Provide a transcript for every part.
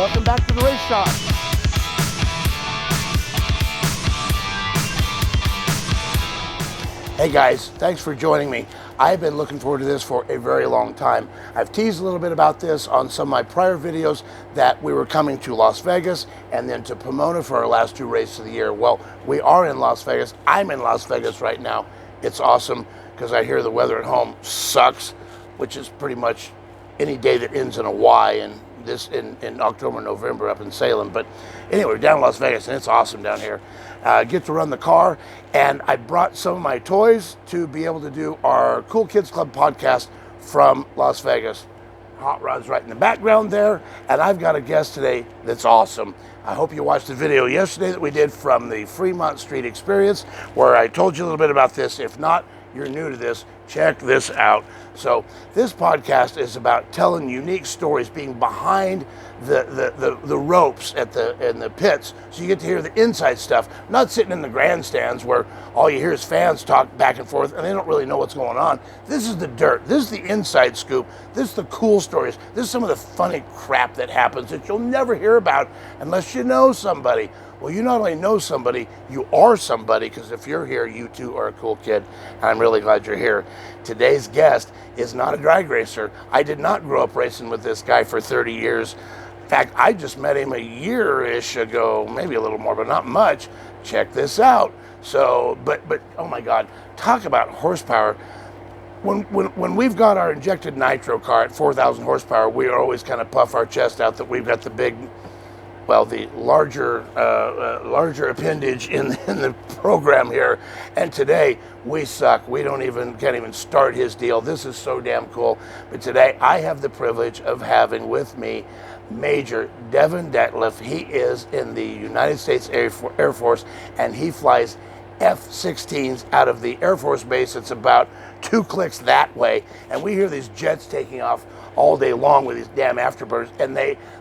welcome back to the race shop. Hey guys, thanks for joining me. I've been looking forward to this for a very long time. I've teased a little bit about this on some of my prior videos that we were coming to Las Vegas and then to Pomona for our last 2 races of the year. Well, we are in Las Vegas. I'm in Las Vegas right now. It's awesome because I hear the weather at home sucks, which is pretty much any day that ends in a Y, and this in October, November up in Salem. But anyway, we're down in Las Vegas and it's awesome down here. Get to run the car, and I brought some of my toys to be able to do our Cool Kids Club podcast from Las Vegas. Hot Rod's right in the background there, and I've got a guest today that's awesome. I hope you watched the video yesterday that we did from the Fremont Street Experience, where I told you a little bit about this. If not, you're new to this, check this out. So this podcast is about telling unique stories, being behind the ropes in the pits, so you get to hear the inside stuff, not sitting in the grandstands where all you hear is fans talk back and forth and they don't really know what's going on. This is the dirt. This is the inside scoop. This is the cool stories. This is some of the funny crap that happens that you'll never hear about unless you know somebody. Well, you not only know somebody, you are somebody, because if you're here, you too are a cool kid. And I'm really glad you're here. Today's guest is not a drag racer. I did not grow up racing with this guy for 30 years. In fact, I just met him a year-ish ago, maybe a little more, but not much. Check this out. So, but oh my God, talk about horsepower. When we've got our injected nitro car at 4,000 horsepower, we always kind of puff our chest out that we've got the big, well, the larger appendage in the program here. And today we suck. We can't even start his deal. This is so damn cool. But today I have the privilege of having with me Major Devon Dettloff. He is in the United States Air Force, and he flies F-16s out of the Air Force Base. It's about 2 clicks that way, and we hear these jets taking off all day long with these damn afterburners, and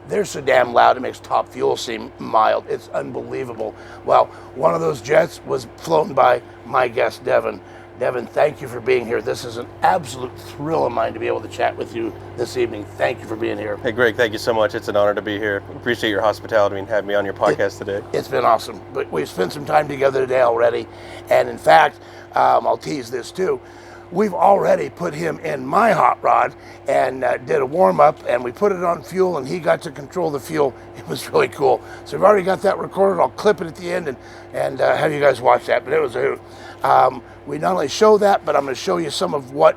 they're so damn loud it makes top fuel seem mild. It's unbelievable. Well, one of those jets was flown by my guest Devon. Devon, thank you for being here. This is an absolute thrill of mine to be able to chat with you this evening. Thank you for being here. Hey, Greg, thank you so much. It's an honor to be here. Appreciate your hospitality and having me on your podcast today. It's been awesome. But we've spent some time together today already. And in fact, I'll tease this too. We've already put him in my hot rod and did a warm-up, and we put it on fuel, and he got to control the fuel. It was really cool. So we've already got that recorded. I'll clip it at the end and have you guys watch that. But it was a hoot. We not only show that, but I'm going to show you some of what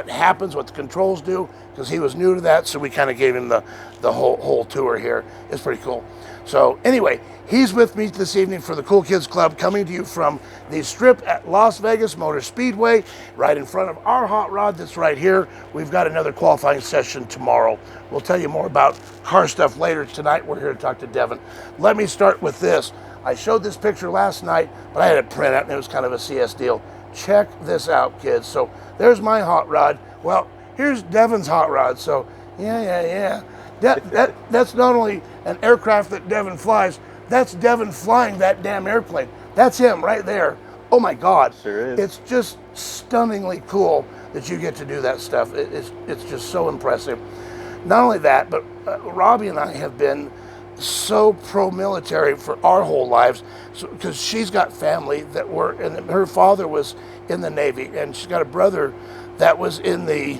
happens, what the controls do, because he was new to that, so we kind of gave him the whole tour here. It's pretty cool. So anyway, he's with me this evening for the Cool Kids Club, coming to you from the strip at Las Vegas Motor Speedway, right in front of our hot rod that's right here. We've got another qualifying session tomorrow. We'll tell you more about car stuff later. Tonight we're here to talk to Devon. Let me start with this. I showed this picture last night, but I had it print out, and it was kind of a CS deal. Check this out, kids. So there's my hot rod. Well, here's Devon's hot rod. So yeah. That's not only an aircraft that Devon flies, that's Devon flying that damn airplane. That's him right there. Oh my God. Sure is. It's just stunningly cool that you get to do that stuff. It's just so impressive. Not only that, but Robbie and I have been so pro-military for our whole lives, because she's got family that were, and her father was in the Navy, and she's got a brother that was in the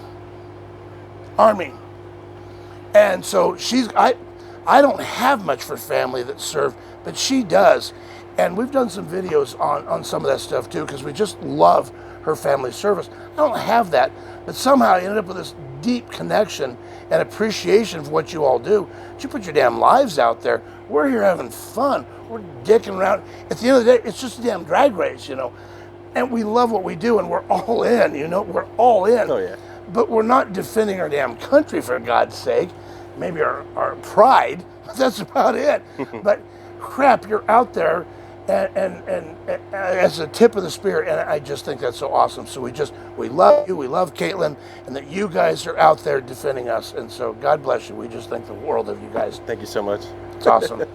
Army. And so I don't have much for family that serve, but she does. And we've done some videos on some of that stuff too, because we just love her family service. I don't have that, but somehow I ended up with this deep connection and appreciation for what you all do. You put your damn lives out there. We're here having fun. We're dicking around. At the end of the day, it's just a damn drag race, And we love what we do, and we're all in, We're all in. Oh, yeah. But we're not defending our damn country, for God's sake. Maybe our pride, but that's about it. But crap, you're out there and as a tip of the spear, and I just think that's so awesome. So we love you, we love Caitlin, and that you guys are out there defending us. And so God bless you. We just think the world of you guys. Thank you so much. It's awesome.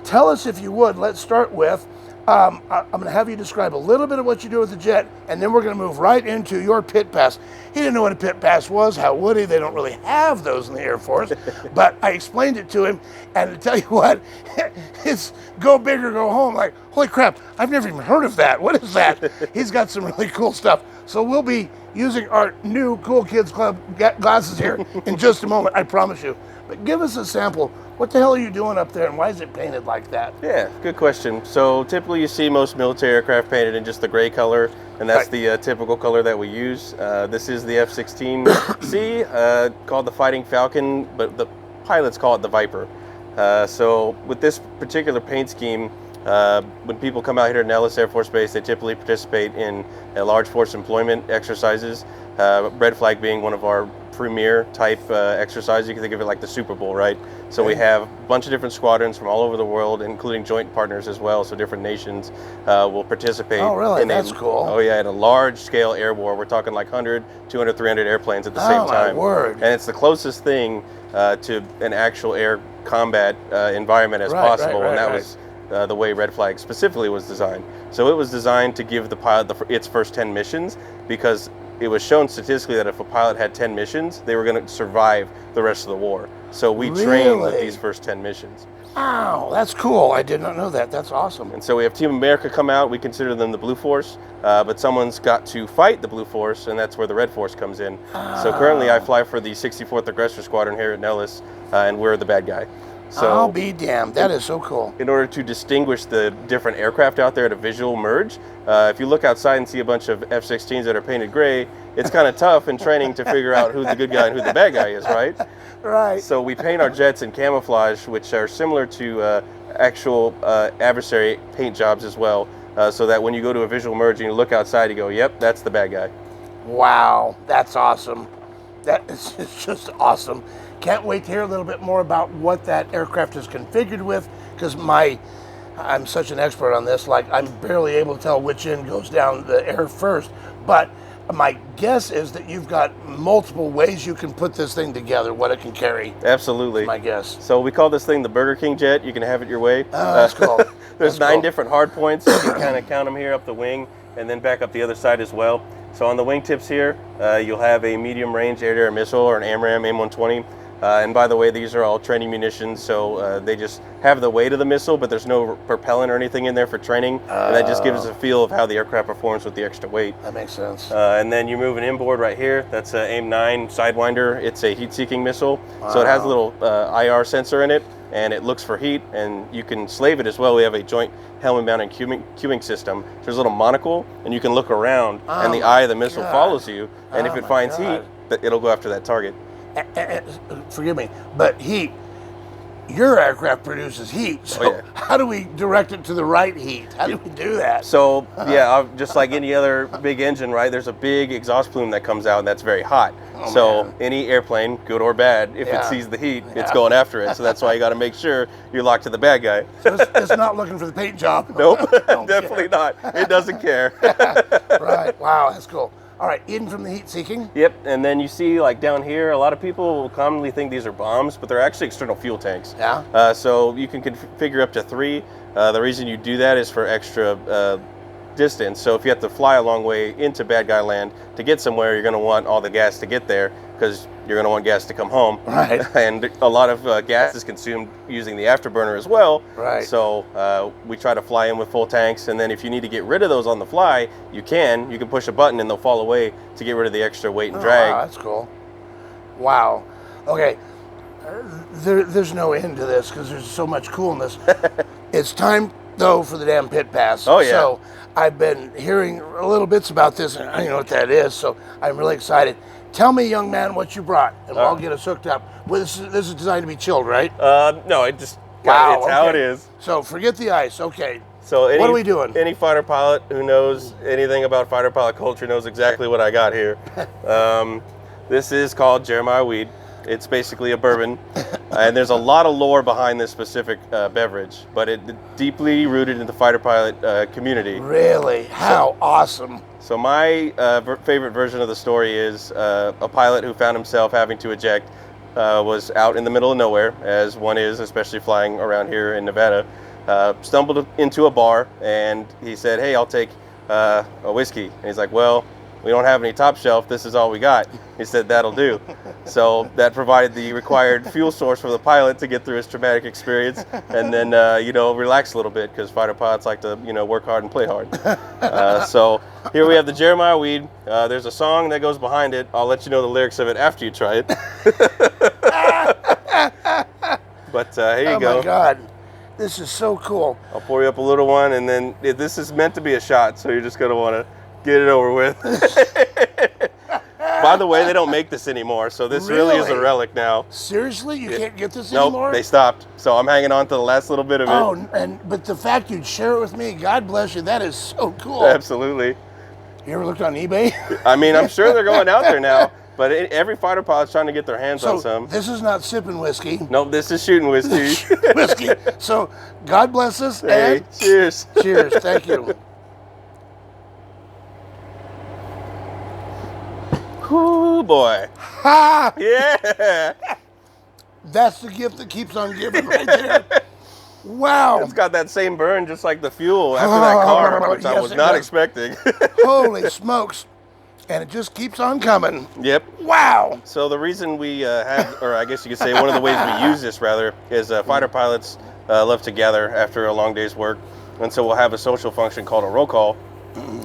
Tell us, if you would, let's start with I'm going to have you describe a little bit of what you do with the jet, and then we're going to move right into your pit pass. He didn't know what a pit pass was. How would he? They don't really have those in the Air Force. But I explained it to him, and to tell you what, it's go big or go home. Like, holy crap, I've never even heard of that. What is that? He's got some really cool stuff. So we'll be using our new Cool Kids Club glasses here in just a moment, I promise you. But give us a sample. What the hell are you doing up there, and why is it painted like that? Yeah, good question. So typically you see most military aircraft painted in just the gray color, and that's the typical color that we use. This is the F-16C, called the Fighting Falcon, but the pilots call it the Viper. So with this particular paint scheme, when people come out here to Nellis Air Force Base, they typically participate in large force employment exercises, red flag being one of our premier type exercises. You can think of it like the Super Bowl, right? So we have a bunch of different squadrons from all over the world, including joint partners as well, so different nations will participate. Oh, really? That's cool. Oh, yeah, in a large-scale air war. We're talking like 100, 200, 300 airplanes at the same time. Oh, my word. And it's the closest thing to an actual air combat environment as possible, and that was the way Red Flag specifically was designed. So it was designed to give the pilot its first 10 missions, because it was shown statistically that if a pilot had 10 missions, they were going to survive the rest of the war. So we trained with these first 10 missions. Wow, that's cool. I did not know that. That's awesome. And so we have Team America come out. We consider them the Blue Force, but someone's got to fight the Blue Force, and that's where the Red Force comes in. So currently I fly for the 64th Aggressor Squadron here at Nellis, and we're the bad guy. So I'll be damned. That is so cool. In order to distinguish the different aircraft out there at a visual merge, if you look outside and see a bunch of F-16s that are painted gray, it's kind of tough in training to figure out who the good guy and who the bad guy is, right? Right. So we paint our jets in camouflage, which are similar to actual adversary paint jobs as well, so that when you go to a visual merge and you look outside, you go, yep, that's the bad guy. Wow, that's awesome. That is just awesome. Can't wait to hear a little bit more about what that aircraft is configured with, because I'm such an expert on this, like I'm barely able to tell which end goes down the air first. But my guess is that you've got multiple ways you can put this thing together, what it can carry. Absolutely. My guess. So we call this thing the Burger King jet. You can have it your way. Oh, that's cool. There's 9 different hard points. You can kind of count them here up the wing and then back up the other side as well. So on the wingtips here, you'll have a medium-range air-to-air missile, or an AMRAAM AIM-120. And by the way, these are all training munitions, so they just have the weight of the missile, but there's no propellant or anything in there for training. And that just gives us a feel of how the aircraft performs with the extra weight. That makes sense. And then you're moving inboard right here. That's an AIM-9 Sidewinder. It's a heat-seeking missile. Wow. So it has a little IR sensor in it, and it looks for heat, and you can slave it as well. We have a joint helmet-mounted queuing system. There's a little monocle, and you can look around, and the eye of the missile follows you, and if it finds heat, it'll go after that target. Forgive me, but heat, your aircraft produces heat, so how do we direct it to the right heat? How do we do that? So, just like any other big engine, right, there's a big exhaust plume that comes out, and that's very hot. So any airplane, good or bad, if it sees the heat, it's going after it. So that's why you got to make sure you're locked to the bad guy. So it's not looking for the paint job? Nope, definitely not. It doesn't care. Right, wow, that's cool. All right, in from the heat seeking. Yep, and then you see like down here, a lot of people will commonly think these are bombs, but they're actually external fuel tanks. Yeah. So you can configure up to 3. The reason you do that is for extra distance. So if you have to fly a long way into bad guy land to get somewhere, you're going to want all the gas to get there, because you're going to want gas to come home. Right. And a lot of gas is consumed using the afterburner as well. Right. So we try to fly in with full tanks, and then if you need to get rid of those on the fly, you can push a button and they'll fall away to get rid of the extra weight and drag. Wow, that's cool. Wow. Okay. There's no end to this, because there's so much coolness. It's time, though, for the damn pit pass. Oh, yeah. So I've been hearing little bits about this, and I don't know what that is, so I'm really excited. Tell me, young man, what you brought, and I'll get us hooked up. Well, this is designed to be chilled, right? No, it's how it is. So forget the ice. Okay. So what are we doing? Any fighter pilot who knows anything about fighter pilot culture knows exactly what I got here. This is called Jeremiah Weed. It's basically a bourbon, and there's a lot of lore behind this specific beverage, but it's deeply rooted in the fighter pilot community. Really? How awesome. So my favorite version of the story is a pilot who found himself having to eject, was out in the middle of nowhere, as one is, especially flying around here in Nevada, stumbled into a bar, and he said, "Hey, I'll take a whiskey." And he's like, "Well, we don't have any top shelf. This is all we got." He said, "That'll do." So that provided the required fuel source for the pilot to get through his traumatic experience, and then relax a little bit, because fighter pilots like to work hard and play hard. So here we have the Jeremiah weed. There's a song that goes behind it. I'll let you know the lyrics of it after you try it. But here you go. Oh my God, this is so cool. I'll pour you up a little one, and then this is meant to be a shot, so you're just gonna want to get it over with. By the way, they don't make this anymore, so this really is a relic now. Seriously? You can't get this anymore? Nope, they stopped. So I'm hanging on to the last little bit of it. Oh, but the fact you'd share it with me, God bless you, that is so cool. Absolutely. You ever looked on eBay? I mean, I'm sure they're going out there now, but every fighter pilot's trying to get their hands on some. This is not sipping whiskey. Nope, this is shooting whiskey. Whiskey. So, God bless us. Hey, and cheers. Cheers, thank you. Ooh, boy. Ha! Yeah. That's the gift that keeps on giving right there. Wow. It's got that same burn just like the fuel after that car, which I Yes, was it not does. expecting. Holy smokes. And it just keeps on coming. Yep. Wow. So the reason we have, or I guess you could say one of the ways we use this rather, is fighter pilots love to gather after a long day's work. And so we'll have a social function called a roll call.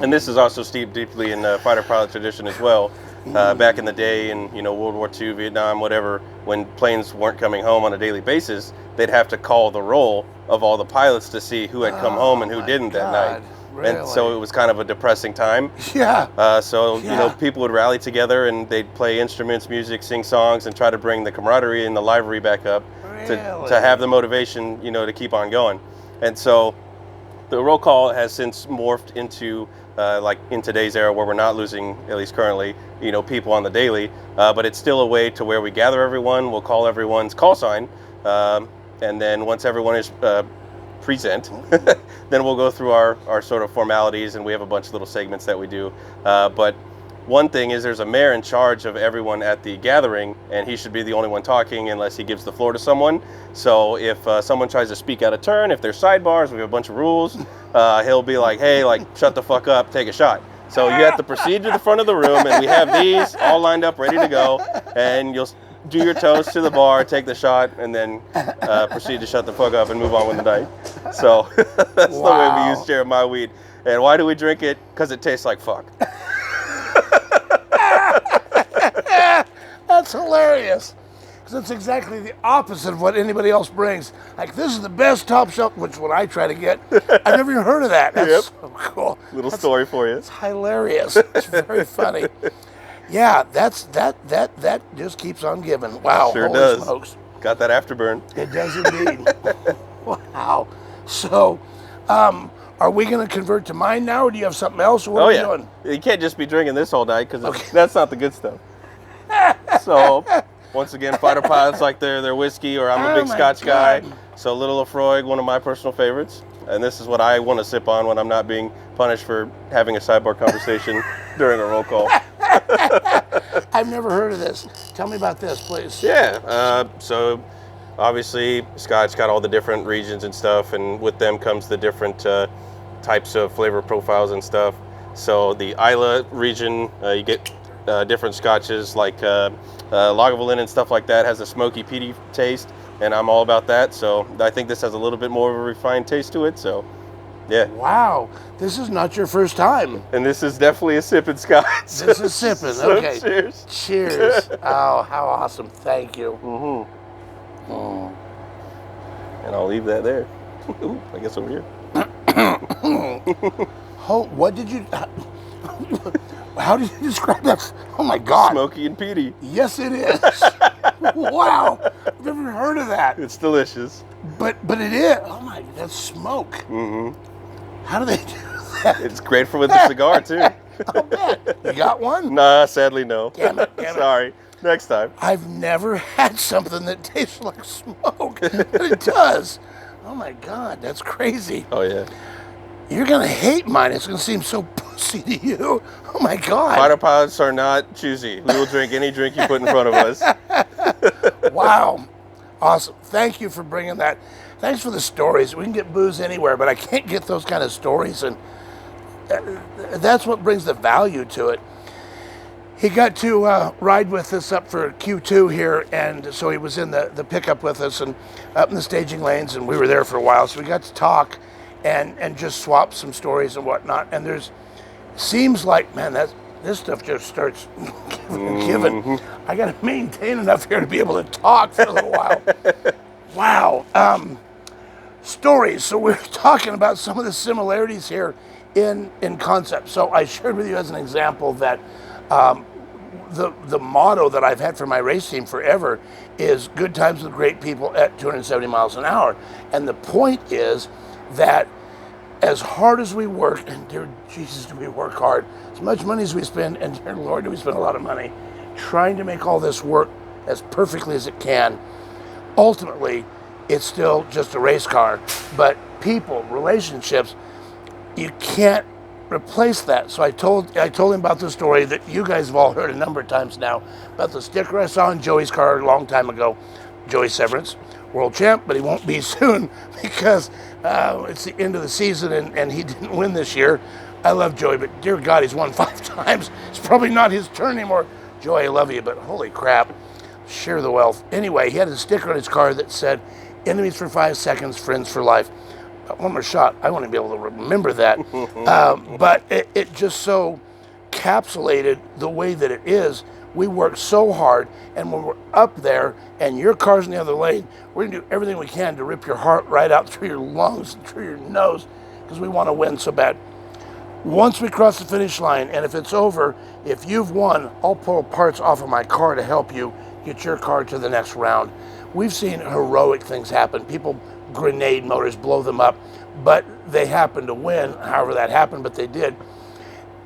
And this is also steeped deeply in fighter pilot tradition as well. Back in the day in World War II, Vietnam, whatever, when planes weren't coming home on a daily basis, they'd have to call the roll of all the pilots to see who had come home and who didn't that night. Really? And so it was kind of a depressing time. Yeah. So people would rally together and they'd play instruments, music, sing songs, and try to bring the camaraderie and the livery back up to have the motivation, to keep on going. And so the roll call has since morphed into like in today's era where we're not losing, at least currently, people on the daily, but it's still a way to where we gather everyone, we'll call everyone's call sign, and then once everyone is present, then we'll go through our sort of formalities, and we have a bunch of little segments that we do. But one thing is there's a mayor in charge of everyone at the gathering, and he should be the only one talking unless he gives the floor to someone. So if someone tries to speak out of turn, if there's sidebars, we have a bunch of rules, he'll be like, "Hey, shut the fuck up, take a shot." So you have to proceed to the front of the room, and we have these all lined up, ready to go, and you'll do your toast to the bar, take the shot, and then proceed to shut the fuck up and move on with the night. So that's the way we use Jeremiah weed. And why do we drink it? Because it tastes like fuck. That's hilarious. Because it's exactly the opposite of what anybody else brings. Like, this is the best top shelf, which when I try to get, I've never even heard of that. That's so cool. Little story for you. It's hilarious. It's very funny. Yeah, that just keeps on giving. Wow. Sure holy does. Smokes. Got that afterburn. It does indeed. Wow. So, are we going to convert to mine now, or do you have something else? Or what are we doing? You can't just be drinking this all night, because that's not the good stuff. So, once again, fighter pilots like their whiskey, or I'm a big Scotch guy. So, Little Lafroig, one of my personal favorites. And this is what I want to sip on when I'm not being punished for having a sidebar conversation during a roll call. I've never heard of this. Tell me about this, please. Yeah. So, obviously, Scotch got all the different regions and stuff, and with them comes the different types of flavor profiles and stuff. So, the Isla region, you get different scotches like Lagavulin and stuff like that, has a smoky, peaty taste, and I'm all about that. So I think this has a little bit more of a refined taste to it. So, yeah. Wow, this is not your first time. And this is definitely a sipping scotch. This is sipping. So Okay. Cheers. Cheers. Oh, how awesome! Thank you. Mm-hmm. And I'll leave that there. Ooh, I guess over here. What did you? How did you describe that? Oh my God! Smoky and peaty. Yes, it is. Wow, I've never heard of that. It's delicious. But it is. Oh my, that's smoke. Mm-hmm. How do they do that? It's great for with the cigar too. I'll bet. You got one? Nah, sadly no. Damn it. Sorry. Next time. I've never had something that tastes like smoke, but it does. Oh my God, that's crazy. Oh yeah. You're gonna hate mine. It's gonna seem so pussy to you. Oh my God. Fighter pilots are not choosy. We will drink any drink you put in front of us. Wow. Awesome. Thank you for bringing that. thanks for the stories. We can get booze anywhere, but I can't get those kind of stories, and that's what brings the value to it. He got to ride with us up for Q2 here, and so he was in the pickup with us and up in the staging lanes, and we were there for a while, so we got to talk and just swap some stories and whatnot. And seems like, man, this stuff just starts giving. I got to maintain enough here to be able to talk for a little while. Wow. Stories. So we're talking about some of the similarities here in concept. So I shared with you as an example that the motto that I've had for my race team forever is good times with great people at 270 miles an hour. And the point is that as hard as we work, and dear Jesus, do we work hard, as much money as we spend, and dear Lord, do we spend a lot of money trying to make all this work as perfectly as it can, ultimately, it's still just a race car. But people, relationships, you can't replace that. So I told him about the story that you guys have all heard a number of times now, about the sticker I saw in Joey's car a long time ago. Joey Severance, world champ, but he won't be soon because it's the end of the season and he didn't win this year. I love Joey, but dear God, he's won 5 times. It's probably not his turn anymore. Joey, I love you, but holy crap, share the wealth. Anyway, he had a sticker on his car that said, enemies for 5 seconds, friends for life. One more shot. I want to be able to remember that. But it just so encapsulated the way that it is. We work so hard, and when we're up there and your car's in the other lane, we're going to do everything we can to rip your heart right out through your lungs and through your nose because we want to win so bad. Once we cross the finish line, and if it's over, if you've won, I'll pull parts off of my car to help you get your car to the next round. We've seen heroic things happen. People grenade motors, blow them up, but they happen to win, however that happened, but they did.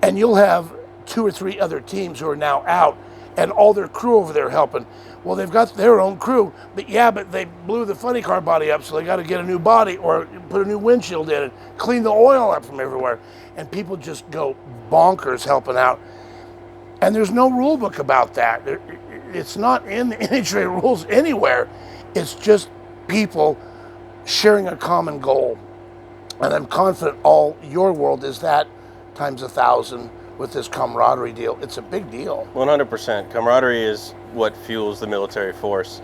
And you'll have 2 or 3 other teams who are now out and all their crew over there helping. Well, they've got their own crew, but they blew the funny car body up, so they got to get a new body or put a new windshield in and clean the oil up from everywhere. And people just go bonkers helping out. And there's no rule book about that. It's not in the NHRA rules anywhere. It's just people sharing a common goal. And I'm confident all your world is that times 1,000 with this camaraderie deal. It's a big deal. 100%. Camaraderie is what fuels the military force.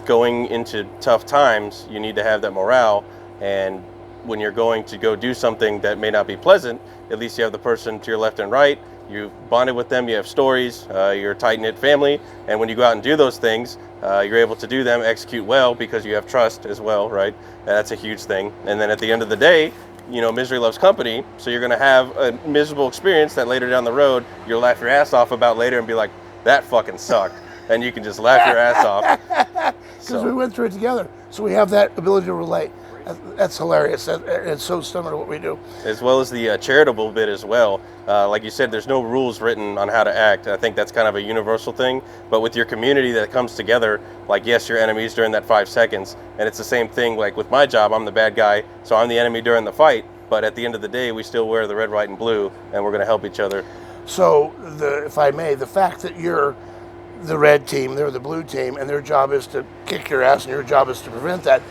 Going into tough times, you need to have that morale, and when you're going to go do something that may not be pleasant, at least you have the person to your left and right. You've bonded with them, you have stories, you're a tight-knit family, and when you go out and do those things, you're able to do them, execute well, because you have trust as well, right? And that's a huge thing. And then at the end of the day, misery loves company, so you're going to have a miserable experience that later down the road, you'll laugh your ass off about later and be like, that fucking sucked. And you can just laugh your ass off. Because we went through it together, so we have that ability to relate. That's hilarious. It's so similar to what we do. As well as the charitable bit as well. Like you said, there's no rules written on how to act. I think that's kind of a universal thing. But with your community that comes together, like, yes, you're enemies during that 5 seconds. And it's the same thing, like with my job, I'm the bad guy, so I'm the enemy during the fight. But at the end of the day, we still wear the red, white, and blue, and we're going to help each other. So, if I may, the fact that you're the red team, they're the blue team, and their job is to kick your ass, and your job is to prevent that.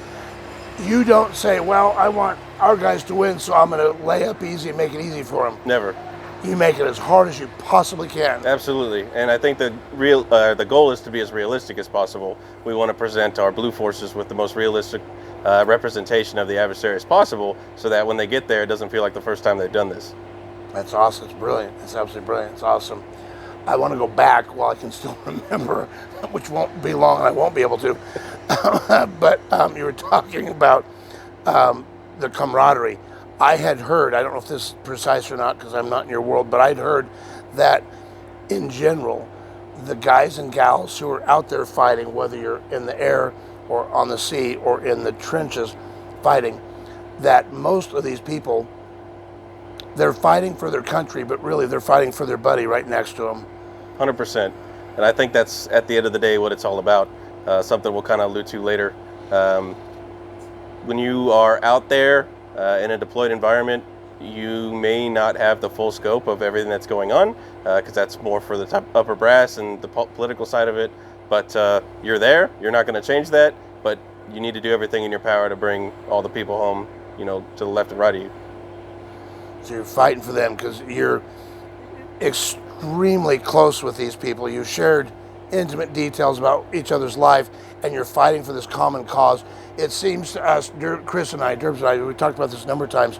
You don't say, well, I want our guys to win, so I'm going to lay up easy and make it easy for them. Never. You make it as hard as you possibly can. Absolutely. And I think the goal is to be as realistic as possible. We want to present our blue forces with the most realistic representation of the adversary as possible, so that when they get there, it doesn't feel like the first time they've done this. That's awesome. It's brilliant. It's absolutely brilliant. It's awesome. I want to go back while I can still remember, which won't be long and I won't be able to. But you were talking about the camaraderie. I had heard, I don't know if this is precise or not because I'm not in your world, but I'd heard that in general, the guys and gals who are out there fighting, whether you're in the air or on the sea or in the trenches fighting, that most of these people, they're fighting for their country, but really they're fighting for their buddy right next to them. 100%. And I think that's, at the end of the day, what it's all about. Something we'll kind of allude to later. When you are out there in a deployed environment, you may not have the full scope of everything that's going on, because that's more for the upper brass and the political side of it. But you're there. You're not going to change that. But you need to do everything in your power to bring all the people home, you know, to the left and right of you. So you're fighting for them because you're extremely close with these people. You shared intimate details about each other's life, and you're fighting for this common cause. It seems to us, Chris and I, Derbs and I, we talked about this a number of times,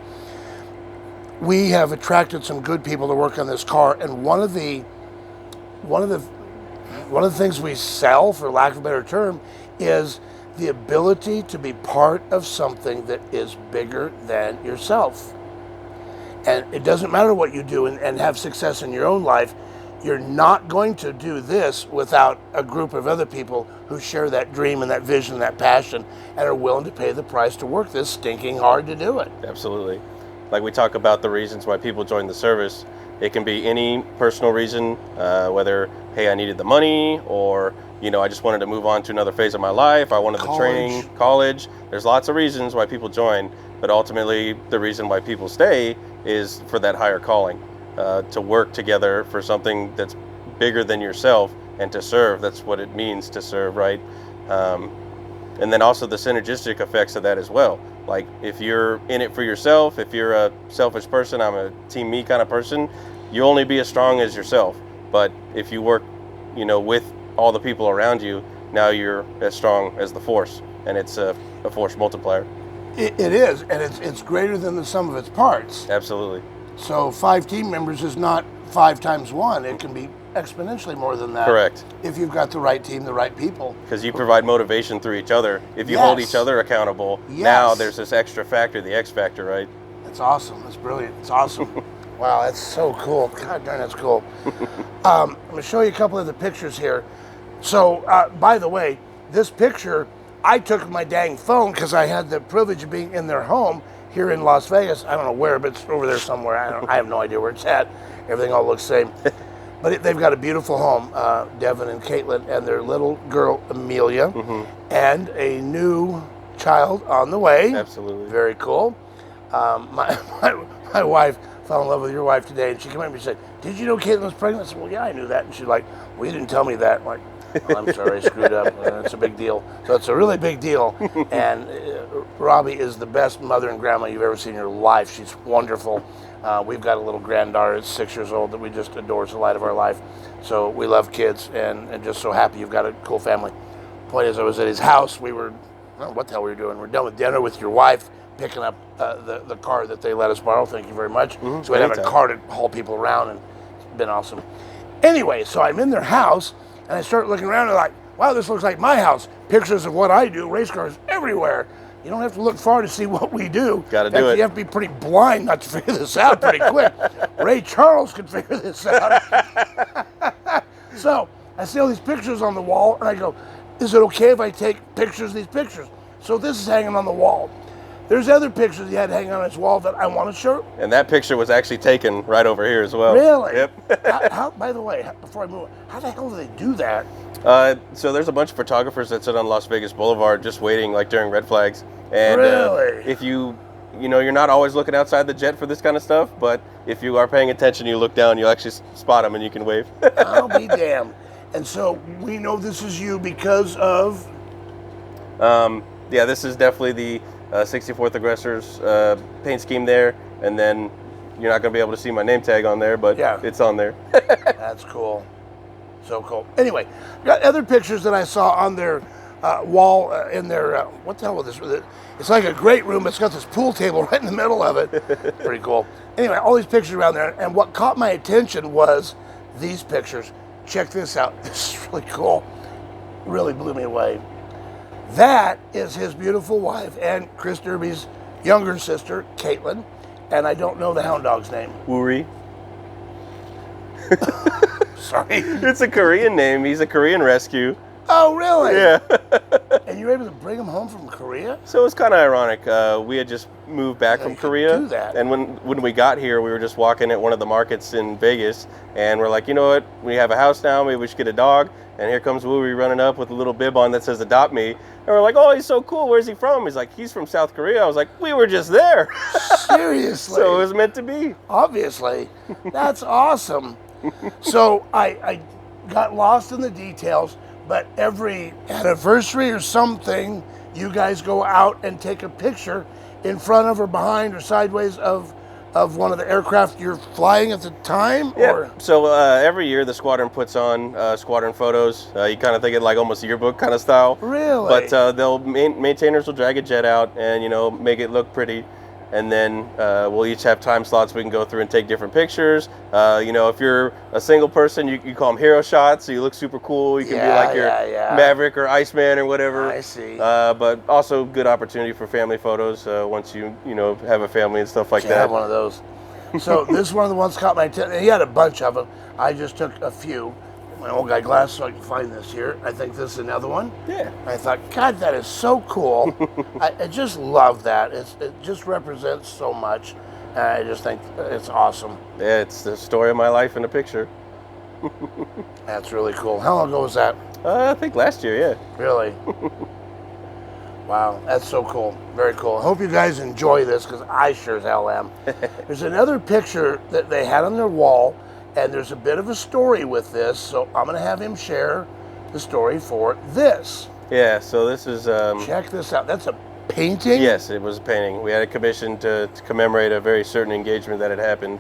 we have attracted some good people to work on this car, and one of the things we sell, for lack of a better term, is the ability to be part of something that is bigger than yourself. And it doesn't matter what you do and have success in your own life, you're not going to do this without a group of other people who share that dream and that vision and that passion and are willing to pay the price to work this stinking hard to do it. Absolutely. Like we talk about the reasons why people join the service. It can be any personal reason, whether, hey, I needed the money, or, you know, I just wanted to move on to another phase of my life. I wanted the training, college. There's lots of reasons why people join, but ultimately the reason why people stay is for that higher calling, to work together for something that's bigger than yourself and to serve. That's what it means to serve, right? And then also the synergistic effects of that as well. Like if you're in it for yourself, if you're a selfish person, I'm a team me kind of person, you'll only be as strong as yourself. But if you work, you know, with all the people around you, now you're as strong as the force, and it's a force multiplier. It is, and it's greater than the sum of its parts. Absolutely. So 5 team members is not 5 times 1. It can be exponentially more than that. Correct. If you've got the right team, the right people. Because you provide motivation through each other. If you hold each other accountable, now there's this extra factor, the X factor, right? That's awesome. That's brilliant. It's awesome. Wow, that's so cool. God darn, that's cool. I'm going to show you a couple of the pictures here. So, by the way, this picture I took with my dang phone because I had the privilege of being in their home here in Las Vegas. I don't know where, but it's over there somewhere. I have no idea where it's at. Everything all looks the same. But they've got a beautiful home, Devon and Caitlin, and their little girl, Amelia, and a new child on the way. Absolutely. Very cool. My wife fell in love with your wife today, and she came up to me and said, "Did you know Caitlin was pregnant?" I said, "Well, yeah, I knew that." And she's like, "Well, you didn't tell me that." I'm like, "Oh, I'm sorry, I screwed up. It's a big deal." So it's a really big deal. And Robbie is the best mother and grandma you've ever seen in your life. She's wonderful. We've got a little granddaughter that's 6 years old that we just adore. It's the light of our life. So we love kids, and just so happy you've got a cool family. Point is, I was at his house. We were, I don't know what the hell we were doing. We're done with dinner with your wife, picking up the car that they let us borrow. Thank you very much. So we have a car to haul people around, and it's been awesome. Anyway, so I'm in their house, and I start looking around and like, wow, this looks like my house. Pictures of what I do, race cars everywhere. You don't have to look far to see what we do. Got to do it. You have to be pretty blind not to figure this out pretty quick. Ray Charles could figure this out. So I see all these pictures on the wall, and I go, is it okay if I take pictures of these pictures? So this is hanging on the wall. There's other pictures he had hanging on his wall that I want to show. And that picture was actually taken right over here as well. Really? Yep. How, by the way, before I move on, how the hell do they do that? So there's a bunch of photographers that sit on Las Vegas Boulevard just waiting, like during red flags. And Really? If you know, you're not always looking outside the jet for this kind of stuff, but if you are paying attention, you look down, you'll actually spot them and you can wave. I'll be damned. And so we know this is you because of? Yeah, this is definitely the 64th Aggressors paint scheme there, and then you're not going to be able to see my name tag on there, but it's on there. That's cool. So cool. Anyway, got other pictures that I saw on their wall in their, what the hell was this? It's like a great room. It's got this pool table right in the middle of it. Pretty cool. Anyway, all these pictures around there, and what caught my attention was these pictures. Check this out. This is really cool. Really blew me away. That is his beautiful wife and Chris Derby's younger sister, Caitlin, and I don't know the hound dog's name. Wuri. Sorry. It's a Korean name. He's a Korean rescue. Oh, really? Yeah. And you were able to bring him home from Korea? So it's kind of ironic. We had just moved back from Korea. Do that. And when we got here, we were just walking at one of the markets in Vegas, and we're like, you know what? We have a house now. Maybe we should get a dog. And here comes Wooey running up with a little bib on that says "Adopt Me." And we're like, oh, he's so cool. Where's he from? He's like, he's from South Korea. I was like, we were just there. Seriously? So it was meant to be. Obviously. That's awesome. So I got lost in the details, but every anniversary or something, you guys go out and take a picture in front of or behind or sideways of one of the aircraft you're flying at the time? Yeah. Or? So every year the squadron puts on Squadron Photos. You kind of think it like almost yearbook kind of style. Really? But maintainers will drag a jet out and make it look pretty, and then we'll each have time slots we can go through and take different pictures. If you're a single person, you call them hero shots, so you look super cool. You can be like your Maverick or Iceman or whatever. I see. But also good opportunity for family photos once you have a family and stuff like that. Have one of those. So this is one of the ones caught my attention. He had a bunch of them. I just took a few. My old guy glasses so I can find this here. I think this is another one. Yeah. I thought, God, that is so cool. I just love that. It just represents so much. I just think it's awesome. Yeah, it's the story of my life in a picture. That's really cool. How long ago was that? I think last year, yeah. Really? Wow, that's so cool. Very cool. I hope you guys enjoy this because I sure as hell am. There's another picture that they had on their wall, and there's a bit of a story with this, so I'm going to have him share the story for this. Yeah, so this is... Check this out. That's a painting? Yes, it was a painting. We had a commission to commemorate a very certain engagement that had happened.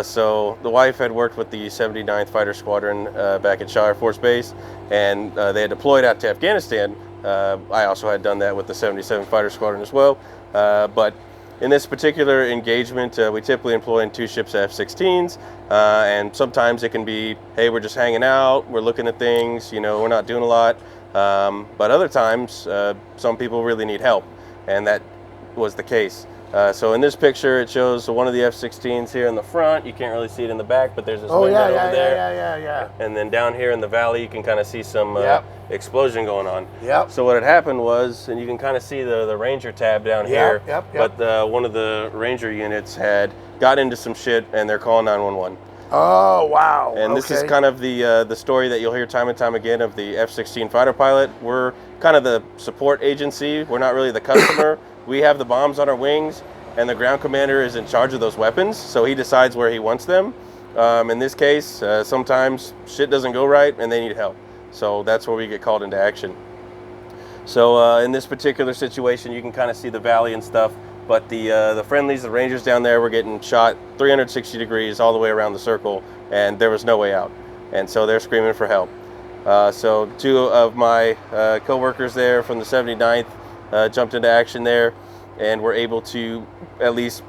So the wife had worked with the 79th Fighter Squadron back at Shaw Air Force Base, and they had deployed out to Afghanistan. I also had done that with the 77th Fighter Squadron as well. But in this particular engagement, we typically employ 2 ships of F-16s, and sometimes it can be, hey, we're just hanging out, we're looking at things, we're not doing a lot. But other times, some people really need help, and that was the case. So in this picture, it shows one of the F-16s here in the front. You can't really see it in the back, but there's this window over there. Yeah. And then down here in the valley, you can kind of see some explosion going on. Yep. So what had happened was, and you can kind of see the Ranger tab down here, Yep. but one of the Ranger units had got into some shit, and they're calling 911. Oh, wow. And this is kind of the story that you'll hear time and time again of the F-16 fighter pilot. We're kind of the support agency. We're not really the customer. We have the bombs on our wings, and the ground commander is in charge of those weapons, so he decides where he wants them. In this case, sometimes shit doesn't go right, and they need help. So that's where we get called into action. So in this particular situation, you can kind of see the valley and stuff, but the friendlies, the Rangers down there, were getting shot 360 degrees all the way around the circle, and there was no way out. And so they're screaming for help. So 2 of my co-workers there from the 79th jumped into action there, and were able to at least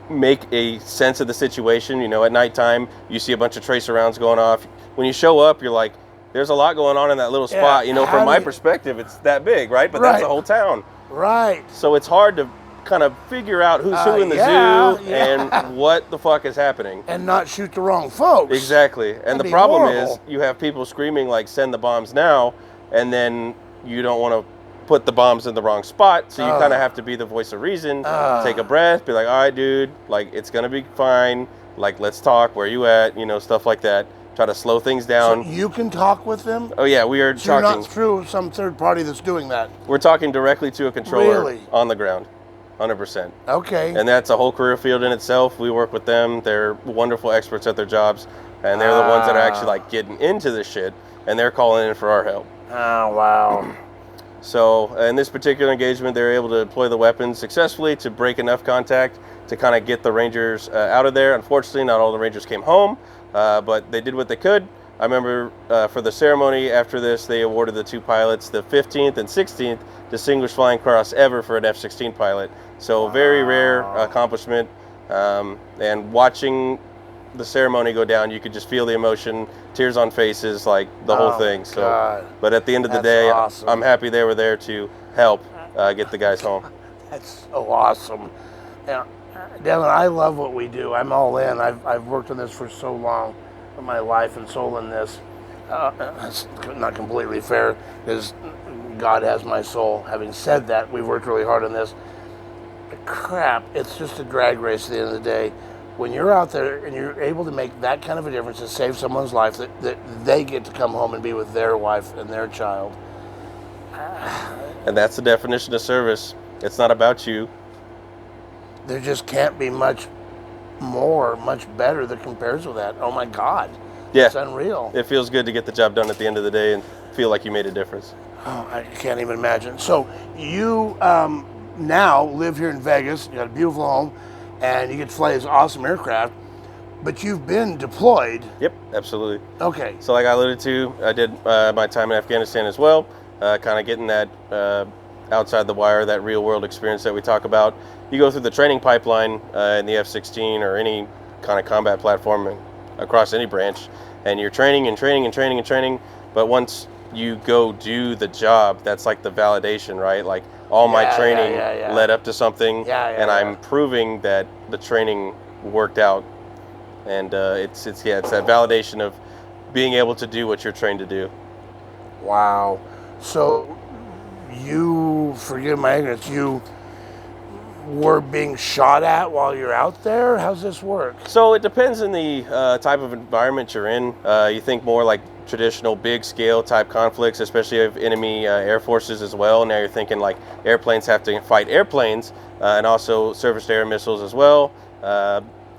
make a sense of the situation. At nighttime, you see a bunch of tracer rounds going off. When you show up, you're like, there's a lot going on in that little spot. From my perspective, it's that big, right? But that's the whole town. Right. So it's hard to kind of figure out who's who in the zoo and what the fuck is happening. And not shoot the wrong folks. Exactly. And the problem is, you have people screaming like, send the bombs now, and then you don't want to put the bombs in the wrong spot, so you kind of have to be the voice of reason, take a breath, be like, all right, dude, like, it's gonna be fine, like, let's talk, where you at, stuff like that. Try to slow things down. So you can talk with them? Oh yeah, we are talking. You're not through some third party that's doing that? We're talking directly to a controller on the ground, 100%. Okay. And that's a whole career field in itself. We work with them. They're wonderful experts at their jobs, and they're the ones that are actually like getting into this shit, and they're calling in for our help. Oh, wow. So in this particular engagement, they were able to deploy the weapons successfully to break enough contact to kind of get the Rangers out of there. Unfortunately, not all the Rangers came home, but they did what they could. I remember for the ceremony after this, they awarded the 2 pilots the 15th and 16th Distinguished Flying Cross ever for an F-16 pilot. So very rare accomplishment. And watching the ceremony go down, you could just feel the emotion, tears on faces, like the whole thing. So, God. But at the end of the day, awesome. I'm happy they were there to help get the guys home. That's so awesome. Yeah, Devon, I love what we do. I'm all in. I've worked on this for so long, in my life and soul in this. That's not completely fair, because God has my soul. Having said that, we've worked really hard on this. But crap, it's just a drag race at the end of the day. When you're out there and you're able to make that kind of a difference to save someone's life, that they get to come home and be with their wife and their child. And that's the definition of service. It's not about you. There just can't be much more, much better that compares with that. Oh my God. Yeah. It's unreal. It feels good to get the job done at the end of the day and feel like you made a difference. Oh, I can't even imagine. So you now live here in Vegas. You got a beautiful home, and you get to fly this awesome aircraft. But you've been deployed. Yep, absolutely. Okay. So like I alluded to, I did my time in Afghanistan as well, kind of getting that outside the wire, that real world experience that we talk about. You go through the training pipeline in the F-16 or any kind of combat platform across any branch, and you're training and training and training and training. But once you go do the job, that's like the validation, right? Like all my training led up to something, and I'm proving that the training worked out. And it's that validation of being able to do what you're trained to do. Wow. So you, forgive my ignorance, you were being shot at while you're out there? How's this work? So it depends on the type of environment you're in. You think more like traditional big scale type conflicts, especially of enemy air forces as well. Now you're thinking like airplanes have to fight airplanes and also surface-to-air missiles as well.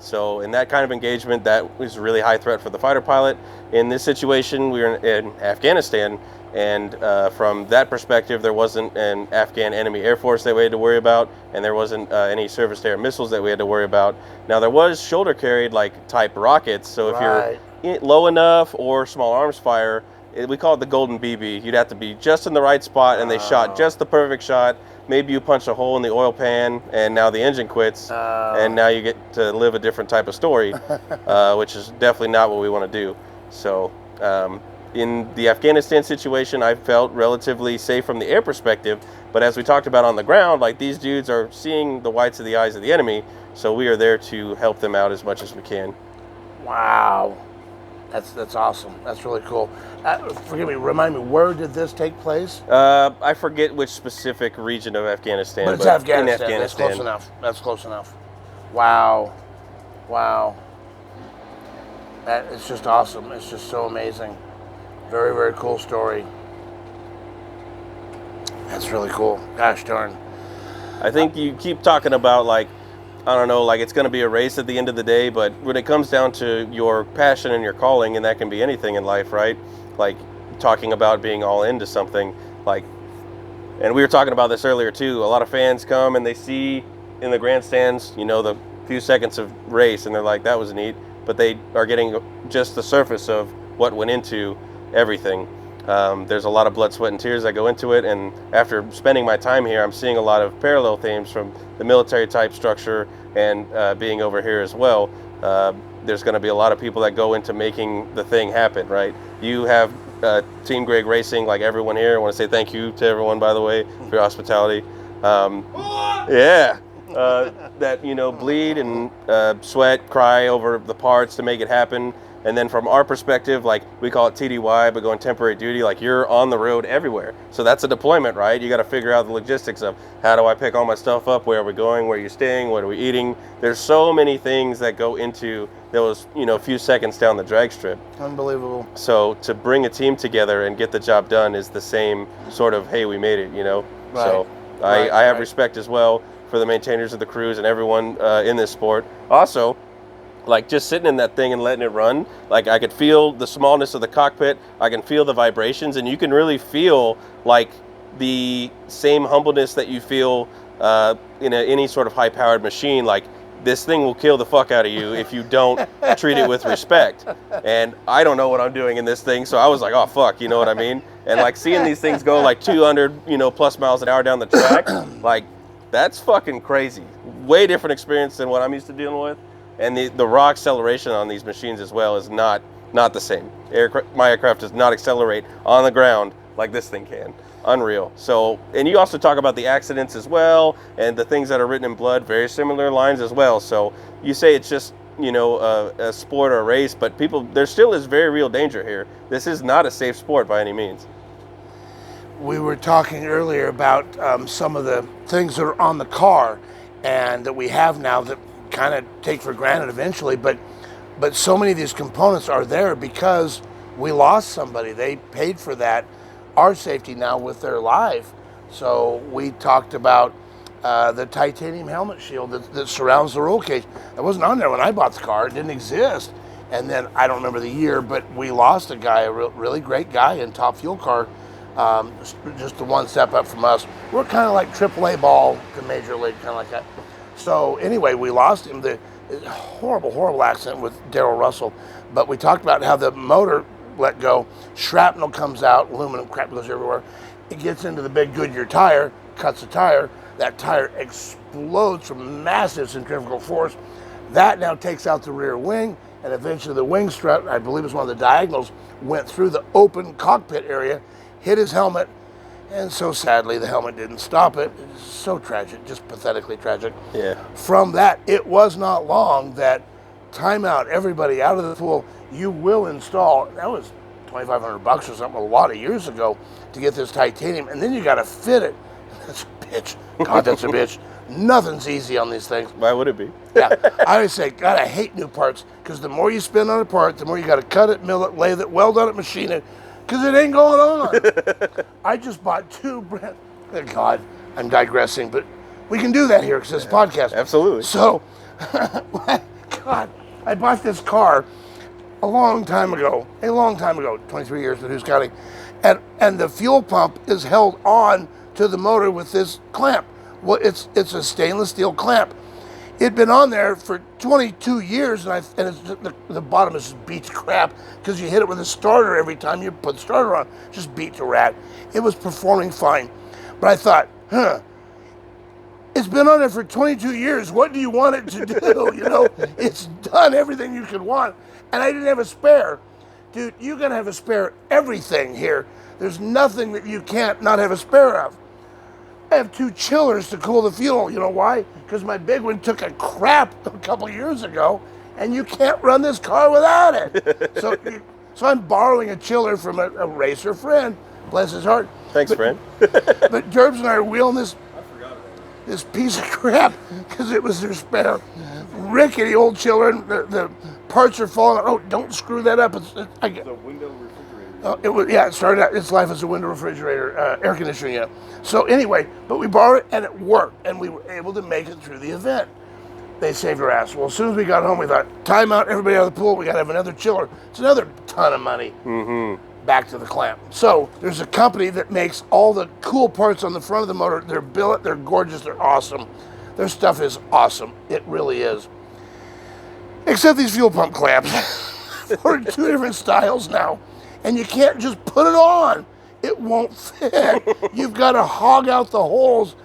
So in that kind of engagement, that was a really high threat for the fighter pilot. In this situation, we were in Afghanistan, and from that perspective, there wasn't an Afghan enemy air force that we had to worry about, and there wasn't any surface-to-air missiles that we had to worry about. Now there was shoulder-carried like type rockets, so if you're low enough or small arms fire, we call it the golden BB. You'd have to be just in the right spot, and they shot just the perfect shot. Maybe you punch a hole in the oil pan, and now the engine quits, and now you get to live a different type of story, which is definitely not what we want to do. So in the Afghanistan situation, I felt relatively safe from the air perspective, but as we talked about on the ground, like these dudes are seeing the whites of the eyes of the enemy, so we are there to help them out as much as we can. Wow. That's awesome. That's really cool. Forgive me, remind me, where did this take place? I forget which specific region of Afghanistan. But it's Afghanistan. In Afghanistan. That's close enough. That's close enough. Wow. Wow. It's just awesome. It's just so amazing. Very, very cool story. That's really cool. Gosh darn. I think you keep talking about like, I don't know, like it's going to be a race at the end of the day, but when it comes down to your passion and your calling, and that can be anything in life, right? Like talking about being all into something, like, and we were talking about this earlier too, a lot of fans come and they see in the grandstands, you know, the few seconds of race, and they're like, that was neat, but they are getting just the surface of what went into everything. There's a lot of blood, sweat, and tears that go into it, and after spending my time here, I'm seeing a lot of parallel themes from the military type structure and being over here as well. There's going to be a lot of people that go into making the thing happen, right? You have Team Gregg Racing, like everyone here. I want to say thank you to everyone, by the way, for your hospitality. That, you know, bleed and sweat, cry over the parts to make it happen. And then from our perspective, like we call it TDY, but going temporary duty, like you're on the road everywhere. So that's a deployment, right? You got to figure out the logistics of how do I pick all my stuff up? Where are we going? Where are you staying? What are we eating? There's so many things that go into those, you know, few seconds down the drag strip. Unbelievable. So to bring a team together and get the job done is the same sort of, hey, we made it, you know? Right. So I have respect as well for the maintainers of the crews and everyone in this sport. Also, like just sitting in that thing and letting it run, like I could feel the smallness of the cockpit, I can feel the vibrations, and you can really feel like the same humbleness that you feel in any sort of high-powered machine. Like this thing will kill the fuck out of you if you don't treat it with respect. And I don't know what I'm doing in this thing, so I was like, oh fuck, you know what I mean? And like seeing these things go like 200, you know, plus miles an hour down the track, like that's fucking crazy. Way different experience than what I'm used to dealing with. And the raw acceleration on these machines as well is not the same. My aircraft does not accelerate on the ground like this thing can. Unreal. So, and you also talk about the accidents as well, and the things that are written in blood, very similar lines as well. So you say it's just, you know, a sport or a race, but people, there still is very real danger here. This is not a safe sport by any means. We were talking earlier about some of the things that are on the car and that we have now that kind of take for granted eventually, but so many of these components are there because we lost somebody. They paid for that, our safety now with their life. So we talked about the titanium helmet shield that surrounds the roll cage. That wasn't on there when I bought the car. It didn't exist. And then I don't remember the year, but we lost a guy, a really great guy in Top Fuel Car just the one step up from us. We're kind of like AAA ball to Major League, kind of like that. So anyway, we lost him. The horrible accident with Darrell Russell. But we talked about how the motor let go, shrapnel comes out, aluminum crap goes everywhere. It gets into the big Goodyear tire, cuts the tire. That tire explodes from massive centrifugal force. That now takes out the rear wing, and eventually the wing strut, I believe it's one of the diagonals, went through the open cockpit area, hit his helmet, and so sadly the helmet didn't stop it. It's so tragic, just pathetically tragic. Yeah. From that, it was not long that timeout, everybody out of the pool, you will install, that was $2,500 or something a lot of years ago to get this titanium, and then you got to fit it. That's a bitch. God, that's a bitch. Nothing's easy on these things. Why would it be? Yeah, I always say, God, I hate new parts, because the more you spend on a part, the more you got to cut it, mill it, lathe it, weld on it, machine it, because it ain't going on. I just bought 2 brand. God, I'm digressing, but we can do that here because it's a podcast. Absolutely. So, God, I bought this car a long time ago, 23 years, but who's counting? And the fuel pump is held on to the motor with this clamp. Well, it's a stainless steel clamp. It'd been on there for 22 years, and it's, the bottom is just beat to crap because you hit it with a starter every time you put the starter on. Just beat to rat. It was performing fine. But I thought, it's been on there for 22 years. What do you want it to do? You know, it's done everything you could want. And I didn't have a spare. Dude, you're going to have a spare everything here. There's nothing that you can't not have a spare of. I have 2 chillers to cool the fuel. You know why? Because my big one took a crap a couple years ago, and you can't run this car without it. So I'm borrowing a chiller from a racer friend. Bless his heart. Thanks, friend. But Derbs and I are wheeling this piece of crap because it was their spare. Rickety old chiller, and the parts are falling. Oh, don't screw that up. It's a window refrigerator. It started out its life as a window refrigerator, air conditioning unit. So anyway, but we borrowed it and it worked, and we were able to make it through the event. They saved our ass. Well, as soon as we got home, we thought, time out, everybody out of the pool. We got to have another chiller. It's another ton of money. Back to the clamp. So there's a company that makes all the cool parts on the front of the motor. They're billet, they're gorgeous, they're awesome. Their stuff is awesome. It really is. Except these fuel pump clamps. We're 2 different styles now. And you can't just put it on. It won't fit. You've got to hog out the holes.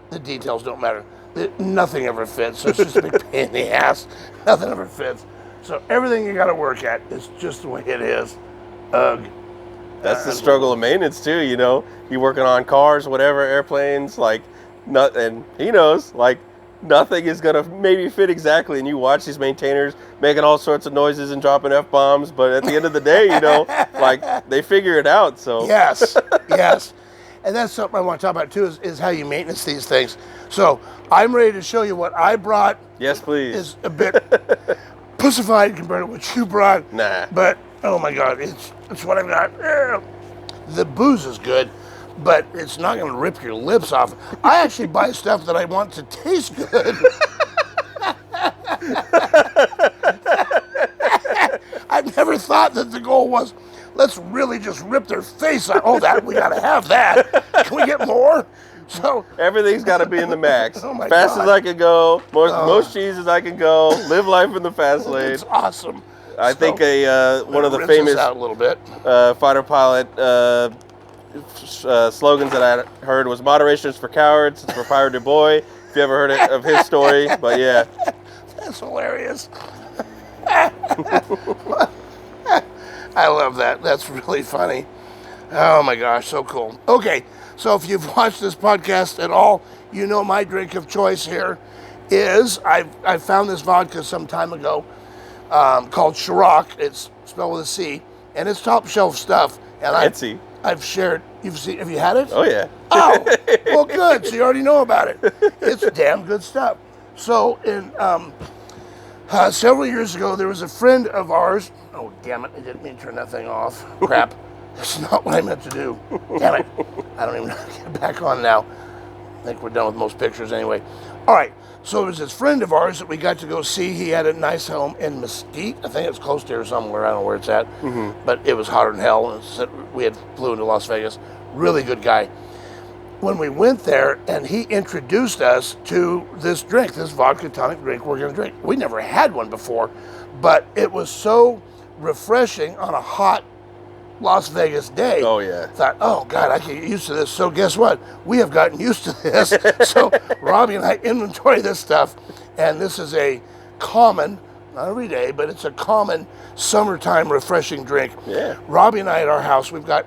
The details don't matter. Nothing ever fits. So it's just a big pain in the ass. Nothing ever fits. So everything you got to work at is just the way it is. Ugh. That's the struggle of maintenance too, you know. You're working on cars, whatever, airplanes, like, and he knows, like, nothing is gonna maybe fit exactly, and you watch these maintainers making all sorts of noises and dropping F-bombs, but at the end of the day, you know, like, they figure it out, so. Yes. And that's something I want to talk about too, is how you maintenance these things. So I'm ready to show you what I brought. Yes, please. Is a bit pussified compared to what you brought. Nah. But, oh my God, it's what I've got. The booze is good, but it's not going to rip your lips off. I actually buy stuff that I want to taste good. I've never thought that the goal was, let's really just rip their face off. Oh, we got to have that. Can we get more? So everything's got to be in the max. Oh my fast God. as I can go, most cheeses I can go, live life in the fast lane. It's awesome. I think one of the rinse famous this out a little bit. fighter pilot slogans that I heard was "Moderation is for cowards, it's for Pirate Du Bois." If you ever heard of his story, but yeah, that's hilarious. I love that. That's really funny. Oh my gosh, so cool. Okay, so if you've watched this podcast at all, you know my drink of choice here is I found this vodka some time ago called Ciroc. It's spelled with a C, and it's top shelf stuff. And I've shared. Have you had it? Oh yeah. Oh, well, good. So you already know about it. It's damn good stuff. So in several years ago, there was a friend of ours. Oh, damn it! I didn't mean to turn that thing off. Crap. That's not what I meant to do. Damn it. I don't even know how to get it back on now. I think we're done with most pictures anyway. All right, so it was this friend of ours that we got to go see. He had a nice home in Mesquite. I think it's close to here somewhere. I don't know where it's at. But it was hotter than hell. And we had flew into Las Vegas. Really good guy. When we went there, and he introduced us to this drink, this vodka tonic drink we're going to drink. We never had one before, but it was so refreshing on a hot Las Vegas day. Oh, yeah. Thought, oh, God, I can get used to this. So guess what? We have gotten used to this. So Robbie and I inventory this stuff, and this is a common, not every day, but it's a common summertime refreshing drink. Yeah. Robbie and I at our house, we got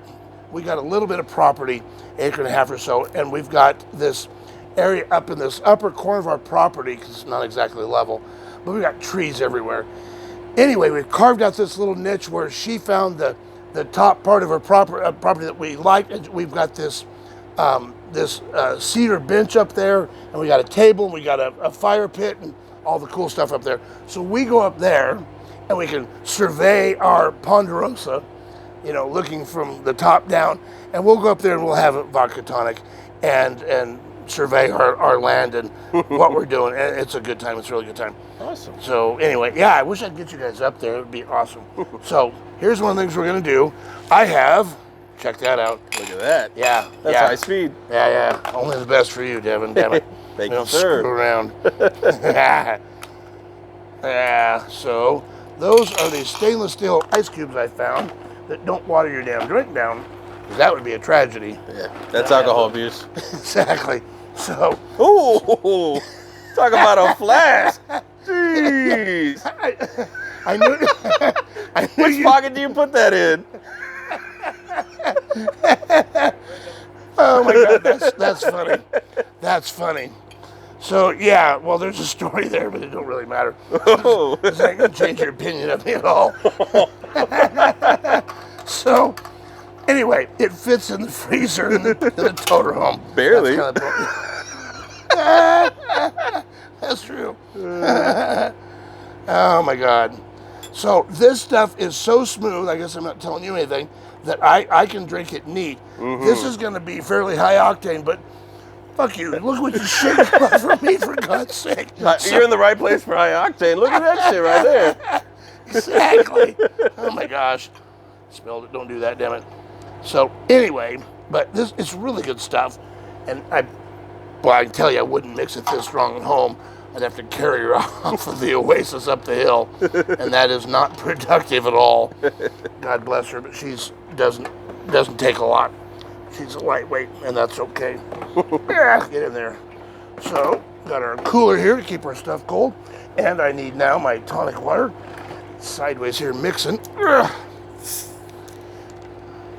a little bit of property, acre and a half or so, and we've got this area up in this upper corner of our property, because it's not exactly level, but we've got trees everywhere. Anyway, we've carved out this little niche where she found the top part of her property that we liked, and we've got this cedar bench up there, and we got a table, and we got a fire pit, and all the cool stuff up there. So we go up there, and we can survey our Ponderosa, you know, looking from the top down, and we'll go up there and we'll have a vodka tonic and survey our land and what we're doing. And it's a good time. It's a really good time. Awesome. So anyway, yeah, I wish I'd get you guys up there. It would be awesome. So here's one of the things we're going to do. I have, check that out. Look at that. Yeah. That's yeah. high speed. Yeah. Only the best for you, Devon. Damn it. Thank We you, don't sir. screw around. Yeah, so those are the stainless steel ice cubes I found that don't water your damn drink down. That would be a tragedy. Yeah, that's alcohol abuse. Exactly. So. Ooh, talk about a flash. Jeez. I knew. Which pocket do you put that in? Oh my God, that's funny. That's funny. So yeah, well, there's a story there, but it don't really matter. Oh. This ain't gonna change your opinion of me at all. So, anyway, it fits in the freezer in the toter home. Barely. That's true. Oh my God. So this stuff is so smooth, I guess I'm not telling you anything, that I can drink it neat. This is going to be fairly high octane, but fuck you. Look what you shaking up for me, for God's sake. You're in the right place for high octane. Look at that shit right there. Exactly. Oh my gosh. Spilled it. Don't do that, damn it. So anyway, but it's really good stuff. And I can tell you, I wouldn't mix it this strong at home. I'd have to carry her off of the Oasis up the hill, and that is not productive at all. God bless her, but she's doesn't take a lot. She's a lightweight, and that's okay. Yeah, get in there. So, got our cooler here to keep our stuff cold, and I need now my tonic water. Sideways here, mixing.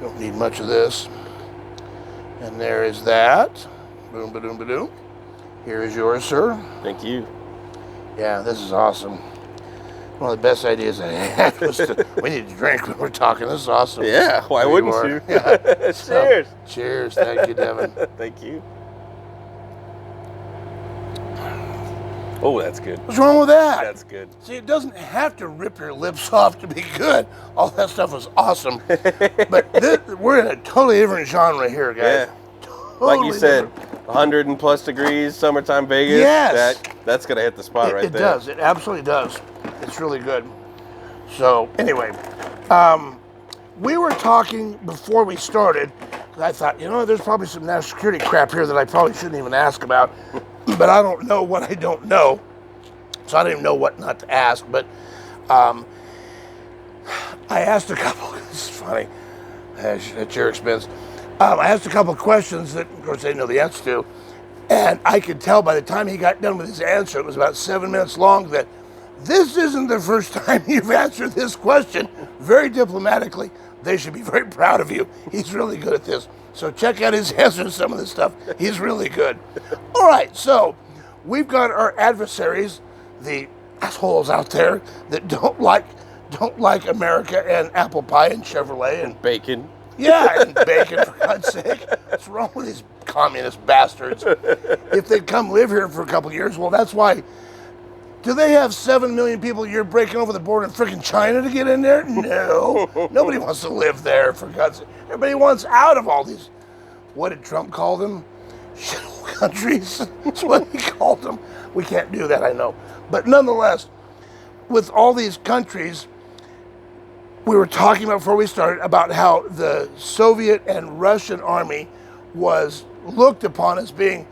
Don't need much of this. And there is that. Boom, ba-doom, ba-doom. Here is yours, sir. Thank you. Yeah, this is awesome. One of the best ideas I had was we need to drink when we're talking. This is awesome. Yeah, why Here wouldn't are. you? Yeah. Cheers. Cheers. Thank you, Devon. Thank you. Oh, that's good. What's wrong with that? That's good. See, it doesn't have to rip your lips off to be good. All that stuff is awesome. But we're in a totally different genre here, guys. Yeah. Like you said, 100 and plus degrees, summertime Vegas. Yes. That's going to hit the spot right It there. does. It absolutely does. It's really good. So, anyway, we were talking before we started. I thought, there's probably some national security crap here that I probably shouldn't even ask about. But I don't know what I don't know. So I don't even know what not to ask. But I asked a couple. This is funny. At your expense. I asked a couple of questions that, of course, they know the answer to. And I could tell by the time he got done with his answer, it was about 7 minutes long, that this isn't the first time you've answered this question very diplomatically. They should be very proud of you. He's really good at this. So check out his answer to some of this stuff. He's really good. All right, so we've got our adversaries, the assholes out there that don't like America and apple pie and Chevrolet and Bacon. yeah, and bacon, for God's sake. What's wrong with these communist bastards? If they'd come live here for a couple of years, well, that's why. Do they have 7 million people a year breaking over the border in freaking China to get in there? No. Nobody wants to live there, for God's sake. Everybody wants out of all these. What did Trump call them? shithole countries. That's what he called them. We can't do that, I know. But nonetheless, with all these countries, we were talking about before we started about how the Soviet and Russian army was looked upon as being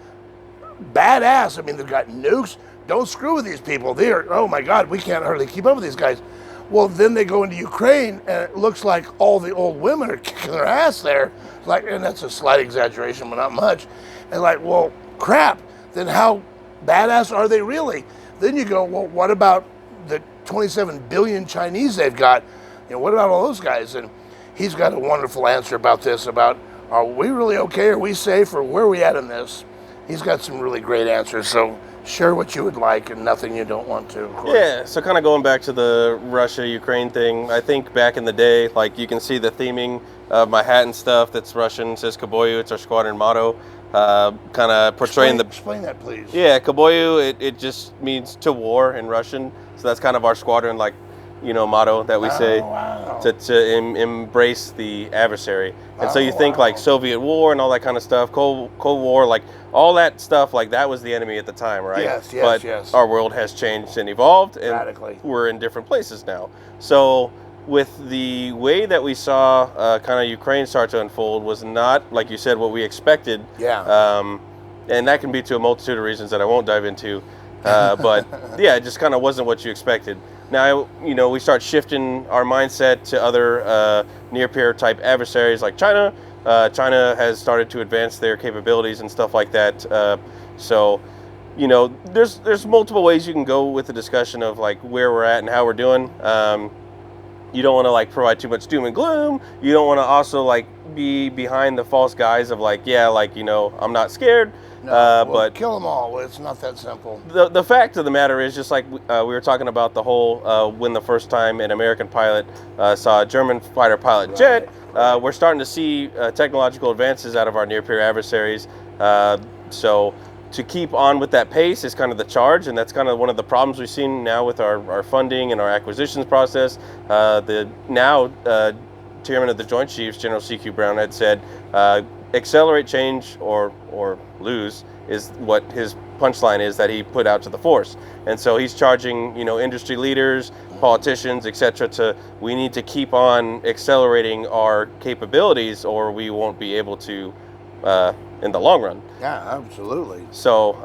badass. I mean, they've got nukes. Don't screw with these people. They're, oh my God, we can't hardly keep up with these guys. Well, then they go into Ukraine, and it looks like all the old women are kicking their ass there. Like, and that's a slight exaggeration, but not much. And like, well, crap. Then how badass are they really? Then you go, well, what about the 27 billion Chinese they've got? You know, what about all those guys? And he's got a wonderful answer about this, about are we really okay? Are we safe? Or where are we at in this? He's got some really great answers. So share what you would like and nothing you don't want to, of course. Yeah, so kind of going back to the Russia-Ukraine thing, I think back in the day, like you can see the theming of my hat and stuff that's Russian, it says Kaboyu, it's our squadron motto. Kind of portraying Explain that, please. Yeah, Kaboyu, it just means to war in Russian. So that's kind of our squadron, like, you know, motto that we say to embrace the adversary. And so you think like Soviet War and all that kind of stuff, Cold War, like all that stuff, like that was the enemy at the time, right? Yes, yes, but yes. Our world has changed and evolved, and radically. We're in different places now. So with the way that we saw kind of Ukraine start to unfold was not, like you said, what we expected. Yeah. And that can be to a multitude of reasons that I won't dive into. But yeah, it just kind of wasn't what you expected. Now, you know, we start shifting our mindset to other near-peer type adversaries like China. China has started to advance their capabilities and stuff like that. So, you know, there's multiple ways you can go with the discussion of like where we're at and how we're doing. You don't want to like provide too much doom and gloom. You don't want to also like be behind the false guise of like, yeah, like, you know, I'm not scared. No, but kill them all. Well, it's not that simple. The fact of the matter is, just like we were talking about the whole when the first time an American pilot saw a German fighter pilot jet, we're starting to see technological advances out of our near-peer adversaries. So to keep on with that pace is kind of the charge, and that's kind of one of the problems we've seen now with our funding and our acquisitions process. The chairman of the Joint Chiefs, General C.Q. Brown, had said, accelerate change or lose is what his punchline is that he put out to the force. And so he's charging, you know, industry leaders, politicians, etc. We need to keep on accelerating our capabilities or we won't be able to in the long run. Yeah, absolutely. So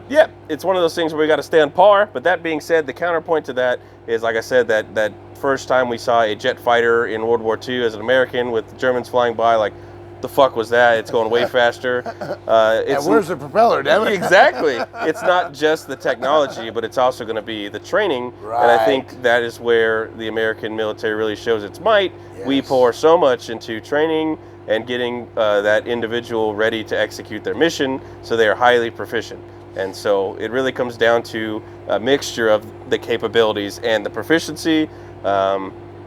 yeah, it's one of those things where we got to stay on par. But that being said, the counterpoint to that is, like I said, that first time we saw a jet fighter in World War II as an American with the Germans flying by, like, the fuck was that? It's going way faster. And where's the propeller, damn it? Exactly. It's not just the technology, but it's also going to be the training. Right. And I think that is where the American military really shows its might. Yes. We pour so much into training and getting that individual ready to execute their mission, so they are highly proficient. And so it really comes down to a mixture of the capabilities and the proficiency.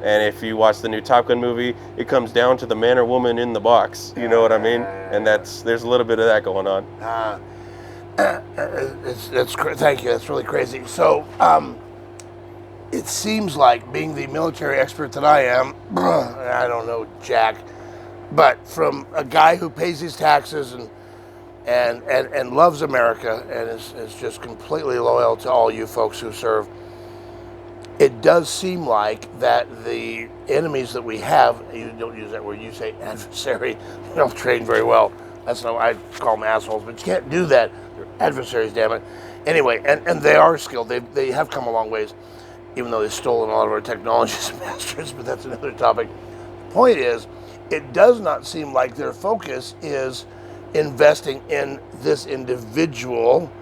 And if you watch the new Top Gun movie, it comes down to the man or woman in the box. You know what I mean? And there's a little bit of that going on. Thank you. That's really crazy. So it seems like, being the military expert that I am, I don't know jack, but from a guy who pays his taxes and loves America and is just completely loyal to all you folks who serve, it does seem like that the enemies that we have, you don't use that word, you say adversary, you don't train very well. That's how I call them assholes, but you can't do that. They're adversaries, damn it. Anyway, and they are skilled. They have come a long ways, even though they've stolen a lot of our technologies and masters, but that's another topic. The point is, it does not seem like their focus is investing in this individual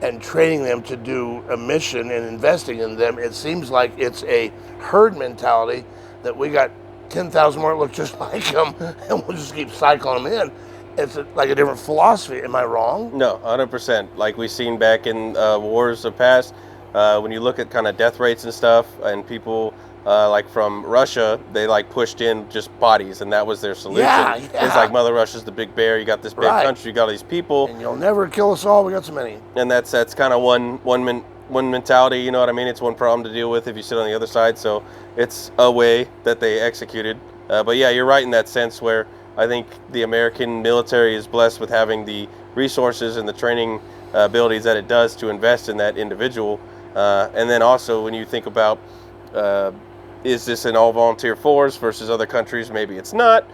and training them to do a mission and investing in them. It seems like it's a herd mentality that we got 10,000 more that look just like them and we'll just keep cycling them in. It's like a different philosophy. Am I wrong? No, 100%. Like we've seen back in wars of past, when you look at kind of death rates and stuff, and people like from Russia, they like pushed in just bodies, and that was their solution. Yeah. It's like Mother Russia's the big bear. You got this big country, you got all these people, and you'll never kill us all. We got so many. And that's kind of one mentality. You know what I mean? It's one problem to deal with if you sit on the other side. So it's a way that they executed. But yeah, you're right in that sense where I think the American military is blessed with having the resources and the training abilities that it does to invest in that individual. And then also when you think about, is this an all-volunteer force versus other countries? Maybe it's not.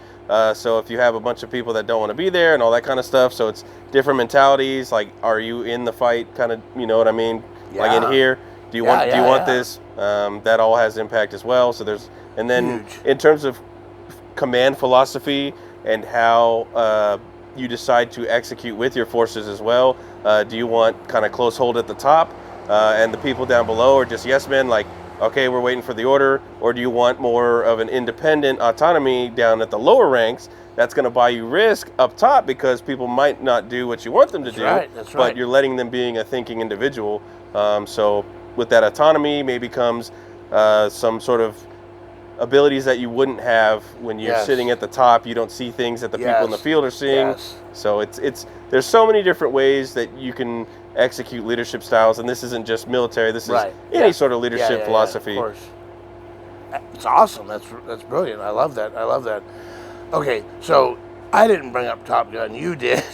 So if you have a bunch of people that don't want to be there and all that kind of stuff, so it's different mentalities. Like, are you in the fight? Kind of, you know what I mean? Yeah. Like in here, do you want this? That all has impact as well. So there's, and then Huge. in terms of command philosophy and how you decide to execute with your forces as well. Do you want kind of close hold at the top and the people down below are just yes men, like, okay, we're waiting for the order? Or do you want more of an independent autonomy down at the lower ranks that's going to buy you risk up top because people might not do what you want them to do, that's right. but you're letting them being a thinking individual. So with that autonomy maybe comes some sort of abilities that you wouldn't have when you're sitting at the top. You don't see things that the people in the field are seeing. So it's there's so many different ways that you can execute leadership styles, and this isn't just military. This is any sort of leadership philosophy. Of course. It's awesome. That's brilliant. I love that. I love that. Okay, so I didn't bring up Top Gun. You did.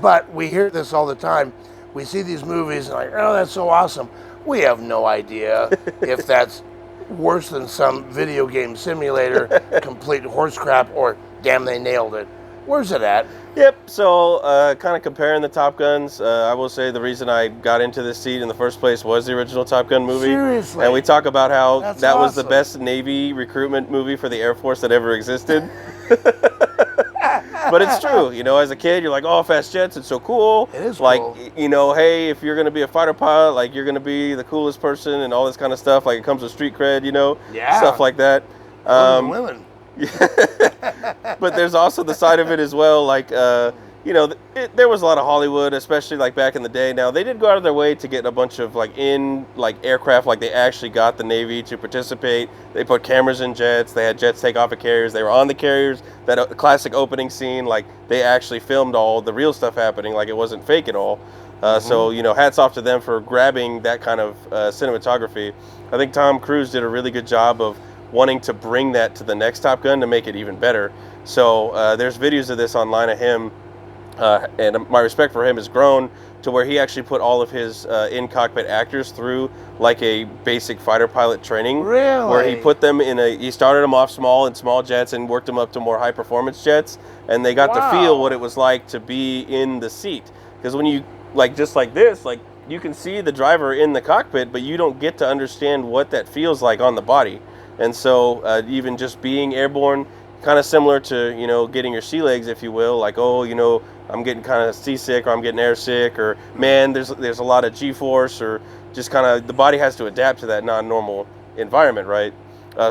But we hear this all the time. We see these movies and like, oh, that's so awesome. We have no idea if that's worse than some video game simulator, complete horse crap, or damn, they nailed it. Where's it at? Yep, so kind of comparing the Top Guns, I will say the reason I got into this seat in the first place was the original Top Gun movie. Seriously? And we talk about how That's that was awesome. the best Navy recruitment movie for the Air Force that ever existed. But it's true, you know, as a kid, you're like, oh, fast jets, it's so cool. It is like, cool. you know, hey, if you're going to be a fighter pilot, like, you're going to be the coolest person and all this kind of stuff. Like, it comes with street cred, you know, stuff like that. Women. But there's also the side of it as well, like, you know, there was a lot of Hollywood, especially like back in the day. Now, they did go out of their way to get a bunch of like aircraft, like they actually got the Navy to participate. They put cameras in jets. They had jets take off of carriers. They were on the carriers. That classic opening scene, like they actually filmed all the real stuff happening, like it wasn't fake at all. So, you know, hats off to them for grabbing that kind of cinematography. I think Tom Cruise did a really good job of wanting to bring that to the next Top Gun to make it even better. So there's videos of this online of him. And my respect for him has grown to where he actually put all of his in-cockpit actors through like a basic fighter pilot training. Really? Where he put them in he started them off small jets and worked them up to more high-performance jets. And they got to feel what it was like to be in the seat. Because when you, like, just like this, like, you can see the driver in the cockpit, but you don't get to understand what that feels like on the body. And so even just being airborne, kind of similar to, you know, getting your sea legs, if you will, like, oh, you know, I'm getting kind of seasick or I'm getting airsick or, man, there's a lot of G-force, or just kind of the body has to adapt to that non-normal environment, right?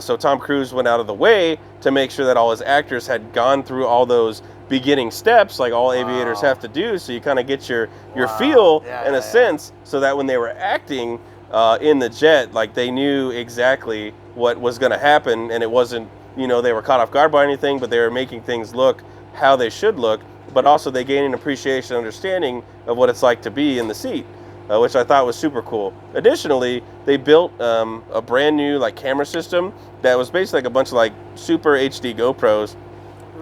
So Tom Cruise went out of the way to make sure that all his actors had gone through all those beginning steps like all aviators have to do, so you kind of get your feel in a sense, so that when they were acting in the jet, like they knew exactly what was going to happen, and it wasn't, you know, they were caught off guard by anything, but they were making things look how they should look, but also they gained an appreciation and understanding of what it's like to be in the seat, which I thought was super cool. Additionally, they built a brand new like camera system that was basically like a bunch of like super HD GoPros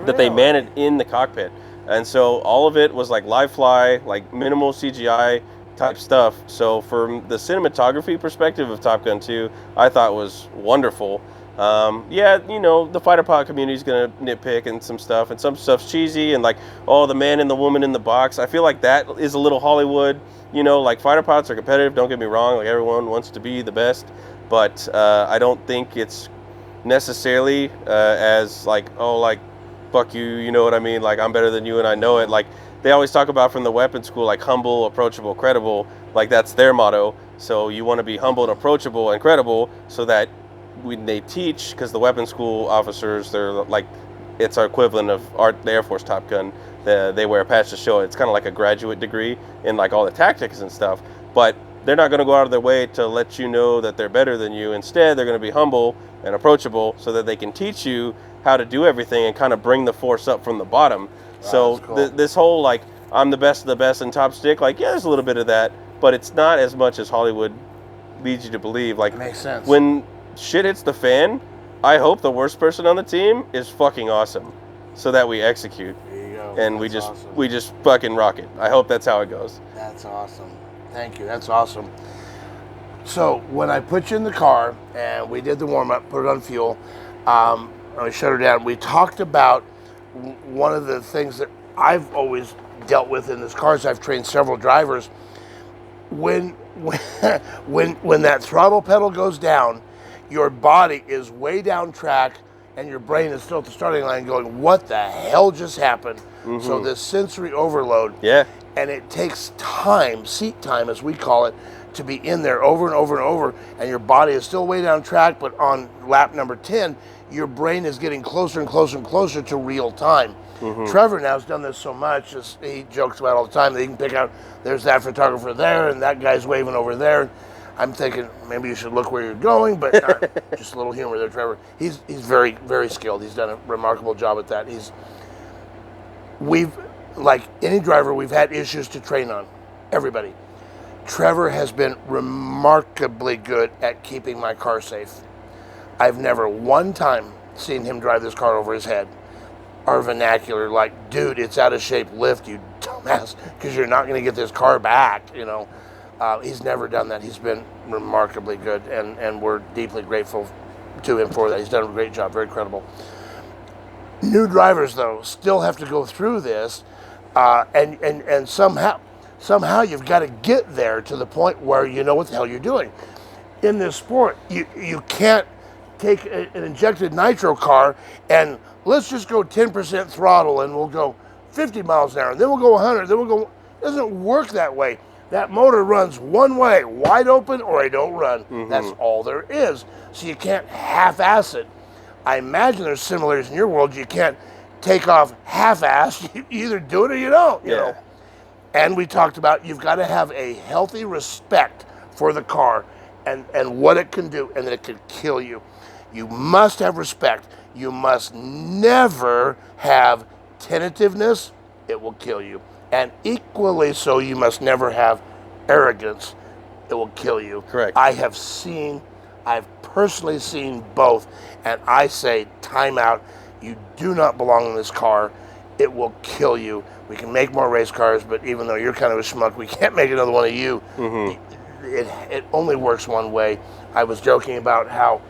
that they mounted in the cockpit. And so all of it was like live fly, like minimal CGI type stuff. So from the cinematography perspective of Top Gun 2, I thought was wonderful. Yeah, you know, the fighter pilot community is going to nitpick and some stuff's cheesy, and like, oh, the man and the woman in the box. I feel like that is a little Hollywood. You know, like, fighter pilots are competitive, don't get me wrong, like everyone wants to be the best, but I don't think it's necessarily as like, oh, like, fuck you, you know what I mean, like, I'm better than you and I know it. Like, they always talk about from the weapons school, like, humble, approachable, credible, like that's their motto. So you want to be humble and approachable and credible, so that when they teach, because the weapons school officers, they're like, it's our equivalent of the Air Force Top Gun. They wear a patch to show it. It's kind of like a graduate degree in like all the tactics and stuff. But they're not going to go out of their way to let you know that they're better than you. Instead, they're going to be humble and approachable so that they can teach you how to do everything and kind of bring the force up from the bottom. So cool. This whole like, I'm the best of the best and top stick, like, yeah, there's a little bit of that, but it's not as much as Hollywood leads you to believe. Like, makes sense. When shit hits the fan, I hope the worst person on the team is fucking awesome, so that we execute. There you go. and we just fucking rock it. I hope that's how it goes. That's awesome. Thank you. That's awesome. So when I put you in the car and we did the warm-up, put it on fuel, I shut her down. We talked about one of the things that I've always dealt with in this car is I've trained several drivers. When that throttle pedal goes down, your body is way down track and your brain is still at the starting line going, what the hell just happened? Mm-hmm. So this sensory overload. Yeah. And it takes time, seat time as we call it, to be in there over and over and over, and your body is still way down track, but on lap number 10, your brain is getting closer and closer and closer to real time. Mm-hmm. Trevor now has done this so much, he jokes about all the time that he can pick out, there's that photographer there, and that guy's waving over there. I'm thinking maybe you should look where you're going, but just a little humor there, Trevor. He's very, very skilled. He's done a remarkable job at that. We've, like any driver, we've had issues to train on. Everybody. Trevor has been remarkably good at keeping my car safe. I've never one time seen him drive this car over his head. Our vernacular, like, dude, it's out of shape, lift, you dumbass, because you're not going to get this car back, you know. He's never done that. He's been remarkably good, and we're deeply grateful to him for that. He's done a great job, very credible. New drivers, though, still have to go through this, and somehow you've got to get there to the point where you know what the hell you're doing. In this sport, you can't take an injected nitro car and let's just go 10% throttle and we'll go 50 miles an hour, and then we'll go 100, then we'll go. It doesn't work that way. That motor runs one way, wide open, or I don't run. Mm-hmm. That's all there is. So you can't half-ass it. I imagine there's similarities in your world. You can't take off half-assed. You either do it or you don't, you know. And we talked about you've got to have a healthy respect for the car and what it can do, and that it can kill you. You must have respect. You must never have tentativeness. It will kill you. And equally so, you must never have arrogance. It will kill you. Correct. I've personally seen both, and I say, time out. You do not belong in this car. It will kill you. We can make more race cars, but even though you're kind of a schmuck, we can't make another one of you. Mm-hmm. It only works one way. I was joking about how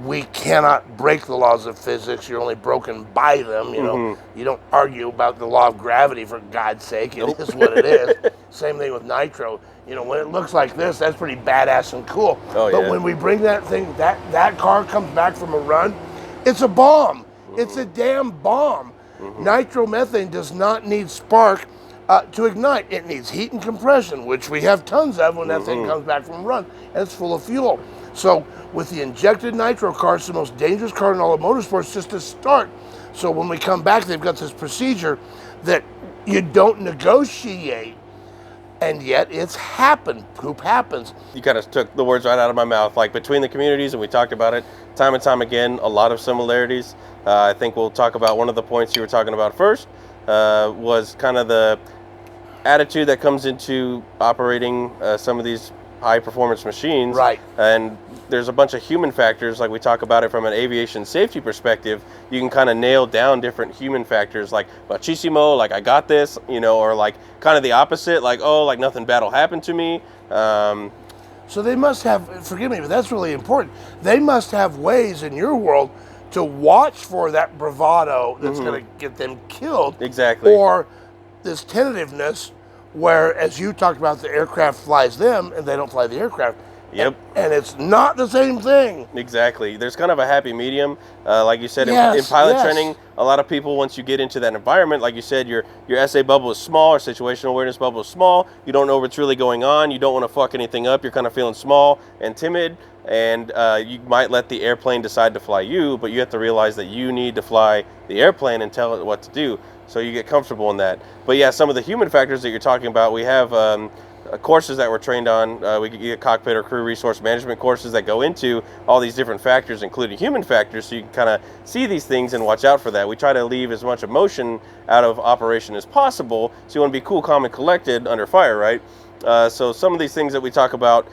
we cannot break the laws of physics. You're only broken by them. You know, mm-hmm. You don't argue about the law of gravity, for God's sake. It is what it is. Same thing with nitro. You know, when it looks like this, that's pretty badass and cool. Oh, but when we bring that thing, that car comes back from a run, it's a bomb. Mm-hmm. It's a damn bomb. Mm-hmm. Nitromethane does not need spark to ignite. It needs heat and compression, which we have tons of when that thing comes back from a run, and it's full of fuel. So with the injected nitro car, it's the most dangerous car in all of motorsports just to start. So when we come back, they've got this procedure that you don't negotiate, and yet it's happened. Poop happens. You kind of took the words right out of my mouth. Like, between the communities, and we talked about it time and time again, a lot of similarities. I think we'll talk about one of the points you were talking about first, was kind of the attitude that comes into operating some of these high-performance machines. Right. And there's a bunch of human factors, like we talk about it from an aviation safety perspective. You can kind of nail down different human factors, like machismo, like I got this, you know, or like kind of the opposite, like, oh, like nothing bad will happen to me. So they must have, forgive me, but that's really important. They must have ways in your world to watch for that bravado that's going to get them killed. Exactly. Or this tentativeness where, as you talked about, the aircraft flies them and they don't fly the aircraft. Yep. And it's not the same thing. Exactly. There's kind of a happy medium. Like you said, in pilot training, a lot of people, once you get into that environment, like you said, your SA bubble is small, or situational awareness bubble is small. You don't know what's really going on. You don't want to fuck anything up. You're kind of feeling small and timid. And you might let the airplane decide to fly you, but you have to realize that you need to fly the airplane and tell it what to do. So you get comfortable in that. But yeah, some of the human factors that you're talking about, we have courses that we're trained on. We get cockpit or crew resource management courses that go into all these different factors, including human factors, so you can kind of see these things and watch out for that. We try to leave as much emotion out of operation as possible, so you want to be cool, calm, and collected under fire, right? So some of these things that we talk about,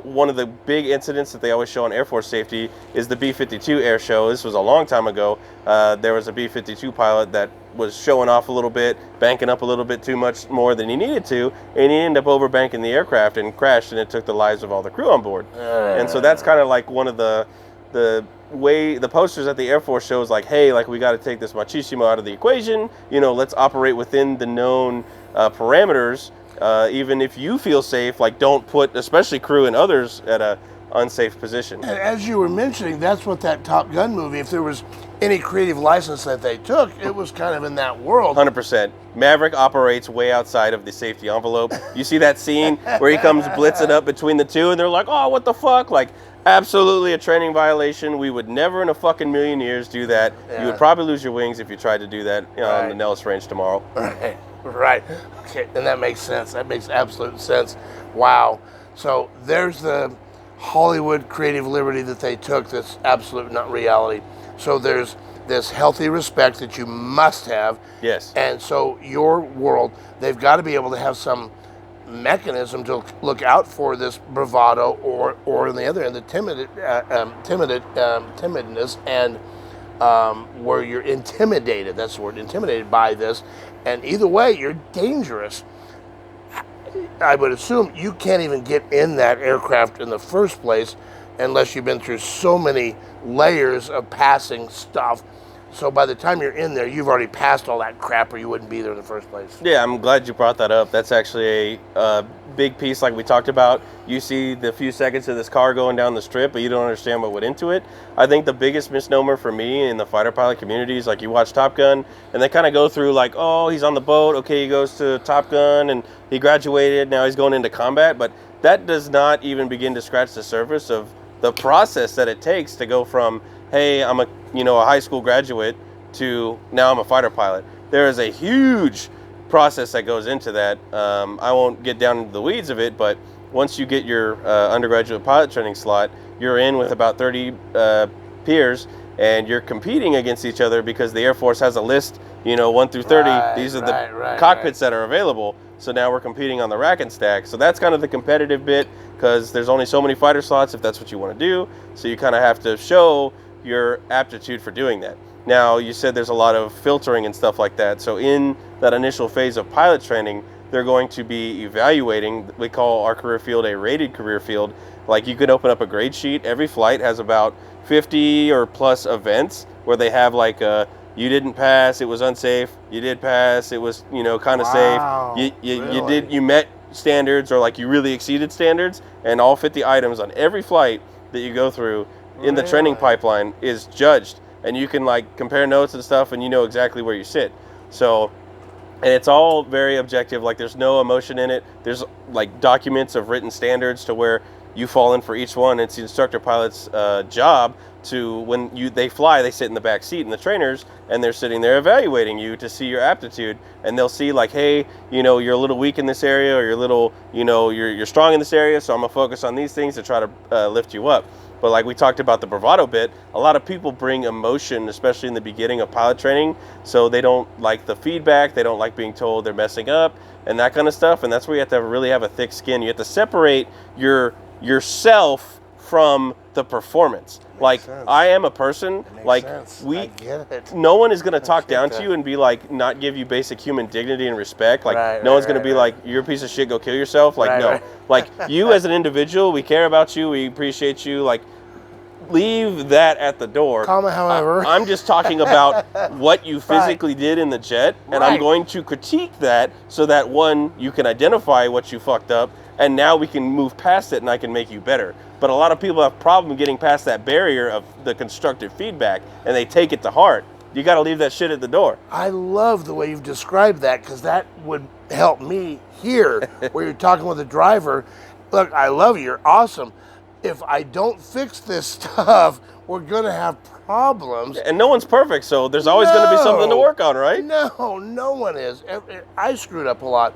one of the big incidents that they always show on Air Force safety is the B-52 air show. This was a long time ago. There was a B-52 pilot that was showing off a little bit, banking up a little bit too much more than he needed to, and he ended up overbanking the aircraft and crashed, and it took the lives of all the crew on board. And so that's kind of like one of the way the posters at the Air Force shows, like, hey, like, we got to take this machismo out of the equation, you know, let's operate within the known parameters. Even if you feel safe, like, don't put especially crew and others at a unsafe position. And as you were mentioning, that's what that Top Gun movie, if there was any creative license that they took, it was kind of in that world. 100%. Maverick operates way outside of the safety envelope. You see that scene where he comes blitzing up between the two, and they're like, oh, what the fuck? Like, absolutely a training violation. We would never in a fucking million years do that. Yeah. You would probably lose your wings if you tried to do that on the Nellis Range tomorrow. Right. Okay, and that makes sense. That makes absolute sense. Wow. So there's the Hollywood creative liberty that they took that's absolute not reality. So there's this healthy respect that you must have. Yes. And so your world, they've got to be able to have some mechanism to look out for this bravado or on the other end, the timidness and where you're intimidated. That's the word, intimidated by this. And either way, you're dangerous. I would assume you can't even get in that aircraft in the first place unless you've been through so many layers of passing stuff. So by the time you're in there, you've already passed all that crap or you wouldn't be there in the first place. Yeah, I'm glad you brought that up. That's actually a big piece like we talked about. You see the few seconds of this car going down the strip, but you don't understand what went into it. I think the biggest misnomer for me in the fighter pilot community is, like, you watch Top Gun, and they kind of go through like, oh, he's on the boat, okay, he goes to Top Gun, and he graduated, now he's going into combat. But that does not even begin to scratch the surface of the process that it takes to go from, hey, I'm a high school graduate, to now I'm a fighter pilot. There is a huge process that goes into that. I won't get down into the weeds of it, but once you get your undergraduate pilot training slot, you're in with about 30 peers, and you're competing against each other because the Air Force has a list, 1 through 30. These are the cockpits that are available. So now we're competing on the rack and stack. So that's kind of the competitive bit, because there's only so many fighter slots if that's what you want to do. So you kind of have to show your aptitude for doing that. Now, you said there's a lot of filtering and stuff like that. So in that initial phase of pilot training, they're going to be evaluating. We call our career field a rated career field. Like, you could open up a grade sheet. Every flight has about 50 or plus events where they have, like, you didn't pass, it was unsafe. You did pass, it was, kind of safe. You met standards, or like you really exceeded standards, and all 50 items on every flight that you go through in the training pipeline is judged, and you can, like, compare notes and stuff, and you know exactly where you sit. So, and it's all very objective. Like, there's no emotion in it. There's, like, documents of written standards to where you fall in for each one. It's the instructor pilot's job to, when they fly, they sit in the back seat, and the trainers, and they're sitting there evaluating you to see your aptitude, and they'll see, like, hey, you're a little weak in this area, or you're a little, you're strong in this area, so I'm gonna focus on these things to try to lift you up. But like we talked about the bravado bit, a lot of people bring emotion, especially in the beginning of pilot training, so they don't like the feedback, they don't like being told they're messing up, and that kind of stuff, and that's where you have to really have a thick skin. You have to separate yourself from the performance. Like, sense. I am a person, like, sense. I get it. No one is going to talk down to you and be like, not give you basic human dignity and respect. Like, no one's going to be like, you're a piece of shit, go kill yourself. Like, no. Like, you as an individual, we care about you, we appreciate you. Like, leave that at the door. However. I'm just talking about what you physically did in the jet, and I'm going to critique that so that, one, you can identify what you fucked up, and now we can move past it and I can make you better. But a lot of people have problem getting past that barrier of the constructive feedback, and they take it to heart. You got to leave that shit at the door. I love the way you've described that, because that would help me here where you're talking with a driver. Look, I love you. You're awesome. If I don't fix this stuff, we're going to have problems. And no one's perfect, so there's always going to be something to work on, right? No one is. I screwed up a lot.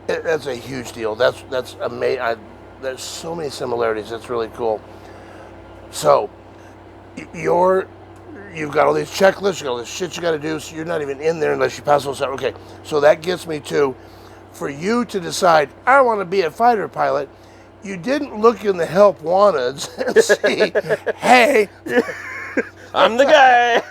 That's a huge deal. That's amazing. There's so many similarities. That's really cool. So, you've got all these checklists, you got all this shit you got to do, so you're not even in there unless you pass those out. Okay, so that gets me to, for you to decide, I want to be a fighter pilot, you didn't look in the help wanteds and see, hey, I'm the guy.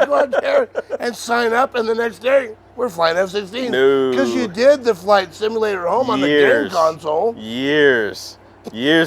go out there and sign up, and the next day we're flying F-16. No. Because you did the flight simulator at home on the game console. Years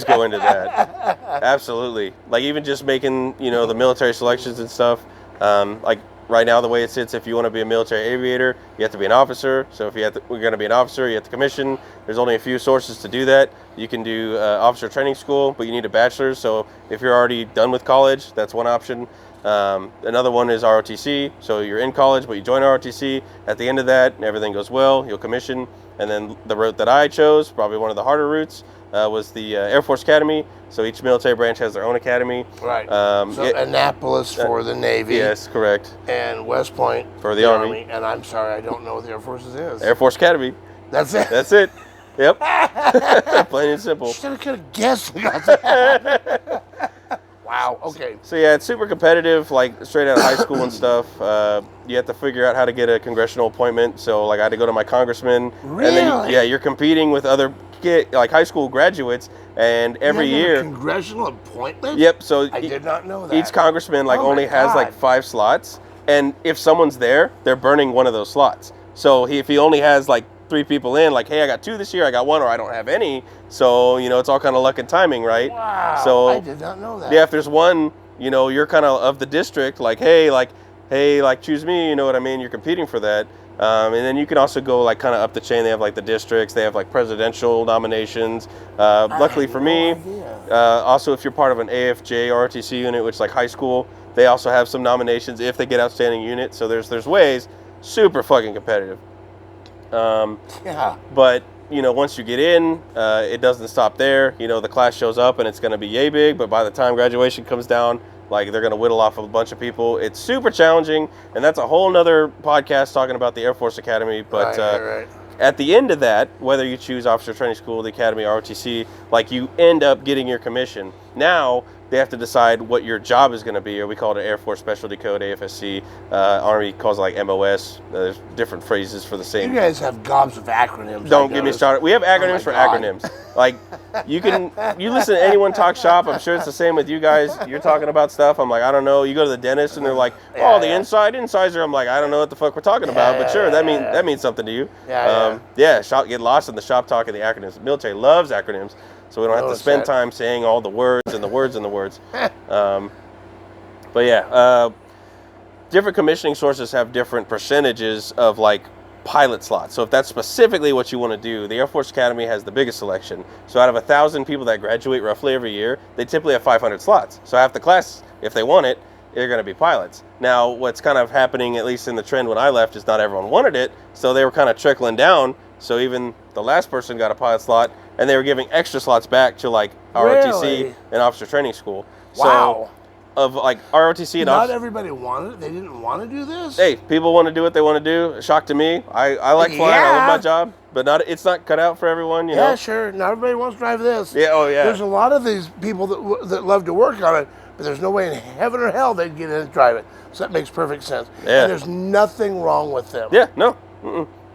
go into that. Absolutely. Like even just making, the military selections and stuff. Like right now, the way it sits, if you want to be a military aviator, you have to be an officer. So if you're going to be an officer, you have to commission. There's only a few sources to do that. You can do officer training school, but you need a bachelor's. So if you're already done with college, that's one option. Another one is ROTC. So you're in college, but you join ROTC. At the end of that, and everything goes well, you'll commission. And then the route that I chose, probably one of the harder routes, was the Air Force Academy. So each military branch has their own academy. Right. So Annapolis for the Navy. Yes, correct. And West Point for the Army. And I'm sorry, I don't know what the Air Force's is. Air Force Academy. That's it? That's it. Yep. Plain and simple. Should have could have guessed about that. Wow, okay. So yeah, it's super competitive, like straight out of high school and stuff. You have to figure out how to get a congressional appointment. So like I had to go to my congressman. Really? And then you're competing with other like high school graduates, and every year. Congressional appointment? Yep. So I did not know that. Each congressman only has like 5 slots, and if someone's there, they're burning one of those slots. So if he only has like 3 people in, like, hey, I got 2 this year, I got 1, or I don't have any. So it's all kind of luck and timing, right? Wow. So I did not know that. Yeah, if there's one, you're kind of the district, like, hey, choose me. You know what I mean? You're competing for that. And then you can also go like kind of up the chain. They have like the districts. They have like presidential nominations. Luckily for me, also if you're part of an AFJ ROTC unit, which is like high school, they also have some nominations if they get outstanding unit. So there's ways. Super fucking competitive. Yeah. But once you get in, it doesn't stop there. The class shows up and it's going to be yay big. But by the time graduation comes down, like they're going to whittle off a bunch of people. It's super challenging, and that's a whole nother podcast talking about the Air Force Academy. But right. At the end of that, whether you choose Officer Training School, the Academy, ROTC, like you end up getting your commission. Now they have to decide what your job is going to be, or we call it an Air Force Specialty Code, AFSC. Army calls it like MOS. There's different phrases for the same. You guys have gobs of acronyms. Don't get me started. We have acronyms for acronyms. Like you listen to anyone talk shop. I'm sure it's the same with you guys. You're talking about stuff. I'm like, I don't know. You go to the dentist and they're like, the incisor. I'm like, I don't know what the fuck we're talking about, but sure, that means something to you. Get lost in the shop talk and the acronyms. The military loves acronyms. So we don't have to spend time saying all the words and the words and the words. But yeah, different commissioning sources have different percentages of like pilot slots. So if that's specifically what you want to do, the Air Force Academy has the biggest selection. So out of 1,000 people that graduate roughly every year, they typically have 500 slots. So half the class, if they want it, they're going to be pilots. Now, what's kind of happening, at least in the trend when I left, is not everyone wanted it. So they were kind of trickling down. So even the last person got a pilot slot, and they were giving extra slots back to like ROTC and Officer Training School. Wow. So of like ROTC and not everybody wanted it. They didn't want to do this. Hey, people want to do what they want to do. Shock to me. I like flying. I love my job, but it's not cut out for everyone. You know. Sure. Not everybody wants to drive this. Yeah. Oh yeah. There's a lot of these people that love to work on it, but there's no way in heaven or hell they'd get in and drive it. So that makes perfect sense. Yeah. And there's nothing wrong with them. Yeah. No.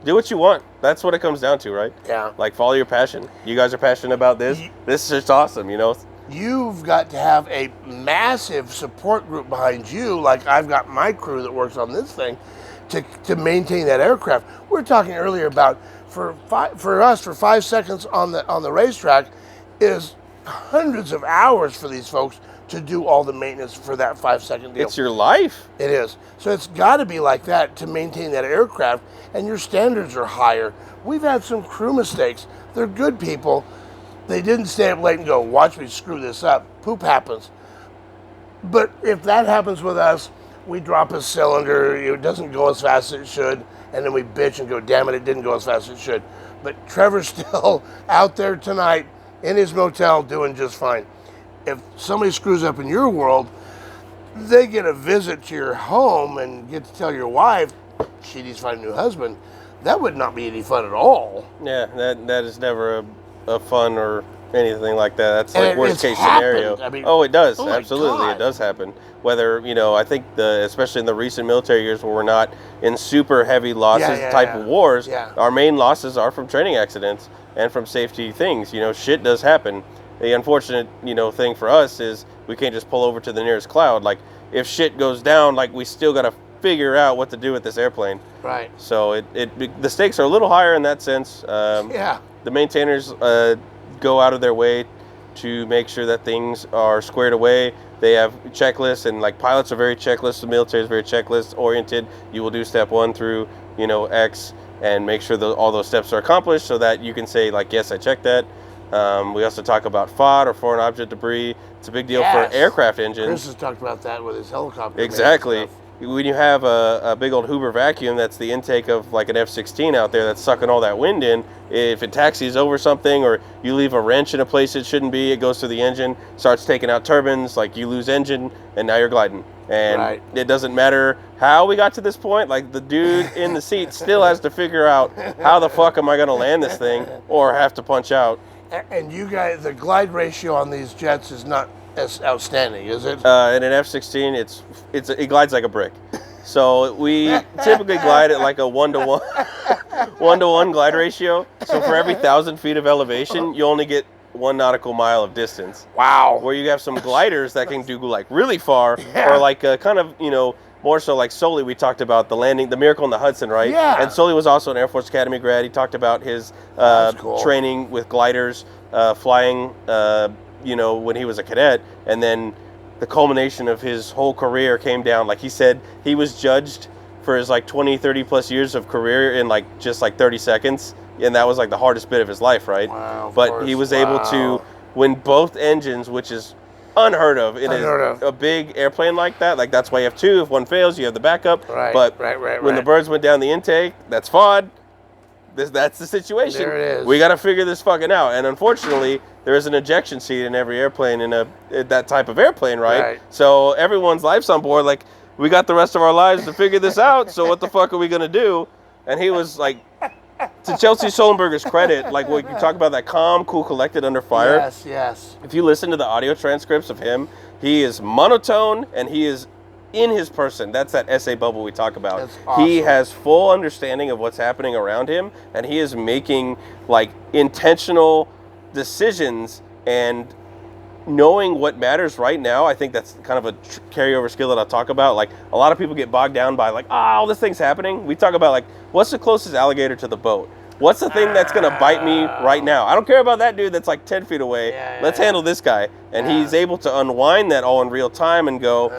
Do what you want. That's what it comes down to, right? Yeah. Like follow your passion. You guys are passionate about this. This is just awesome. You've got to have a massive support group behind you, like I've got my crew that works on this thing, to maintain that aircraft. We were talking earlier about for us 5 seconds on the racetrack is hundreds of hours for these folks to do all the maintenance for that 5 second deal. It's your life. It is. So it's got to be like that to maintain that aircraft, and your standards are higher. We've had some crew mistakes. They're good people. They didn't stay up late and go, watch me screw this up. Poop happens. But if that happens with us, we drop a cylinder, it doesn't go as fast as it should, and then we bitch and go, damn it didn't go as fast as it should. But Trevor's still out there tonight in his motel doing just fine. If somebody screws up in your world, they get a visit to your home and get to tell your wife she needs to find a new husband. That would not be any fun at all. Yeah, that is never a fun or anything like that. That's And like worst case happened. scenario. I mean, oh, it does. oh my Absolutely, God. it does happen. Whether, you know, I think especially in the recent military years where we're not in super heavy losses of wars, our main losses are from training accidents and from safety things. You know, shit does happen. The unfortunate, you know, thing for us is we can't just pull over to the nearest cloud. Like, if shit goes down, like, we still got to figure out what to do with this airplane. Right. So the stakes are a little higher in that sense. The maintainers go out of their way to make sure that things are squared away. They have checklists, and like pilots are very checklist. The military is very checklist oriented. You will do step 1 through, you know, X, and make sure that all those steps are accomplished so that you can say, like, yes, I checked that. We also talk about FOD, or foreign object debris. It's a big deal for aircraft engines. Chris has talked about that with his helicopter. Exactly. When you have a big old Hoover vacuum, that's the intake of like an F-16 out there that's sucking all that wind in. If it taxis over something, or you leave a wrench in a place it shouldn't be, it goes through the engine, starts taking out turbines, like you lose engine, and now you're gliding. And it doesn't matter how we got to this point, like the dude in the seat still has to figure out how the fuck am I going to land this thing, or have to punch out. And you guys, the glide ratio on these jets is not as outstanding, is it? In an F-16, it glides like a brick. So we typically glide at like a 1-to-1, 1-to-1 glide ratio. So for every 1,000 feet of elevation, you only get 1 nautical mile of distance. Wow. Where you have some gliders that can do like really far, or like kind of, you know, more so like Sully. We talked about the landing, the Miracle in the Hudson, right? Yeah. And Sully was also an Air Force Academy grad. He talked about his training with gliders, flying, you know, when he was a cadet, and then the culmination of his whole career came down. Like he said, he was judged for his like 20, 30 plus years of career in like just like 30 seconds. And that was like the hardest bit of his life, right? Wow, but he was able to win both engines, which is unheard of in a big airplane like that. Like, that's why you have 2. If one fails, you have the backup. But when the birds went down the intake, that's FOD. That's the situation. There it is. We got to figure this fucking out. And unfortunately, there is an ejection seat in every airplane in that type of airplane, right? So everyone's life's on board. Like, we got the rest of our lives to figure this out. So what the fuck are we gonna do? And he was like, to Chelsea Sullenberger's credit, like what you talk about, that calm, cool, collected under fire. Yes, yes. If you listen to the audio transcripts of him, he is monotone and he is in his person. That's that essay bubble we talk about. That's awesome. He has full understanding of what's happening around him, and he is making like intentional decisions and knowing what matters right now. I think that's kind of a carryover skill that I'll talk about. Like, a lot of people get bogged down by like, all this thing's happening. We talk about like, what's the closest alligator to the boat? What's the thing that's going to bite me right now? I don't care about that dude that's like 10 feet away. Let's handle this guy. And he's able to unwind that all in real time and go,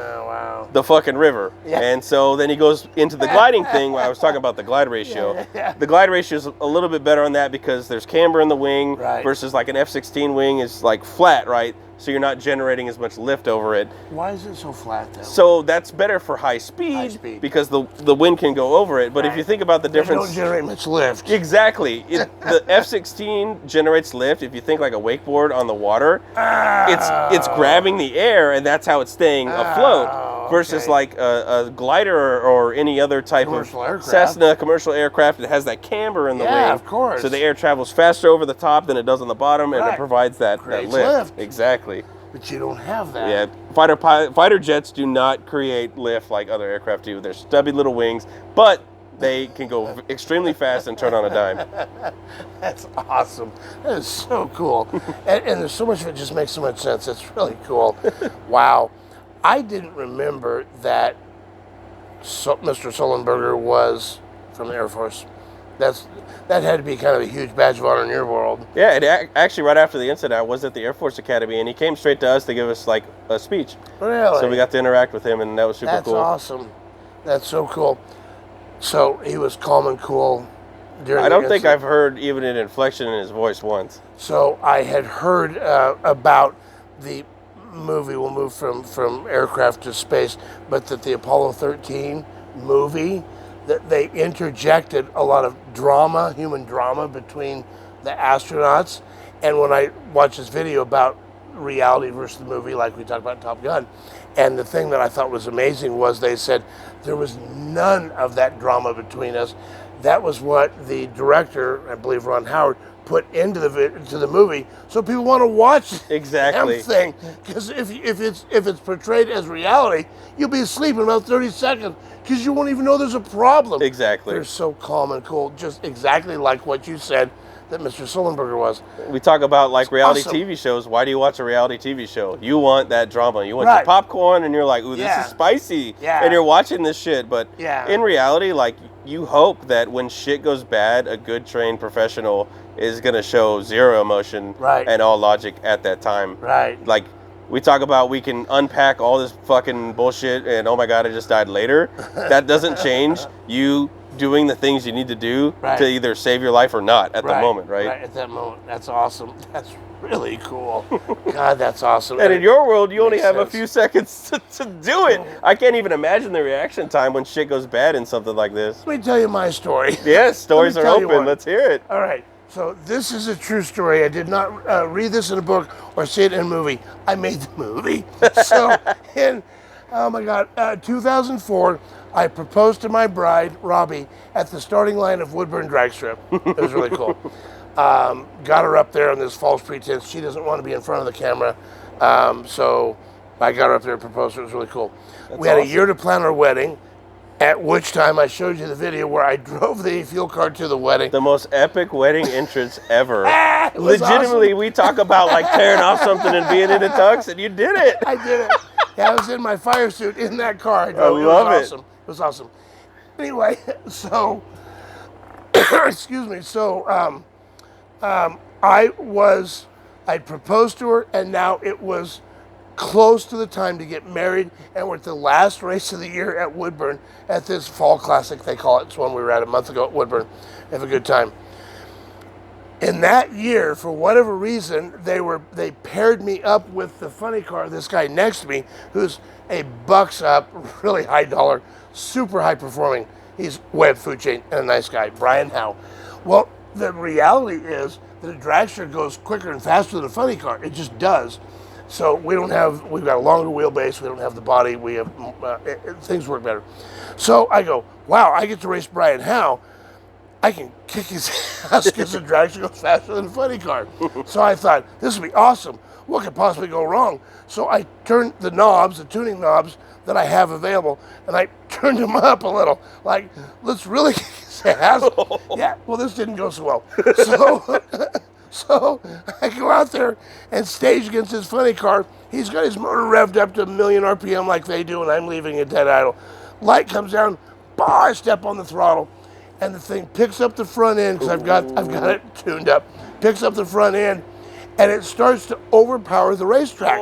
the fucking river. And so then he goes into the gliding thing. I was talking about the glide ratio. The glide ratio is a little bit better on that because there's camber in the wing versus like an F-16 wing is like flat, right? So you're not generating as much lift over it. Why is it so flat though? So that's better for high speed because the wind can go over it. But if you think about the difference, they don't generate much lift. Exactly. The F-16 generates lift. If you think like a wakeboard on the water, it's grabbing the air, and that's how it's staying afloat. Versus like a glider or any other type of Cessna commercial aircraft that has that camber in the wing. Yeah, of course. So the air travels faster over the top than it does on the bottom, and it provides that lift. Exactly. But you don't have that. Yeah, fighter jets do not create lift like other aircraft do. They're stubby little wings, but they can go extremely fast and turn on a dime. That's awesome. That is so cool. and there's so much of it just makes so much sense. It's really cool. Wow. I didn't remember that Mr. Sullenberger was from the Air Force. That had to be kind of a huge badge of honor in your world. Yeah, actually right after the incident, I was at the Air Force Academy, and he came straight to us to give us like a speech. Really? So we got to interact with him, and that was super cool. That's awesome. That's so cool. So he was calm and cool during I don't think I've heard even an inflection in his voice once. So I had heard about the movie, we'll move from aircraft to space, but that the Apollo 13 movie, that they interjected a lot of drama, human drama between the astronauts. And when I watched this video about reality versus the movie, like we talked about Top Gun, and the thing that I thought was amazing was they said there was none of that drama between us. that was what the director, I believe Ron Howard, put into the movie, so people want to watch Exactly. the damn thing. Because if it's portrayed as reality, you'll be asleep in about 30 seconds because you won't even know there's a problem. Exactly. They're so calm and cool, just exactly like what you said that Mr. Sullenberger was. We talk about like reality awesome. TV shows. Why do you watch a reality TV show? You want that drama. You want Right. your popcorn, and you're like, ooh, this Yeah. is spicy. Yeah. And you're watching this shit. But Yeah. in reality, like, you hope that when shit goes bad, a good trained professional is going to show zero emotion Right. and all logic at that time. Right. Like, we talk about we can unpack all this fucking bullshit and, oh my God, I just died later. That doesn't change you doing the things you need to do Right. to either save your life or not at the moment, right? Right, at that moment. That's awesome. That's really cool. God, that's awesome. And in your world, you only makes have a sense. few seconds to do it. I can't even imagine the reaction time when shit goes bad in something like this. Let me tell you my story. Yes, stories are tell you open. one. Let's hear it. All right. So this is a true story. I did not read this in a book or see it in a movie. I made the movie. So in, oh my God, 2004, I proposed to my bride, Robbie, at the starting line of Woodburn Drag Strip. It was really cool. Got her up there on this false pretense. She doesn't want to be in front of the camera. So I got her up there and proposed. It was really cool. We had a year to plan our wedding, at which time I showed you the video where I drove the fuel card to the wedding. The most epic wedding entrance ever. It was Legitimately, awesome. we talk about like tearing off something and being in a tux, and you did it. I did it. Yeah, I was in my fire suit in that car. I love it. It was awesome. It was awesome. Anyway, so, excuse me. So, I proposed to her, and now it was close to the time to get married, and we're at the last race of the year at Woodburn at this fall classic, they call it. It's one we were at a month ago at Woodburn. Have a good time. In that year, for whatever reason, they paired me up with the funny car, this guy next to me, who's a bucks up, really high dollar, super high performing. He's way up food chain and a nice guy, Brian Howe. Well, the reality is that a dragster goes quicker and faster than a funny car. It just does. So we've got a longer wheelbase, we don't have the body, we have, things work better. So I go, wow, I get to race Brian Howe. I can kick his ass because the dragster goes faster than a funny car. So I thought, this would be awesome. What could possibly go wrong? So I turned the knobs, the tuning knobs that I have available, and I turned them up a little. Like, let's really kick his ass. Yeah, well, this didn't go so well. So I go out there and stage against his funny car. He's got his motor revved up to 1,000,000 RPM like they do, and I'm leaving it dead idle. Light comes down, bah, I step on the throttle, and the thing picks up the front end because I've got it tuned up. Picks up the front end, and it starts to overpower the racetrack.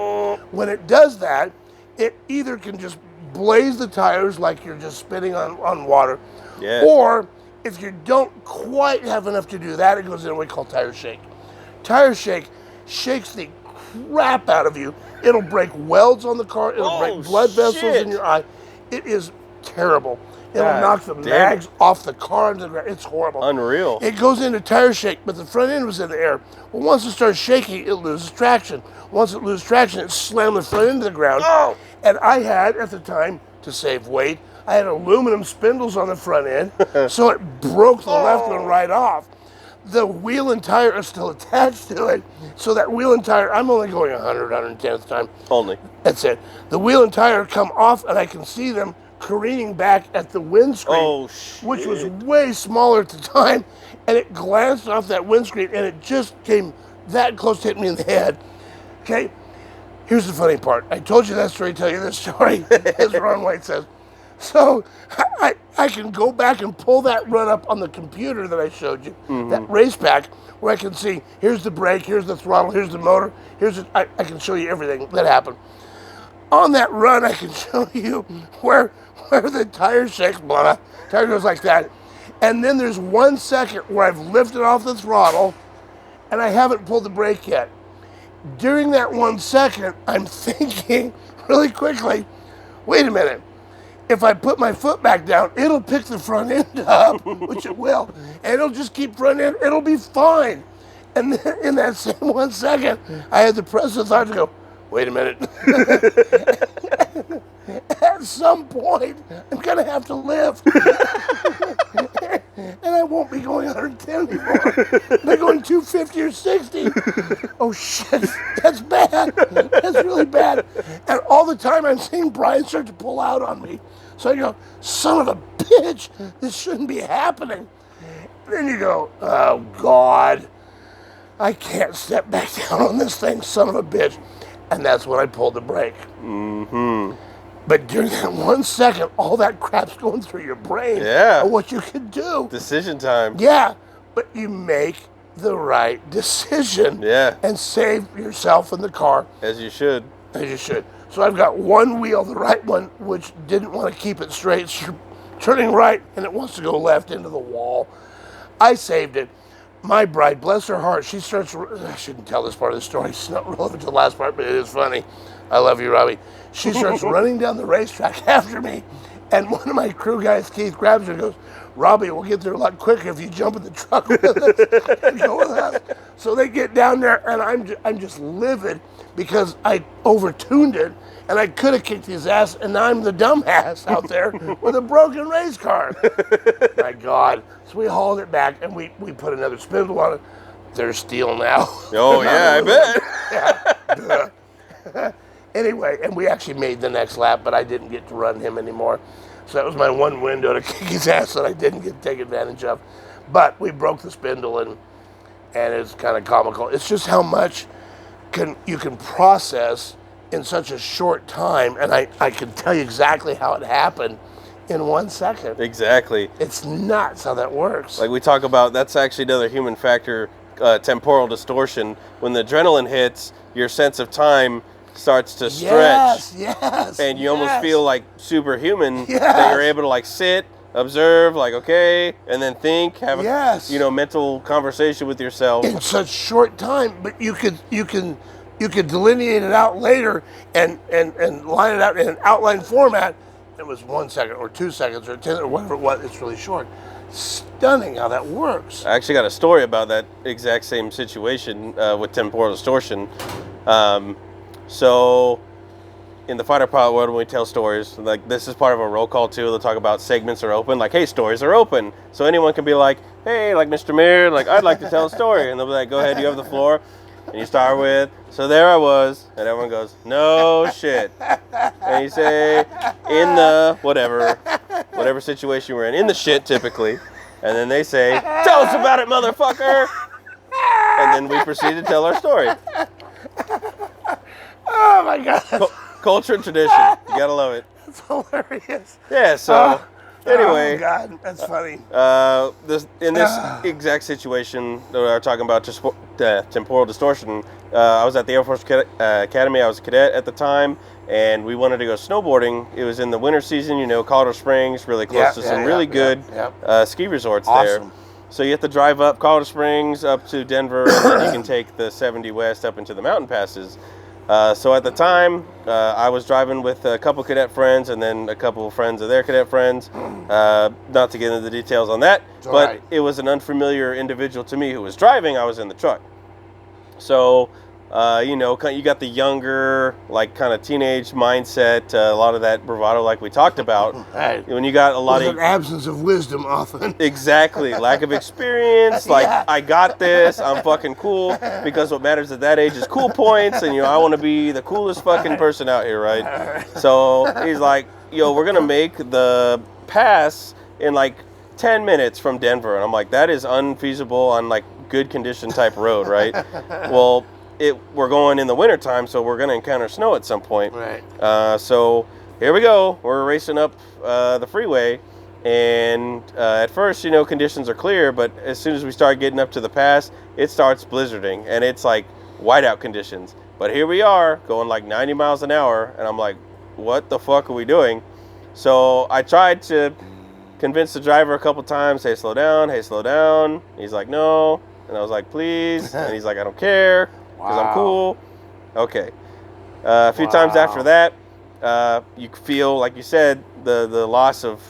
When it does that, it either can just blaze the tires like you're just spinning on water, Yeah. or if you don't quite have enough to do that, it goes in what we call tire shake. Tire shake shakes the crap out of you. It'll break welds on the car. It'll break blood vessels in your eye. It is terrible. It'll knock the mags off the car into the ground. It's horrible. Unreal. It goes into tire shake, but the front end was in the air. Well, once it starts shaking, it loses traction. Once it loses traction, it slams the front end to the ground. Oh. And I had, at the time, to save weight, I had aluminum spindles on the front end, so it broke the left one right off. The wheel and tire are still attached to it, so that wheel and tire, I'm only going 100, 110 at the time. Only. That's it. The wheel and tire come off, and I can see them careening back at the windscreen, Oh, shit. which was way smaller at the time, and it glanced off that windscreen, and it just came that close to hitting me in the head. Okay, here's the funny part. I told you that story, tell you this story, as Ron White says. So I can go back and pull that run up on the computer that I showed you, that race pack, where I can see, here's the brake, here's the throttle, here's the motor, I can show you everything that happened. On that run, I can show you where the tire shakes, blah, tire goes like that. And then there's 1 second where I've lifted off the throttle and I haven't pulled the brake yet. During that 1 second, I'm thinking really quickly, wait a minute. If I put my foot back down, it'll pick the front end up, which it will, and it'll just keep front end, it'll be fine. And then in that same 1 second, I had the presence thought to go, wait a minute. At some point, I'm gonna have to lift. and I won't be going 110 anymore. They're going 250 or 60. Oh shit, that's bad. That's really bad. And all the time I'm seeing Brian start to pull out on me. So I go, son of a bitch, this shouldn't be happening. Then you go, oh God, I can't step back down on this thing, son of a bitch. And that's when I pulled the brake. Mm-hmm. But during that 1 second, all that crap's going through your brain. Yeah. Of what you could do. Decision time. Yeah. But you make the right decision. Yeah. And save yourself in the car. As you should. As you should. So I've got one wheel, the right one, which didn't want to keep it straight. It's turning right, and it wants to go left into the wall. I saved it. My bride, bless her heart, she starts, I shouldn't tell this part of the story. It's not relevant to the last part, but it is funny. I love you, Robbie. She starts running down the racetrack after me, and one of my crew guys, Keith, grabs her and goes, Robbie, we'll get there a lot quicker if you jump in the truck with us and go with us. So they get down there, and I'm just livid because I overtuned it, and I could have kicked his ass, and now I'm the dumbass out there with a broken race car. My God. So we hauled it back, and we put another spindle on it. They're steel now. Oh, yeah, I bet. Yeah. Anyway, and we actually made the next lap, but I didn't get to run him anymore. So that was my one window to kick his ass that I didn't get to take advantage of. But we broke the spindle, and it's kind of comical. It's just how much you can process in such a short time, and I can tell you exactly how it happened in 1 second. Exactly. It's nuts how that works. Like we talk about, that's actually another human factor, temporal distortion. When the adrenaline hits, your sense of time starts to stretch. Yes. And you almost feel like superhuman that you're able to like sit, observe, like okay, and then think, have a mental conversation with yourself in such short time. But you could delineate it out later and line it out in an outline format. It was 1 second or 2 seconds or 10 or whatever it was. It's really short. Stunning how that works. I actually got a story about that exact same situation with temporal distortion. So in the fighter pilot world, when we tell stories, like this is part of a roll call too. They'll talk about segments are open, like, hey, stories are open. So anyone can be like, hey, like Mr. Mayor, like I'd like to tell a story. And they'll be like, go ahead, you have the floor. And you start with, so there I was. And everyone goes, no shit. And you say, in the whatever situation we're in the shit typically. And then they say, tell us about it, motherfucker. And then we proceed to tell our story. Oh my God. Culture and tradition. You gotta love it. That's hilarious. Yeah, so anyway. Oh God, that's funny. In this exact situation that we are talking about, just temporal distortion, I was at the Air Force Academy. I was a cadet at the time, and we wanted to go snowboarding. It was in the winter season, Colorado Springs, really close to some really good ski resorts there. So you have to drive up Colorado Springs, up to Denver, and then you can take the 70 West up into the mountain passes. So at the time, I was driving with a couple cadet friends and then a couple of friends of their cadet friends. Not to get into the details on that, but it was an unfamiliar individual to me who was driving. I was in the truck. So, you got the younger, like kind of teenage mindset, a lot of that bravado like we talked about. Right. When you got a lot of... an absence of wisdom often. Exactly. Lack of experience. Like, I got this. I'm fucking cool. Because what matters at that age is cool points. And, I want to be the coolest fucking person out here, right? So he's like, yo, we're going to make the pass in like 10 minutes from Denver. And I'm like, that is unfeasible on like good condition type road, right? Well, we're going in the wintertime, so we're going to encounter snow at some point. Right. So here we go. We're racing up the freeway, and at first, conditions are clear, but as soon as we start getting up to the pass, it starts blizzarding, and it's like whiteout conditions. But here we are, going like 90 miles an hour, and I'm like, what the fuck are we doing? So I tried to convince the driver a couple times, hey, slow down, hey, slow down. He's like, no. And I was like, please. And he's like, I don't care. Because I'm cool. Okay. A few times after that, you feel, like you said, the loss of,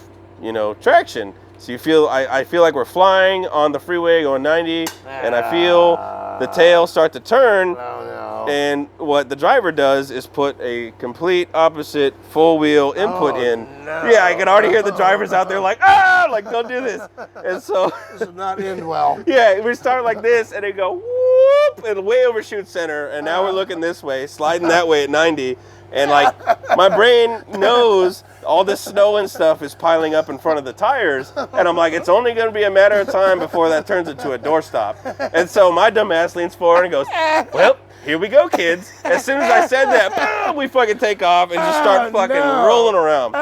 traction. So you feel, I feel like we're flying on the freeway going 90, and I feel the tail start to turn. Oh, no. And what the driver does is put a complete opposite full wheel input in. No. Yeah, I can already hear the drivers out there like, ah, like don't do this. And so this does not end well. Yeah, we start like this and they go whoop and way overshoot center. And now we're looking this way, sliding that way at 90. And like my brain knows all this snow and stuff is piling up in front of the tires, and I'm like, it's only going to be a matter of time before that turns into a doorstop. And so my dumb ass leans forward and goes, well, here we go, kids. As soon as I said that, boom, we fucking take off and just start fucking rolling around.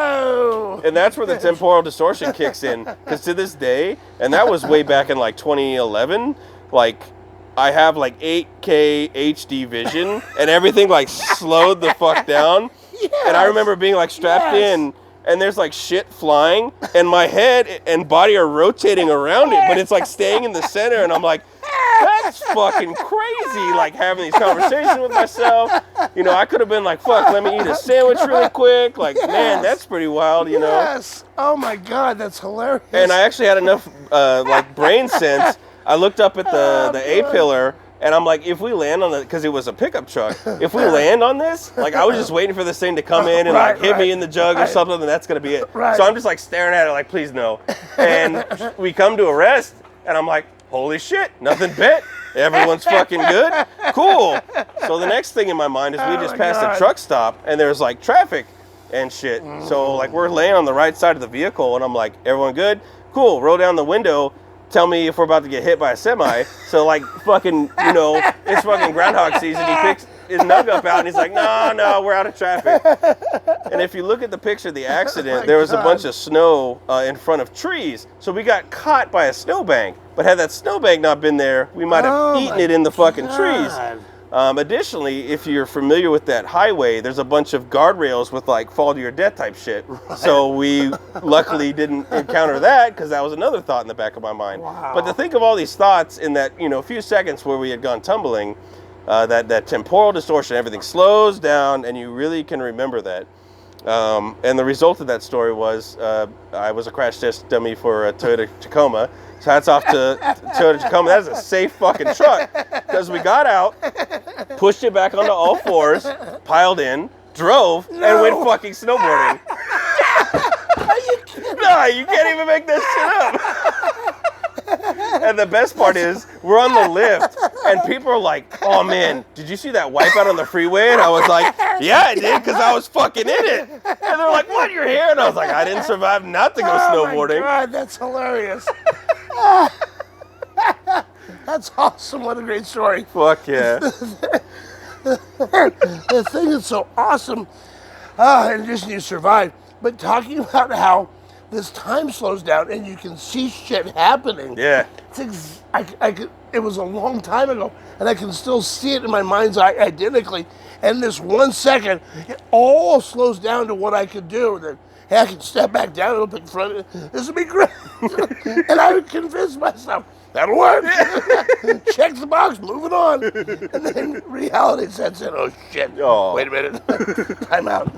And that's where the temporal distortion kicks in, because to this day, and that was way back in like 2011, like I have like 8K HD vision and everything like slowed the fuck down. Yes. And I remember being like strapped in and there's like shit flying and my head and body are rotating around it, but it's like staying in the center. And I'm like, that's fucking crazy. Like having these conversations with myself. You know, I could have been like, fuck, let me eat a sandwich really quick. Like, man, that's pretty wild, you know? Yes. Oh my God, that's hilarious. And I actually had enough like brain sense. I looked up at the A-pillar, and I'm like, if we land on the, because it was a pickup truck, if we land on this, like I was just waiting for this thing to come in and like hit me in the jug or something, and that's going to be it. So I'm just like staring at it like, please no. And we come to a rest, and I'm like, holy shit, nothing bit. Everyone's fucking good. Cool. So the next thing in my mind is we just passed a truck stop, and there's like traffic and shit. So like we're laying on the right side of the vehicle, and I'm like, everyone good? Cool. Roll down the window. Tell me if we're about to get hit by a semi. So like fucking, you know, it's fucking groundhog season. He picks his nug up out and he's like, no, we're out of traffic. And if you look at the picture of the accident, there was a bunch of snow in front of trees. So we got caught by a snowbank. But had that snowbank not been there, we might have eaten it in the fucking trees. Additionally, if you're familiar with that highway, there's a bunch of guardrails with like fall to your death type shit. So we luckily didn't encounter that because that was another thought in the back of my mind. But to think of all these thoughts in that, you know, few seconds where we had gone tumbling, that temporal distortion, everything slows down and you really can remember that. And the result of that story was I was a crash test dummy for a Toyota Tacoma. So hats off to Toyota Tacoma. That is a safe fucking truck. Because we got out, pushed it back onto all fours, piled in, drove, and went fucking snowboarding. Are you kidding? No, you can't even make that shit up. And the best part is, we're on the lift, and people are like, oh man, did you see that wipeout on the freeway? And I was like, yeah, I did, because I was fucking in it. And they're like, what, you're here? And I was like, I didn't survive not to go snowboarding. Oh my God, that's hilarious. That's awesome. What a great story. Fuck yeah. The thing is so awesome. In addition, you survived. But talking about how this time slows down and you can see shit happening. Yeah. It was a long time ago, and I can still see it in my mind's eye identically. And this 1 second, it all slows down to what I could do. That, hey, I can step back down a little bit in front of it. This would be great. And I would convince myself, that'll work. Check the box, moving on. And then reality sets in. Oh, shit. Oh. Wait a minute. Time out.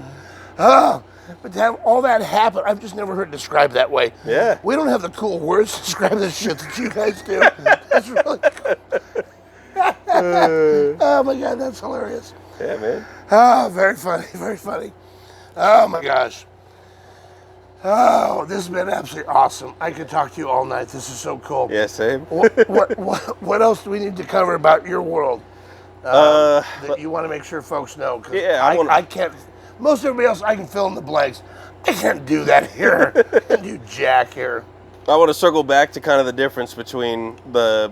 But to have all that happen, I've just never heard it described that way. Yeah. We don't have the cool words to describe this shit that you guys do. That's really cool. Oh, my God, that's hilarious. Yeah, man. Oh, very funny, very funny. Oh, my gosh. Oh, this has been absolutely awesome. I could talk to you all night. This is so cool. Yeah, same. What else do we need to cover about your world that you want to make sure folks know? 'Cause Yeah, I can't. Most everybody else, I can fill in the blanks. I can't do that here. I can't do jack here. I want to circle back to kind of the difference between the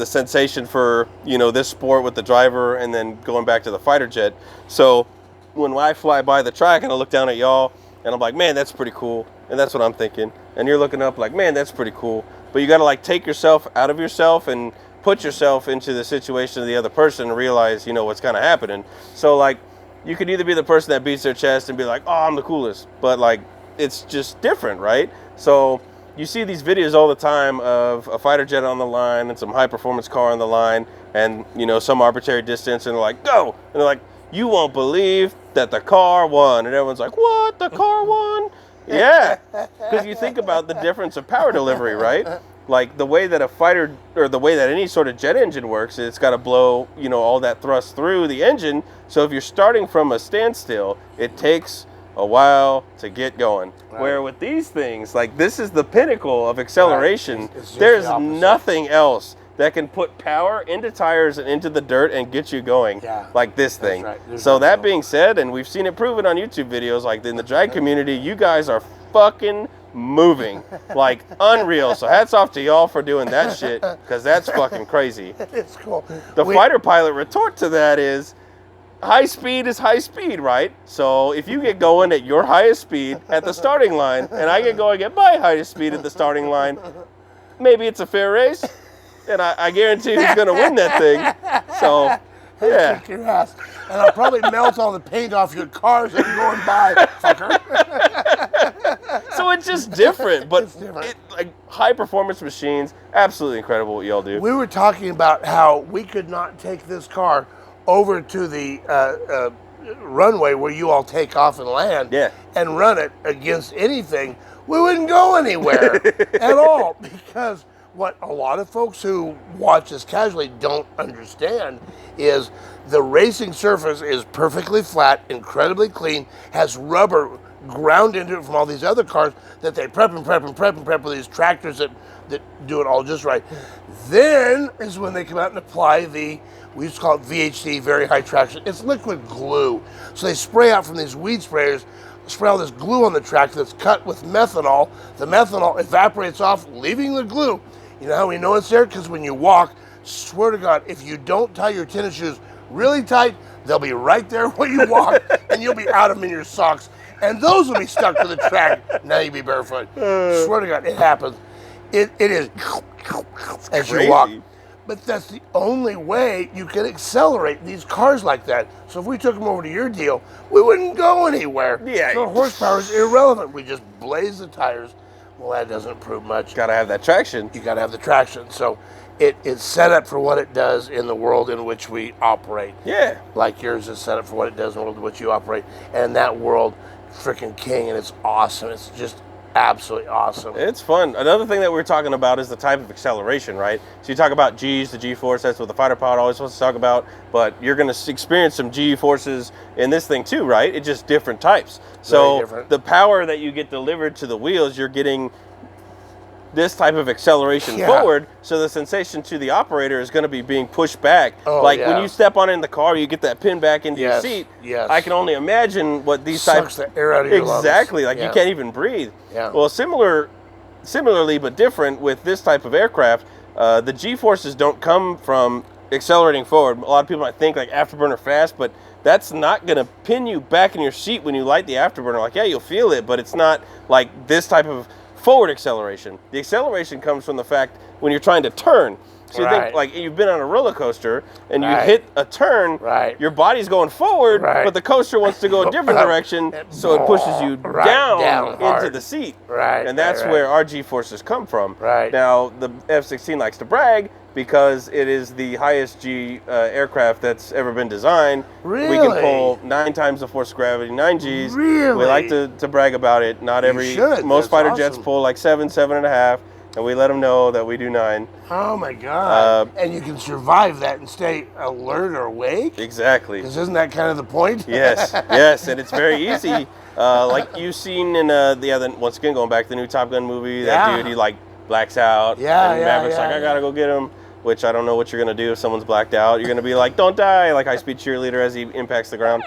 sensation for, you know, this sport with the driver and then going back to the fighter jet. So when I fly by the track and I look down at y'all and I'm like, man, that's pretty cool. And that's what I'm thinking. And you're looking up like, man, that's pretty cool. But you got to like take yourself out of yourself and put yourself into the situation of the other person and realize, you know, what's kind of happening. So like, you could either be the person that beats their chest and be like, oh, I'm the coolest. But like, it's just different, right? So you see these videos all the time of a fighter jet on the line and some high performance car on the line and, you know, some arbitrary distance and they're like, go. And they're like, you won't believe that the car won. And everyone's like, what? The car won? Yeah. Because you think about the difference of power delivery, right? like the way that a fighter, or the way that any sort of jet engine works, is it's got to blow, you know, all that thrust through the engine. So if you're starting from a standstill, it takes a while to get going. Right. Where with these things, like this is the pinnacle of acceleration. Right. There's nothing else that can put power into tires and into the dirt and get you going like this thing. Right. So that being said, and we've seen it proven on YouTube videos, like in the drag community, you guys are fucking moving like unreal. So hats off to y'all for doing that shit, because that's fucking crazy. It's cool. The fighter pilot retort to that is, high speed is high speed, right? So if you get going at your highest speed at the starting line, and I get going at my highest speed at the starting line, maybe it's a fair race, and I guarantee who's going to win that thing. So, yeah. Kick your ass. And I'll probably melt all the paint off your cars that are going by, fucker. So it's just different, but like high performance machines, absolutely incredible what y'all do. We were talking about how we could not take this car over to the runway where you all take off and land and run it against anything. We wouldn't go anywhere at all, because what a lot of folks who watch this casually don't understand is the racing surface is perfectly flat, incredibly clean, has rubber ground into it from all these other cars that they prep and prep and prep and prep with these tractors that do it all just right. Then is when they come out and apply we used to call it VHT, very high traction. It's liquid glue. So they spray out from these weed sprayers, spray all this glue on the tractor that's cut with methanol. The methanol evaporates off, leaving the glue. You know how we know it's there? Because when you walk, swear to God, if you don't tie your tennis shoes really tight, they'll be right there when you walk, and you'll be out of them in your socks. And those will be stuck to the track. Now you be barefoot. Swear to God, it happens. It is as you walk. But that's the only way you can accelerate these cars like that. So if we took them over to your deal, we wouldn't go anywhere. Yeah. So horsepower is irrelevant. We just blaze the tires. Well, that doesn't prove much. Got to have that traction. You got to have the traction. So it is set up for what it does in the world in which we operate. Yeah. Like yours is set up for what it does in the world in which you operate. And that world, freaking king, and it's awesome. It's just absolutely awesome. It's fun. Another thing that we're talking about is the type of acceleration, right? So you talk about G's, the G-force, that's what the fighter pilot always wants to talk about, but you're going to experience some G-forces in this thing too, right? It's just different types. So the power that you get delivered to the wheels, you're getting this type of acceleration forward, so the sensation to the operator is going to be being pushed back. When you step on in the car, you get that pin back into your seat. I can only imagine what these types the air out of your lungs. Exactly, like you can't even breathe. Well, similarly but different with this type of aircraft, the G-forces don't come from accelerating forward. A lot of people might think like afterburner fast, but that's not going to pin you back in your seat when you light the afterburner. Like, yeah, you'll feel it, but it's not like this type of forward acceleration. The acceleration comes from the fact when you're trying to turn. So you think like you've been on a roller coaster and you hit a turn, your body's going forward, but the coaster wants to go a different direction, so it pushes you down into the seat. And that's where our G-forces come from. Now, the F-16 likes to brag because it is the highest G aircraft that's ever been designed. We can pull 9 times the force of gravity, 9 Gs. We like to brag about it. Not most fighter jets pull like 7, 7.5. And we let them know that we do 9. Oh my God! And you can survive that and stay alert or awake. Exactly. Because isn't that kind of the point? Yes, yes, and it's very easy. Like you've seen in once again going back to the new Top Gun movie, that dude he like blacks out. And Maverick's like, I gotta go get him. Which I don't know what you're gonna do if someone's blacked out. You're gonna be like, don't die, like high-speed cheerleader as he impacts the ground.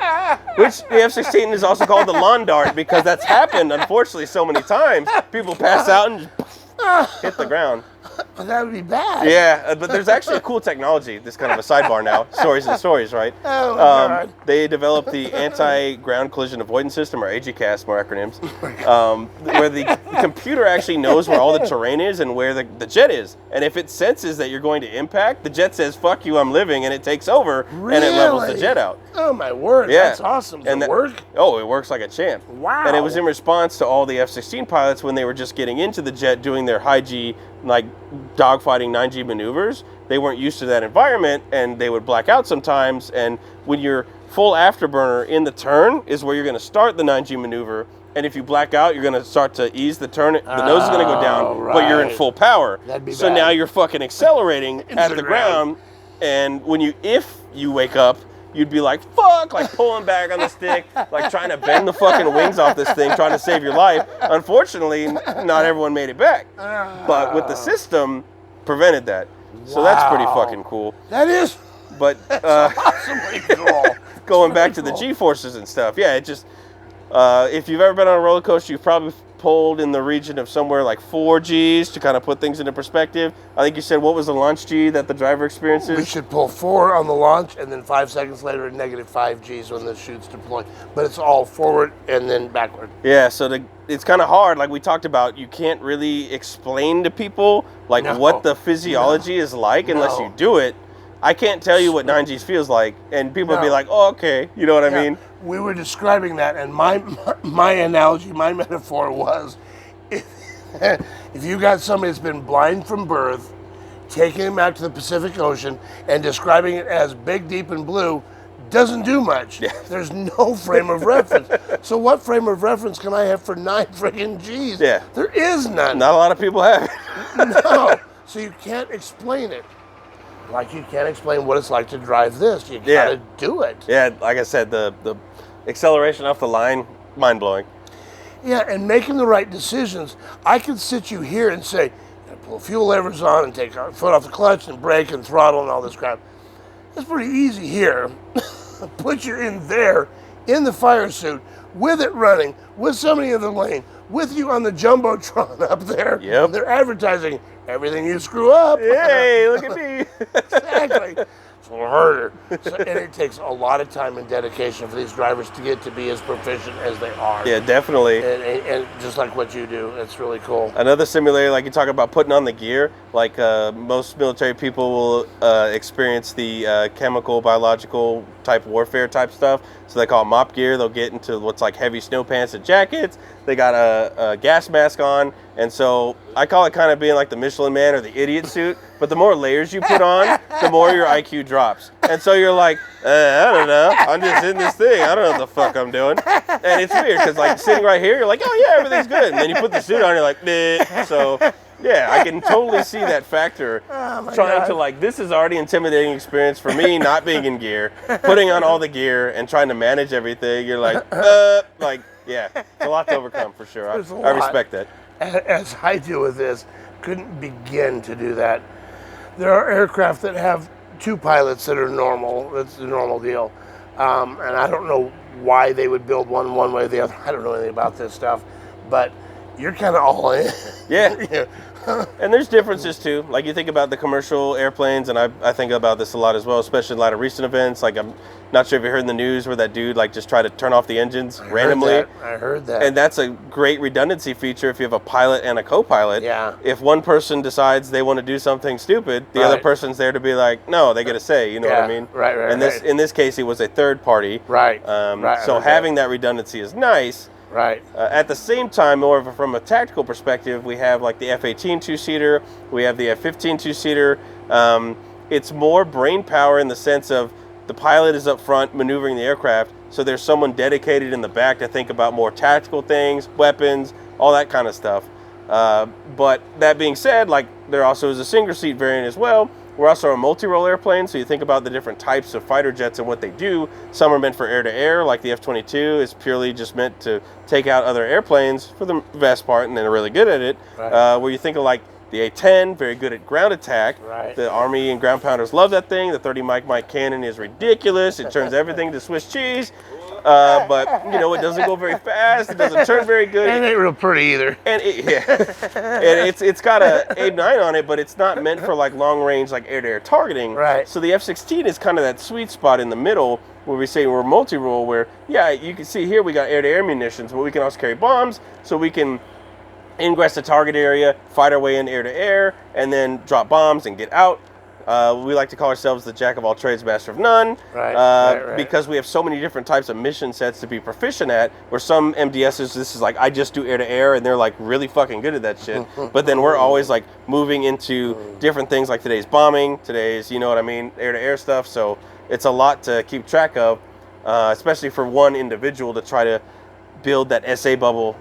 Which the F-16 is also called the lawn dart because that's happened unfortunately so many times. People pass out and just hit the ground. But that would be bad. Yeah, but there's actually a cool technology. This kind of a sidebar now. Stories and stories, right? Oh, my God. They developed the Anti-Ground Collision Avoidance System, or AGCAS, more acronyms, where the computer actually knows where all the terrain is and where the jet is. And if it senses that you're going to impact, the jet says, fuck you, I'm living, and it takes over, and it levels the jet out. Oh, my word. Yeah. That's awesome. Does it work? Oh, it works like a champ. Wow. And it was in response to all the F-16 pilots when they were just getting into the jet doing their high G, like dogfighting 9G maneuvers. They weren't used to that environment and they would black out sometimes. And when you're full afterburner in the turn is where you're going to start the 9G maneuver. and if you black out, you're gonna start to ease the turn. The nose is gonna go down, but you're in full power. That'd be so bad. now you're fucking accelerating at the ground, and if you wake up, you'd be like, fuck, like pulling back on the stick, like trying to bend the fucking wings off this thing, trying to save your life. Unfortunately, not everyone made it back. But with the system, prevented that. So that's pretty fucking cool. That is. But Awesomely cool. going back to the G-forces and stuff, yeah, it just, if you've ever been on a roller coaster, you've probably pulled in the region of somewhere like 4 Gs to kind of put things into perspective. I think you said, what was the launch G that the driver experiences? We should pull 4 on the launch, and then 5 seconds later, -5 Gs when the chute's deployed. But it's all forward and then backward. Yeah, so it's kind of hard. Like we talked about, you can't really explain to people like what the physiology is like unless you do it. I can't tell you what 9 Gs feels like, and people would be like, oh, okay, you know what I mean? We were describing that, and my analogy, my metaphor was, if you got somebody that's been blind from birth, taking him out to the Pacific Ocean, and describing it as big, deep, and blue, doesn't do much. Yeah. There's no frame of reference. So what frame of reference can I have for 9 friggin' Gs? Yeah. There is none. Not a lot of people have it. No. So you can't explain it. Like you can't explain what it's like to drive this. You gotta do it. Yeah, like I said, the acceleration off the line, mind-blowing. Yeah, and making the right decisions. I could sit you here and say, pull fuel levers on and take our foot off the clutch and brake and throttle and all this crap. It's pretty easy here. Put you in there, in the fire suit, with it running, with somebody in the lane, with you on the Jumbotron up there. Yep. They're advertising everything you screw up. Hey, look at me. Exactly. It's a little harder. So, and it takes a lot of time and dedication for these drivers to get to be as proficient as they are. Yeah, definitely. And just like what you do, it's really cool. Another similarity, like you talk about putting on the gear, like most military people will experience the chemical, biological type warfare type stuff. So they call it mop gear. They'll get into what's like heavy snow pants and jackets. They got a gas mask on. And so I call it kind of being like the Michelin Man or the idiot suit. But the more layers you put on, the more your IQ drops. And so you're like, I don't know. I'm just in this thing. I don't know what the fuck I'm doing. And it's weird because like sitting right here, you're like, oh yeah, everything's good. And then you put the suit on, you're like, nah. So yeah, I can totally see that factor. Trying to like, this is already intimidating experience for me, not being in gear. Putting on all the gear and trying to manage everything, you're like, yeah, it's a lot to overcome for sure. I respect that. As I do with this, couldn't begin to do that. There are aircraft that have 2 pilots that are normal. That's the normal deal. And I don't know why they would build one way or the other. I don't know anything about this stuff. But you're kind of all in. Yeah. And there's differences too. Like you think about the commercial airplanes, and I think about this a lot as well, especially in a lot of recent events. Like I'm not sure if you heard in the news where that dude like just tried to turn off the engines randomly. I heard that. And that's a great redundancy feature if you have a pilot and a co-pilot. Yeah. If one person decides they want to do something stupid, the other person's there to be like, no, they get a say. You know what I mean? Right. And in this case, it was a third party. Right. So having that redundancy is nice. Right. At the same time, more from a tactical perspective, we have like the F-18 2-seater, we have the F-15 2-seater. It's more brain power in the sense of the pilot is up front maneuvering the aircraft, so there's someone dedicated in the back to think about more tactical things, weapons, all that kind of stuff. But that being said, like there also is a single seat variant as well. We're also a multi-role airplane, so you think about the different types of fighter jets and what they do. Some are meant for air-to-air, like the F-22 is purely just meant to take out other airplanes for the vast part, and they're really good at it. Right. Where you think of like the A-10, very good at ground attack. Right. The Army and ground pounders love that thing. The 30 Mike cannon is ridiculous. It turns everything to Swiss cheese. But you know, it doesn't go very fast. It doesn't turn very good. And it ain't real pretty either. And and it's got a A9 on it, but it's not meant for like long range, like air-to-air targeting. Right. So the F-16 is kind of that sweet spot in the middle where we say we're multi-role. Where you can see here we got air-to-air munitions, but we can also carry bombs, so we can ingress the target area, fight our way in air-to-air, and then drop bombs and get out. We like to call ourselves the jack of all trades, master of none, right. Because we have so many different types of mission sets to be proficient at, where some MDSs, this is like, I just do air-to-air, and they're like really fucking good at that shit. But then we're always like moving into different things, like today's bombing, today's, you know what I mean, air-to-air stuff. So it's a lot to keep track of, especially for one individual to try to build that SA bubble,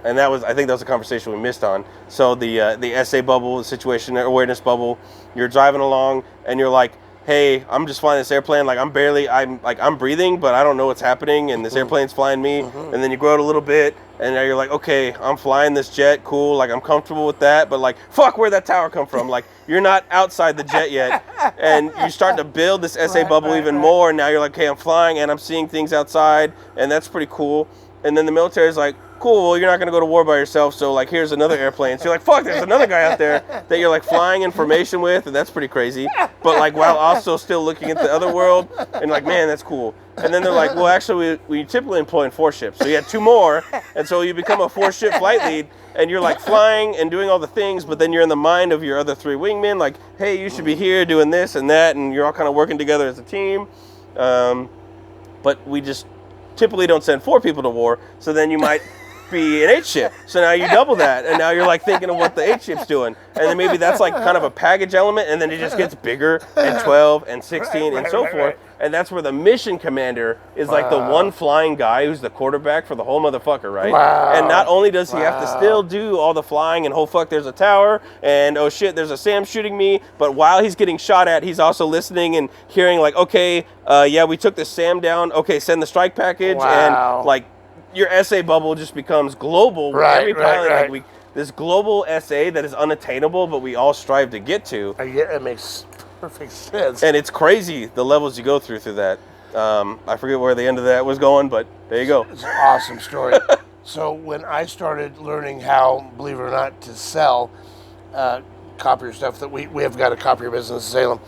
and I think that was a conversation we missed on. So the SA bubble, the situation awareness bubble, you're driving along and you're like, hey, I'm just flying this airplane, like I'm breathing, but I don't know what's happening, and this airplane's flying me. And then you grow it a little bit, and now you're like, okay, I'm flying this jet, cool, like I'm comfortable with that, but like, fuck, where'd that tower come from? Like, you're not outside the jet yet, and you start to build this SA bubble even more, and now you're like, okay, I'm flying, and I'm seeing things outside, and that's pretty cool. And then the military is like, cool, well, you're not going to go to war by yourself, so like, here's another airplane. So you're like, fuck, there's another guy out there that you're like flying information with, and that's pretty crazy. But like, while also still looking at the other world, and like, man, that's cool. And then they're like, well, actually, we typically employ in 4 ships. So you had 2 more, and so you become a 4-ship flight lead, and you're like flying and doing all the things, but then you're in the mind of your other 3 wingmen, like, hey, you should be here doing this and that, and you're all kind of working together as a team. But we just typically don't send 4 people to war, so then you might be an 8-ship. So now you double that, and now you're like thinking of what the 8-ship's doing. And then maybe that's like kind of a package element, and then it just gets bigger, and 12, and 16, and so forth. And that's where the mission commander is like the one flying guy who's the quarterback for the whole motherfucker, right? And not only does he have to still do all the flying and, oh fuck, there's a tower, and oh shit, there's a SAM shooting me, but while he's getting shot at, he's also listening and hearing like, okay, yeah, we took the SAM down, okay, send the strike package, and like, your SA bubble just becomes global. Every pilot, like this global SA that is unattainable, but we all strive to get to. It makes perfect sense. And it's crazy the levels you go through that. I forget where the end of that was going, but there you go. It's an awesome story. So when I started learning how, believe it or not, to sell copier stuff, that we have got a copier business in Salem,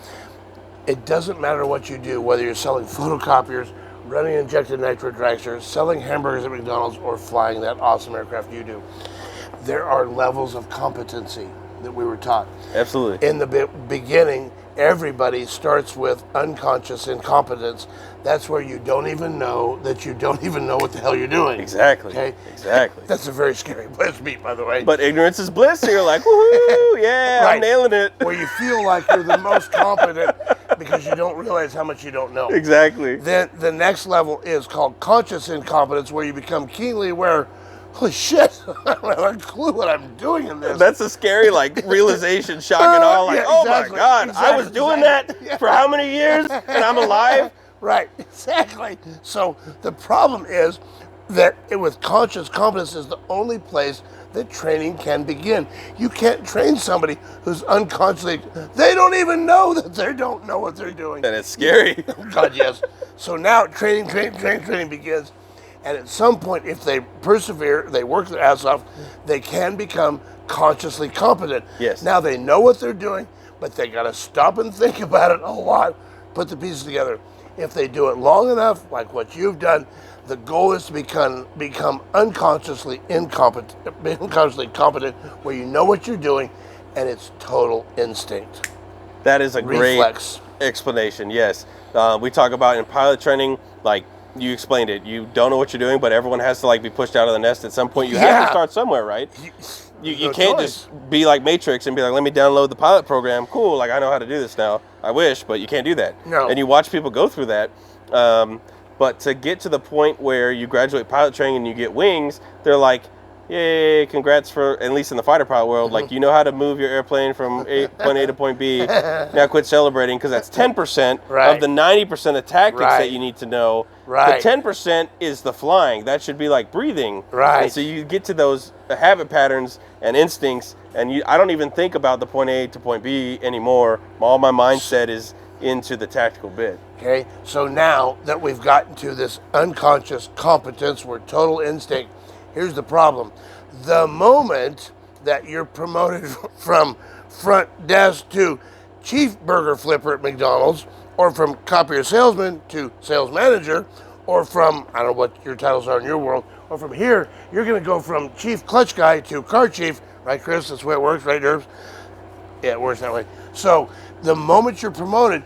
it doesn't matter what you do, whether you're selling photocopiers, running injected nitro dragsters, selling hamburgers at McDonald's, or flying that awesome aircraft you do. There are levels of competency that we were taught. Absolutely. In the beginning, everybody starts with unconscious incompetence. That's where you don't even know that you don't even know what the hell you're doing. Exactly. Okay? Exactly. That's a very scary place to be, by the way. But ignorance is bliss. So you're like, woohoo, yeah, I'm nailing it. Where you feel like you're the most competent because you don't realize how much you don't know. Exactly. Then the next level is called conscious incompetence, where you become keenly aware, holy shit, I don't have a clue what I'm doing in this. That's a scary, like, realization, shock and all. Like, oh my God, I was doing that for how many years and I'm alive? Right, exactly. So the problem is that with conscious competence is the only place that training can begin. You can't train somebody who's unconsciously, they don't even know that they don't know what they're doing. And it's scary. God, yes. So now training begins. And at some point, if they persevere, they work their ass off, they can become consciously competent. Yes. Now they know what they're doing, but they got to stop and think about it a lot, put the pieces together. If they do it long enough, like what you've done, the goal is to become unconsciously competent, where you know what you're doing, and it's total instinct. That is a Reflex. Great explanation, yes. We talk about in pilot training, like, you explained it. You don't know what you're doing, but everyone has to like be pushed out of the nest at some point. You have to start somewhere, right? You can't just be like Matrix and be like, let me download the pilot program. Cool, like I know how to do this now. I wish, but you can't do that. No. And you watch people go through that. But to get to the point where you graduate pilot training and you get wings, they're like, yay, congrats for, at least in the fighter pilot world, like you know how to move your airplane from point A to point B. Now quit celebrating, because that's 10% of the 90% of tactics that you need to know. Right. The 10% is the flying. That should be like breathing. Right. And so you get to those habit patterns and instincts, and I don't even think about the point A to point B anymore. All my mindset is into the tactical bit. Okay, so now that we've gotten to this unconscious competence, we're total instinct. Here's the problem. The moment that you're promoted from front desk to chief burger flipper at McDonald's, or from copier salesman to sales manager, or from, I don't know what your titles are in your world, or from here, you're going to go from chief clutch guy to car chief, right, Chris? That's the way it works, right, Derbs? Yeah, it works that way. So the moment you're promoted,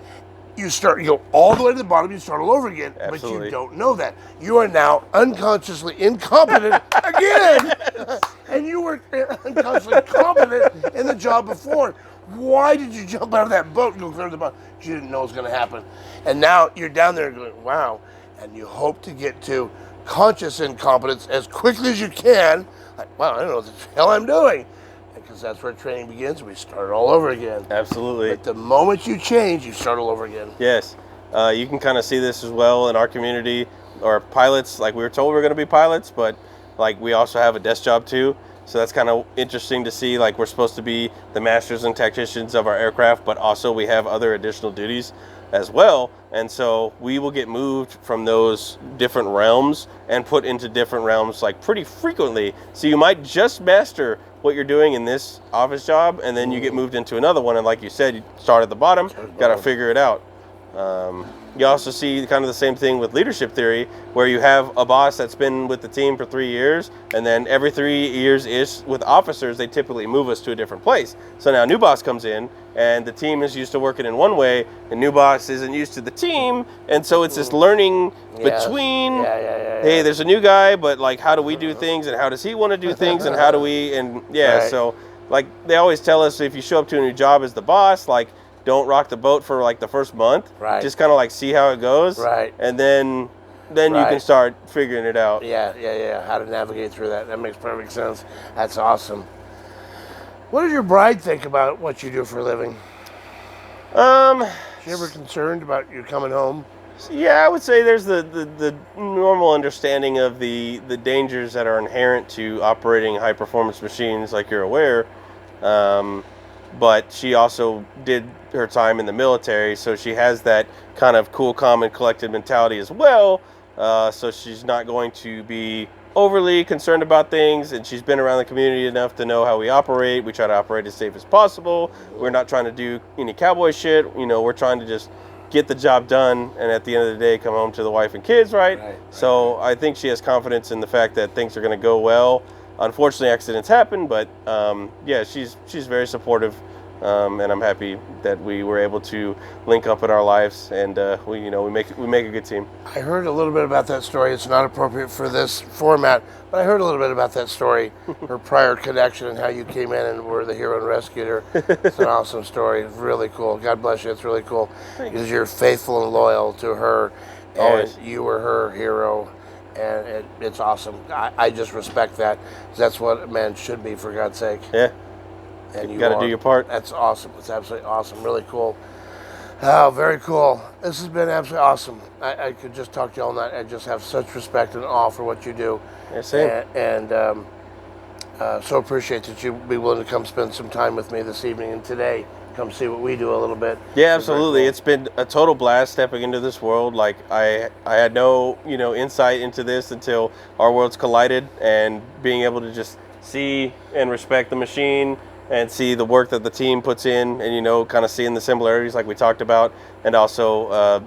you go all the way to the bottom, you start all over again. Absolutely. But you don't know that. You are now unconsciously incompetent again. And you were unconsciously competent in the job before. Why did you jump out of that boat and go clear to the bottom? You didn't know it was going to happen. And now you're down there going, wow. And you hope to get to conscious incompetence as quickly as you can. Like, wow, I don't know what the hell I'm doing. Because that's where training begins. We start all over again. Absolutely. But the moment you change, you start all over again. Yes. You can kind of see this as well in our community. Or pilots, like we were told we're going to be pilots, but like we also have a desk job too. So that's kind of interesting to see. Like we're supposed to be the masters and technicians of our aircraft, but also we have other additional duties as well. And so we will get moved from those different realms and put into different realms like pretty frequently. So you might just master what you're doing in this office job, and then you get moved into another one. And like you said, you start at the bottom, got to figure it out. You also see kind of the same thing with leadership theory, where you have a boss that's been with the team for 3 years, and then every 3 years-ish with officers, they typically move us to a different place. So now a new boss comes in, and the team is used to working in one way, the new boss isn't used to the team, and so it's this learning between, hey, there's a new guy, but like how do we do things, and how does he want to do things, and how do we, and so like they always tell us if you show up to a new job as the boss, like don't rock the boat for like the first month. Right. Just kind of like see how it goes. Right. And then you can start figuring it out. Yeah. How to navigate through that. That makes perfect sense. That's awesome. What does your bride think about what you do for a living? Is she ever concerned about you coming home? Yeah, I would say there's the normal understanding of the dangers that are inherent to operating high performance machines, like you're aware. But she also did her time in the military, so she has that kind of cool, calm, and collected mentality as well. So she's not going to be overly concerned about things, and she's been around the community enough to know how we operate. We try to operate as safe as possible. We're not trying to do any cowboy shit. You know, we're trying to just get the job done, and at the end of the day, come home to the wife and kids, right? So I think she has confidence in the fact that things are going to go well. Unfortunately, accidents happen, but yeah, she's very supportive, and I'm happy that we were able to link up in our lives, and we make a good team. I heard a little bit about that story. It's not appropriate for this format, but I heard a little bit about that story, her prior connection, and how you came in and were the hero and rescued her. It's an awesome story. It's really cool. God bless you. It's really cool because you're faithful and loyal to her, and always. You were her hero. And it's awesome. I just respect that. That's what a man should be, for God's sake. Yeah. And you got to do your part. That's awesome. It's absolutely awesome. Really cool. Oh, very cool. This has been absolutely awesome. I could just talk to you all night. I just have such respect and awe for what you do. Yeah, same. And so appreciate that you be willing to come spend some time with me this evening and today. Come see what we do a little bit. Yeah, absolutely. It's been a total blast stepping into this world. Like I had no insight into this until our worlds collided, and being able to just see and respect the machine and see the work that the team puts in, and kind of seeing the similarities like we talked about, and also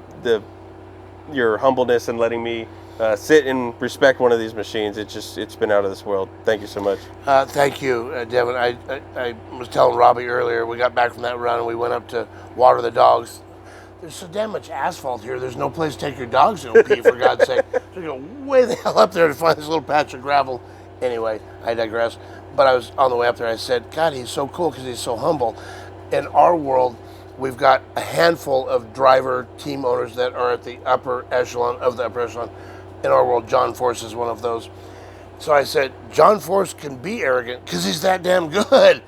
your humbleness and letting me sit and respect one of these machines. It's been out of this world. Thank you so much. Thank you, Devon. I was telling Robbie earlier, we got back from that run and we went up to water the dogs. There's so damn much asphalt here. There's no place to take your dogs to pee, for God's sake. So you go way the hell up there to find this little patch of gravel. Anyway, I digress. But I was on the way up there, I said, God, he's so cool because he's so humble. In our world, we've got a handful of driver team owners that are at the upper echelon of the upper echelon. In our world, John Force is one of those. So I said, John Force can be arrogant because he's that damn good.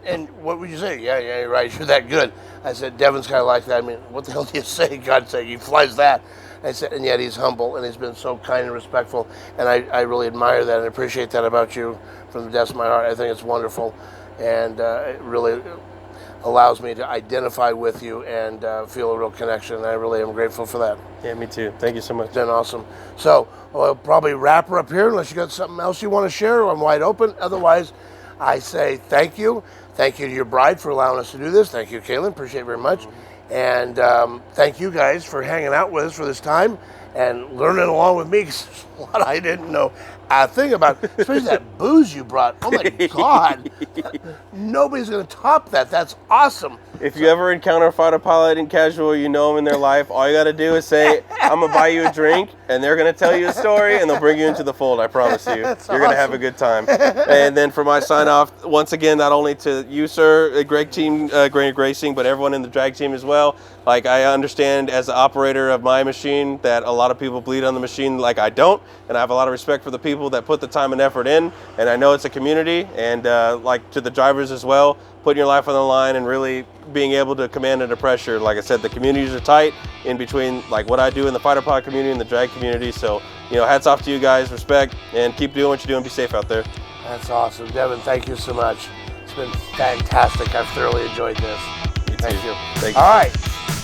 And what would you say? Yeah, you're right, you're that good. I said, Devon's kind of like that. I mean, what the hell do you say? God's sake, he flies that. I said, and yet he's humble, and he's been so kind and respectful. And I really admire that and appreciate that about you from the depths of my heart. I think it's wonderful. And it really allows me to identify with you and feel a real connection. And I really am grateful for that. Yeah, me too. Thank you so much. It's been awesome. So we'll probably wrap her up here unless you got something else you want to share. I'm wide open. Otherwise, I say thank you. Thank you to your bride for allowing us to do this. Thank you, Kaylin. Appreciate it very much. And thank you guys for hanging out with us for this time and learning along with me, because there's a lot I didn't know a thing about, especially that booze you brought. Oh my God. Nobody's going to top that. That's awesome. If you ever encounter a fighter pilot in casual, you know them in their life, all you got to do is say, I'm going to buy you a drink, and they're going to tell you a story, and they'll bring you into the fold, I promise you. That's You're going to have a good time. And then for my sign-off, once again, not only to you, sir, Gregg team, Gregg Racing, but everyone in the drag team as well. Like, I understand as the operator of my machine that a lot of people bleed on the machine like I don't, and I have a lot of respect for the people that put the time and effort in, and I know it's a community, and like to the drivers as well, putting your life on the line and really being able to command under pressure. Like I said, the communities are tight in between like what I do in the fighter pod community and the drag community, so you know, hats off to you guys, respect, and keep doing what you're doing. Be safe out there. That's awesome. Devon, thank you so much. It's been fantastic. I've thoroughly enjoyed this. Thank you. Thank you. All right.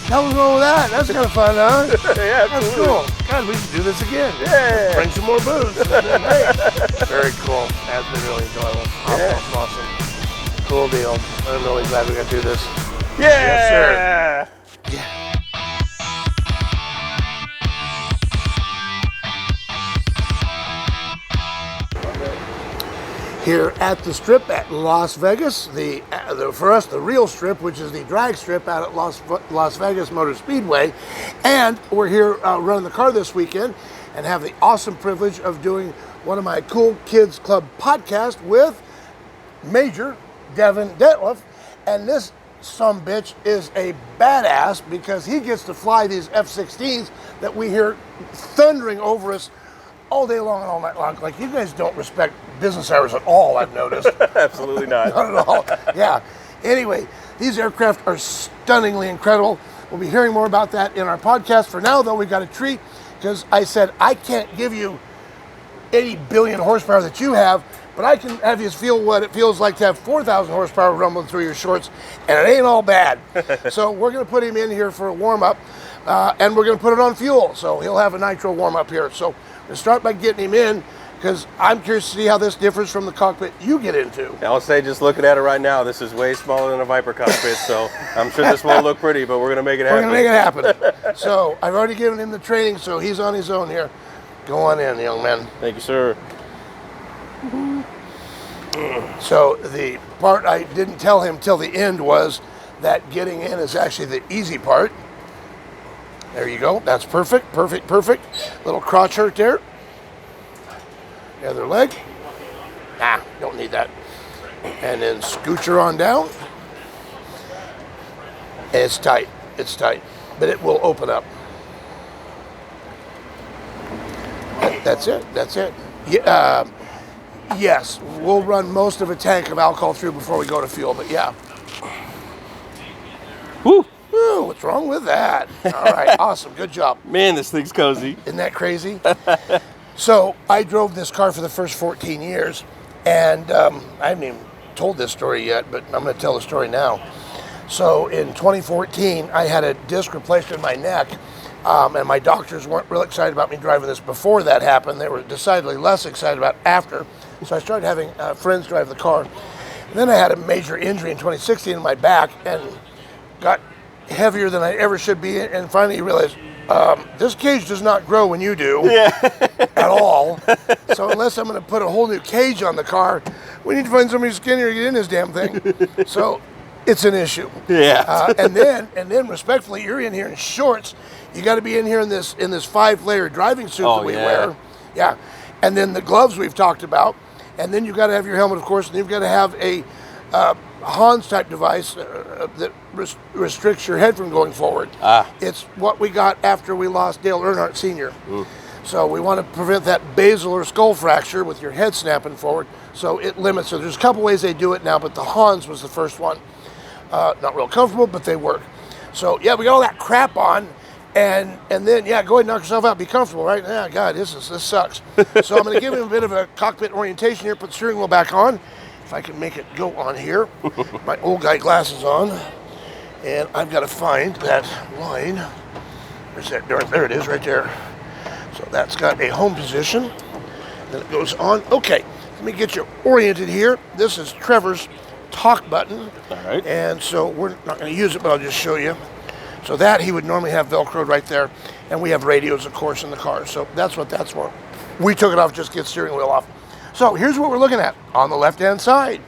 Hell was wrong with that? That's kind of fun, huh? Yeah, that's cool. God, we should do this again. Yeah. Bring some more booze. Hey. Very cool. That's been really enjoyable. Awesome. Awesome. Cool deal. I'm really glad we got to do this. Yeah. Yes, sir. Yeah. Here at the strip at Las Vegas, for us, the real strip, which is the drag strip out at Las Vegas Motor Speedway. And we're here running the car this weekend and have the awesome privilege of doing one of my Cool Kids Club podcasts with Major Devon Dettloff. And this sumbitch is a badass because he gets to fly these F-16s that we hear thundering over us all day long and all night long. Like, you guys don't respect business hours at all, I've noticed. Absolutely not. Not at all. Yeah. Anyway, these aircraft are stunningly incredible. We'll be hearing more about that in our podcast. For now, though, we got a treat because I said I can't give you 80 billion horsepower that you have, but I can have you feel what it feels like to have 4,000 horsepower rumbling through your shorts, and it ain't all bad. So we're going to put him in here for a warm-up, and we're going to put it on fuel. So he'll have a nitro warm-up here. So we'll start by getting him in, because I'm curious to see how this differs from the cockpit you get into. I'll say, just looking at it right now, this is way smaller than a Viper cockpit, so I'm sure this won't look pretty, but we're going to make it happen. We're going to make it happen. So I've already given him the training, so he's on his own here. Go on in, young man. Thank you, sir. So the part I didn't tell him till the end was that getting in is actually the easy part. There you go. That's perfect, perfect, perfect. Little crotch hurt there. The other leg. Don't need that. And then scooch on down. And it's tight. It's tight. But it will open up. That's it. That's it. Yes, we'll run most of a tank of alcohol through before we go to fuel, but yeah. Woo! Ooh, what's wrong with that? All right, awesome, good job. Man, this thing's cozy. Isn't that crazy? So I drove this car for the first 14 years, and I haven't even told this story yet, but I'm going to tell the story now. So in 2014, I had a disc replaced in my neck, and my doctors weren't real excited about me driving this before that happened. They were decidedly less excited about after. So I started having friends drive the car. And then I had a major injury in 2016 in my back and got heavier than I ever should be. And finally realized this cage does not grow when you do at all. So unless I'm going to put a whole new cage on the car, we need to find somebody skinnier to get in this damn thing. So it's an issue. Yeah. And then respectfully, you're in here in shorts. You got to be in here in this 5-layer driving suit that we wear. Yeah. And then the gloves we've talked about. And then you've got to have your helmet, of course, and you've got to have a Hans type device that restricts your head from going forward. It's what we got after we lost Dale Earnhardt Sr. So we want to prevent that basilar skull fracture with your head snapping forward. So it limits. So there's a couple ways they do it now, but the Hans was the first one. Not real comfortable, but they work. So yeah, we got all that crap on. And then, yeah, go ahead and knock yourself out. Be comfortable, right? Yeah, God, this sucks. So I'm going to give him a bit of a cockpit orientation here, put the steering wheel back on. If I can make it go on here. My old guy glasses on. And I've got to find that line. Where's that? There it is, right there. So that's got a home position. Then it goes on. Okay, let me get you oriented here. This is Trevor's talk button. All right. And so we're not going to use it, but I'll just show you. So that he would normally have Velcroed right there. And we have radios, of course, in the car. So that's what that's for. We took it off just to get the steering wheel off. So here's what we're looking at. On the left-hand side,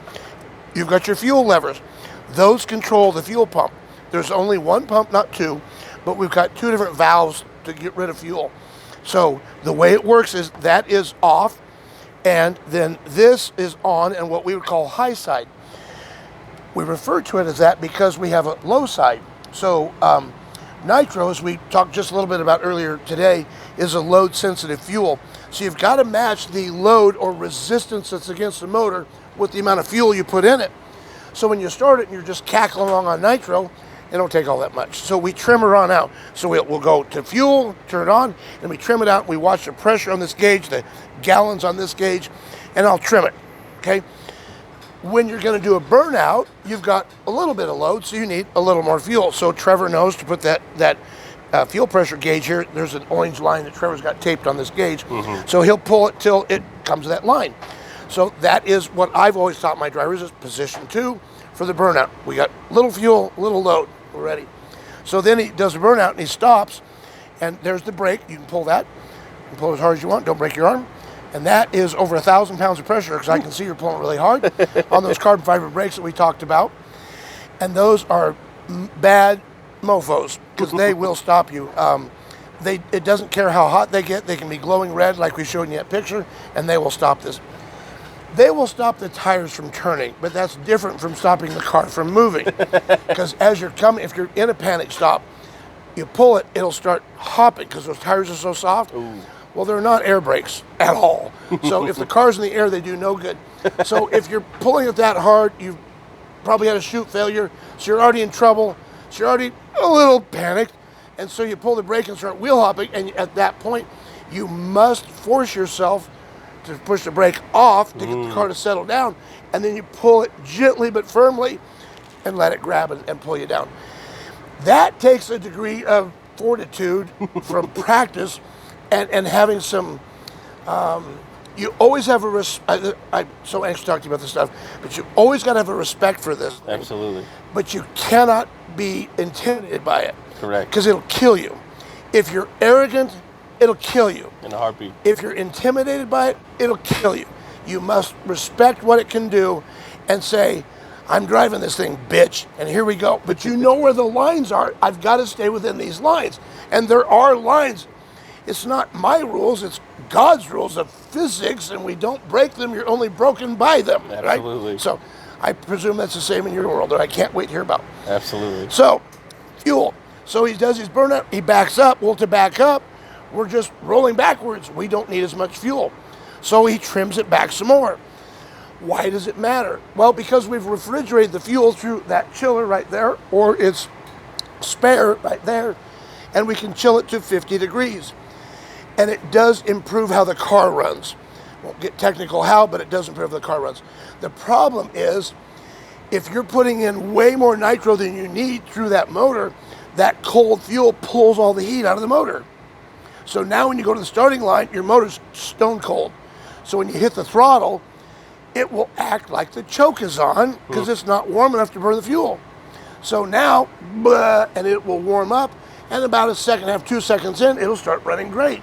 you've got your fuel levers. Those control the fuel pump. There's only one pump, not two, but we've got two different valves to get rid of fuel. So the way it works is that is off, and then this is on, and what we would call high side. We refer to it as that because we have a low side. So nitro, as we talked just a little bit about earlier today, is a load-sensitive fuel. So you've got to match the load or resistance that's against the motor with the amount of fuel you put in it. So when you start it and you're just cackling along on nitro, it don't take all that much. So we trim her on out. So we'll go to fuel, turn it on, and we trim it out. And we watch the pressure on this gauge, the gallons on this gauge, and I'll trim it, okay? When you're gonna do a burnout, you've got a little bit of load, so you need a little more fuel. So Trevor knows to put that fuel pressure gauge here. There's an orange line that Trevor's got taped on this gauge. So he'll pull it till it comes to that line. So that is what I've always taught my drivers is position 2 for the burnout. We got little fuel, little load, we're ready. So then he does a burnout and he stops, and there's the brake. You can pull that. You can pull as hard as you want, don't break your arm. And that is over 1,000 pounds of pressure, because I can see you're pulling really hard on those carbon fiber brakes that we talked about. And those are bad mofos, because they will stop you. It doesn't care how hot they get. They can be glowing red like we showed in that picture, and they will stop this. They will stop the tires from turning, but that's different from stopping the car from moving. Because as you're coming, if you're in a panic stop, you pull it, it'll start hopping because those tires are so soft. Ooh. Well, they're not air brakes at all. So if the car's in the air, they do no good. So if you're pulling it that hard, you've probably had a chute failure, so you're already in trouble, so you're already a little panicked, and so you pull the brake and start wheel hopping, and at that point, you must force yourself to push the brake off to get the car to settle down, and then you pull it gently but firmly and let it grab and pull you down. That takes a degree of fortitude from practice and having some, you always have a I'm so anxious to talk to you about this stuff, but you always got to have a respect for this thing. Absolutely. But you cannot be intimidated by it. Correct. Because it'll kill you. If you're arrogant, it'll kill you. In a heartbeat. If you're intimidated by it, it'll kill you. You must respect what it can do and say, I'm driving this thing, bitch, and here we go. But you know where the lines are. I've got to stay within these lines. And there are lines. It's not my rules, it's God's rules of physics, and we don't break them, you're only broken by them. Absolutely. Right? So I presume that's the same in your world, that I can't wait to hear about. Absolutely. So, fuel. So he does his burnout, he backs up. Well, to back up, we're just rolling backwards. We don't need as much fuel. So he trims it back some more. Why does it matter? Well, because we've refrigerated the fuel through that chiller right there, or its spare right there, and we can chill it to 50 degrees. And it does improve how the car runs. Won't get technical how, but it does improve how the car runs. The problem is, if you're putting in way more nitro than you need through that motor, that cold fuel pulls all the heat out of the motor. So now when you go to the starting line, your motor's stone cold. So when you hit the throttle, it will act like the choke is on because it's not warm enough to burn the fuel. So now, and it will warm up, and about a second, half, 2 seconds in, it'll start running great.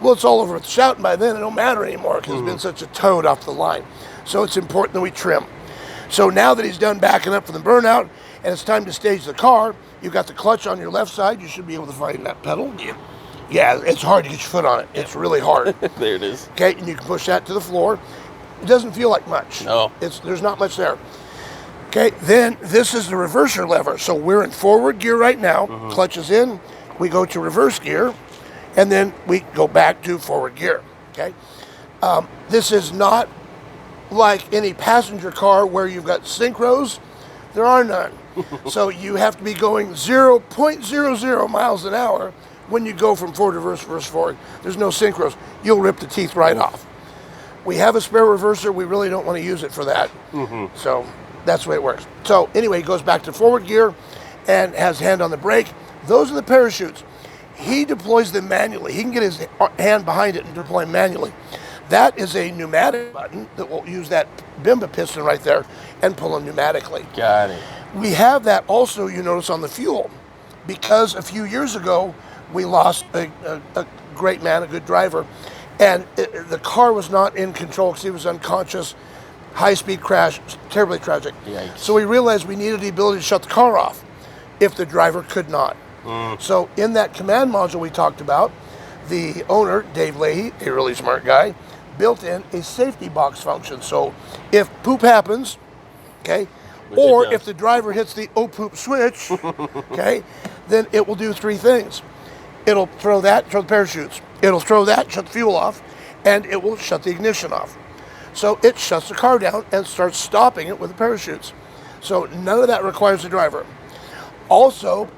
Well, it's all over with shouting by then. It don't matter anymore because it's been such a toad off the line. So it's important that we trim. So now that he's done backing up for the burnout and it's time to stage the car, you've got the clutch on your left side. You should be able to find that pedal. Yeah, it's hard to get your foot on it. It's really hard. There it is. Okay, and you can push that to the floor. It doesn't feel like much. No. There's not much there. Okay, then this is the reverser lever. So we're in forward gear right now. Clutch is in. We go to reverse gear. And then we go back to forward gear, okay? This is not like any passenger car where you've got synchros. There are none. So you have to be going 0.00 miles an hour when you go from forward to reverse, reverse forward. There's no synchros. You'll rip the teeth right off. We have a spare reverser. We really don't want to use it for that. So that's the way it works. So anyway, he goes back to forward gear and has hand on the brake. Those are the parachutes. He deploys them manually. He can get his hand behind it and deploy manually. That is a pneumatic button that will use that bimba piston right there and pull them pneumatically. Got it. We have that also, you notice, on the fuel, because a few years ago we lost a great man, a good driver, and the car was not in control because he was unconscious. High-speed crash, terribly tragic. Yikes. So we realized we needed the ability to shut the car off if the driver could not. So in that command module we talked about, the owner, Dave Leahy, a really smart guy, built in a safety box function. So if poop happens, okay, or if the driver hits the oh poop switch, okay, then it will do three things. It'll throw that, throw the parachutes. It'll throw that, shut the fuel off, and it will shut the ignition off. So it shuts the car down and starts stopping it with the parachutes. So none of that requires the driver. Also,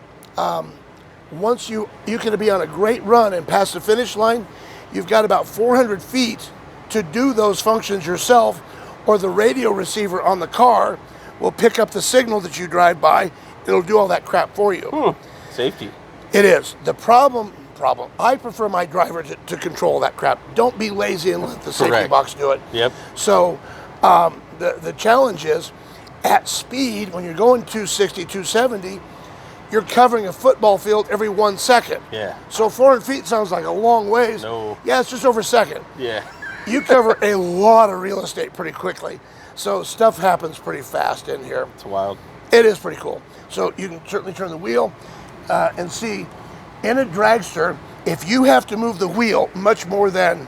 once you can be on a great run and pass the finish line, you've got about 400 feet to do those functions yourself, or the radio receiver on the car will pick up the signal that you drive by. It'll do all that crap for you. Safety. It is. The problem, I prefer my driver to control that crap. Don't be lazy and let the safety box do it. Yep. So the challenge is, at speed, when you're going 260, 270, you're covering a football field every 1 second. Yeah. So 400 feet sounds like a long ways. No. Yeah, it's just over a second. Yeah. You cover a lot of real estate pretty quickly. So stuff happens pretty fast in here. It's wild. It is pretty cool. So you can certainly turn the wheel and see, in a dragster, if you have to move the wheel much more than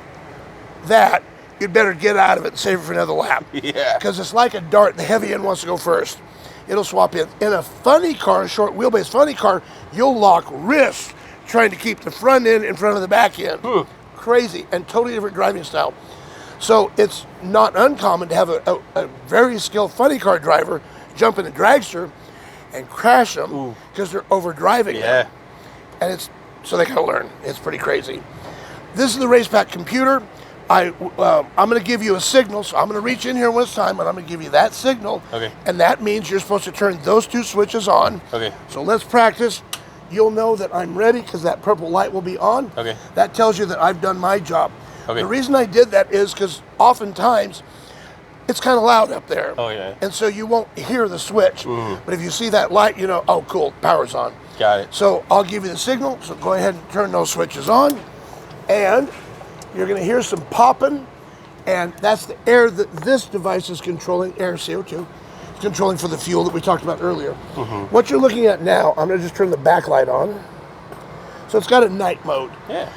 that, you'd better get out of it and save it for another lap. Yeah. Because it's like a dart. The heavy end wants to go first. It'll swap in. In a funny car, a short wheelbase funny car, you'll lock wrists trying to keep the front end in front of the back end. Crazy, and totally different driving style. So it's not uncommon to have a very skilled funny car driver jump in a dragster and crash them because they're over driving. Yeah. And so they gotta learn. It's pretty crazy. This is the race pack computer. I'm going to give you a signal, so I'm going to reach in here when it's time, and I'm going to give you that signal. Okay. And that means you're supposed to turn those two switches on. Okay. So let's practice. You'll know that I'm ready because that purple light will be on. Okay. That tells you that I've done my job. Okay. The reason I did that is because oftentimes it's kind of loud up there. Oh, yeah. And so you won't hear the switch. But if you see that light, you know, oh, cool, power's on. Got it. So I'll give you the signal, so go ahead and turn those switches on. And you're going to hear some popping, and that's the air that this device is controlling, air CO2. It's controlling for the fuel that we talked about earlier. What you're looking at now, I'm going to just turn the backlight on. So it's got a night mode. Yeah.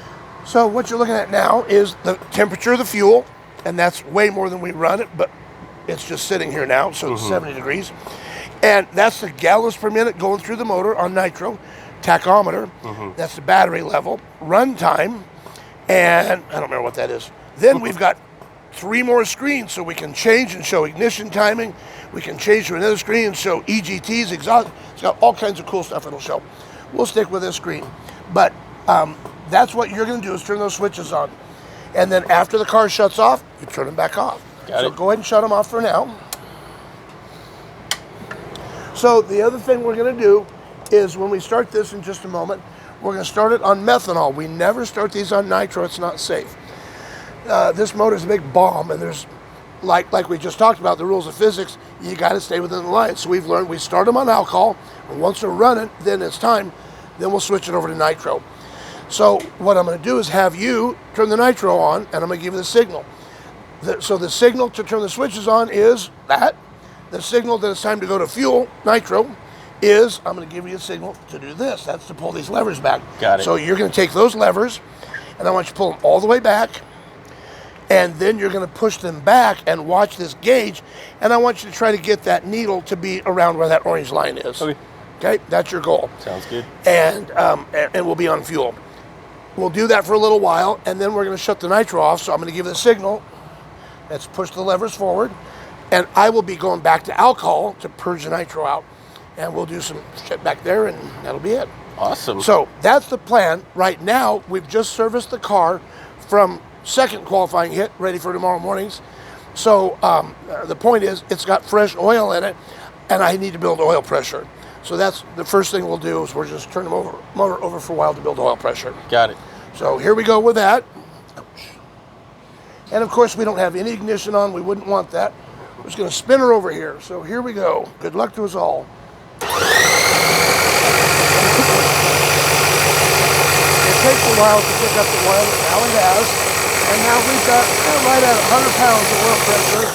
So what you're looking at now is the temperature of the fuel, and that's way more than we run it, but it's just sitting here now, so it's 70 degrees. And that's the gallons per minute going through the motor on nitro. Tachometer, that's the battery level. Run time, and I don't remember what that is. Then we've got 3 more screens, so we can change and show ignition timing. We can change to another screen and show EGTs, exhaust. It's got all kinds of cool stuff it'll show. We'll stick with this screen. But that's what you're going to do, is turn those switches on. And then after the car shuts off, you turn them back off. So go ahead and shut them off for now. So the other thing we're going to do is, when we start this in just a moment, we're going to start it on methanol. We never start these on nitro. It's not safe. This motor is a big bomb, and there's, like we just talked about, the rules of physics. You got to stay within the line. So we've learned we start them on alcohol, and once they're running, then it's time. Then we'll switch it over to nitro. So what I'm going to do is have you turn the nitro on, and I'm going to give you the signal. So the signal to turn the switches on is that. The signal that it's time to go to fuel, nitro, is I'm going to give you a signal to do this. That's to pull these levers back. Got it. So you're going to take those levers, and I want you to pull them all the way back, and then you're going to push them back and watch this gauge, and I want you to try to get that needle to be around where that orange line is. Okay. Okay, that's your goal. Sounds good. And we'll be on fuel. We'll do that for a little while, and then we're going to shut the nitro off. So I'm going to give it a signal. Let's push the levers forward, and I will be going back to alcohol to purge the nitro out, and we'll do some shit back there, and that'll be it. Awesome. So that's the plan. Right now, we've just serviced the car from second qualifying hit, ready for tomorrow mornings. So the point is, it's got fresh oil in it, and I need to build oil pressure. So that's the first thing we'll do, is we're just turn the motor over for a while to build oil pressure. Got it. So here we go with that. And of course, we don't have any ignition on. We wouldn't want that. We're just going to spin her over here. So here we go. Good luck to us all. It takes a while to pick up the oil, but now it has. And now we've got right at 100 pounds of oil pressure.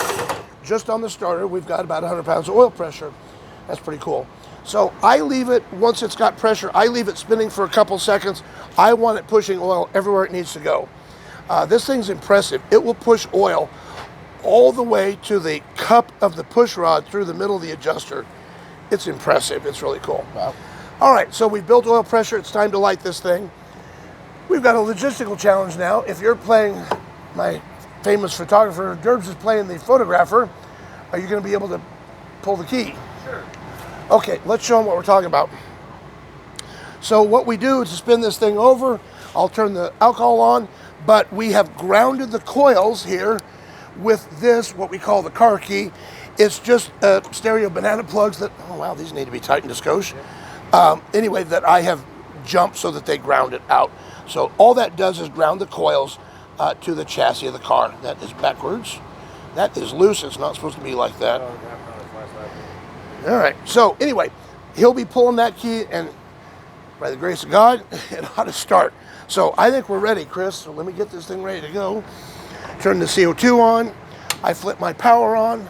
Just on the starter, we've got about 100 pounds of oil pressure. That's pretty cool. So I leave it, once it's got pressure, I leave it spinning for a couple seconds. I want it pushing oil everywhere it needs to go. This thing's impressive. It will push oil all the way to the cup of the push rod through the middle of the adjuster. It's impressive. It's really cool. Wow. All right, so we've built oil pressure. It's time to light this thing. We've got a logistical challenge now. If you're playing my famous photographer, Derbs, is playing the photographer, are you going to be able to pull the key? Sure. Okay, let's show them what we're talking about. So what we do is to spin this thing over, I'll turn the alcohol on, but we have grounded the coils here with this, what we call the car key. It's just stereo banana plugs that, oh wow, these need to be tightened to skosh. Anyway, that I have jumped so that they ground it out. So all that does is ground the coils to the chassis of the car. That is backwards. That is loose, it's not supposed to be like that. All right, so anyway, he'll be pulling that key, and by the grace of God, it ought to start. So I think we're ready, Chris. So let me get this thing ready to go. Turn the CO2 on. I flip my power on.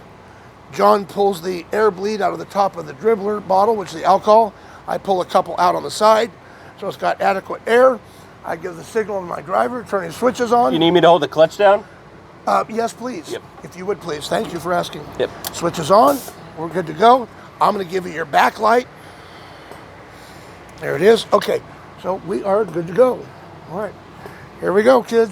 John pulls the air bleed out of the top of the dribbler bottle, which is the alcohol. I pull a couple out on the side, so it's got adequate air. I give the signal to my driver, turn his switches on. You need me to hold the clutch down? Yes, please. Yep. If you would, please. Thank you for asking. Yep. Switches on. We're good to go. I'm going to give you your backlight. There it is. Okay, so we are good to go. All right, here we go, kids.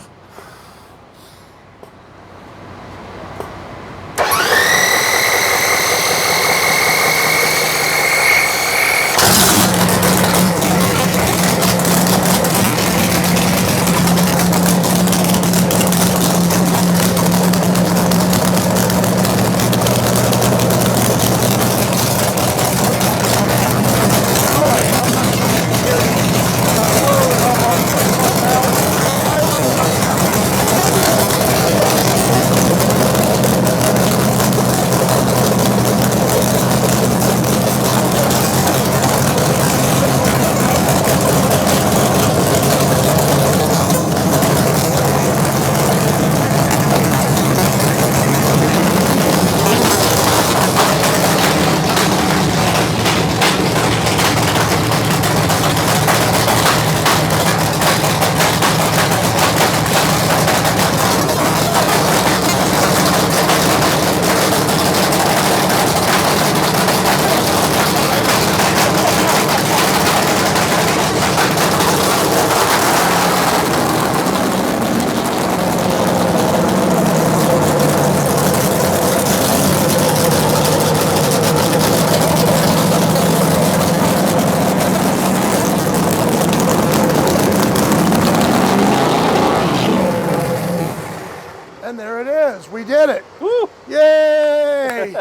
And there it is. We did it. Woo! Yay!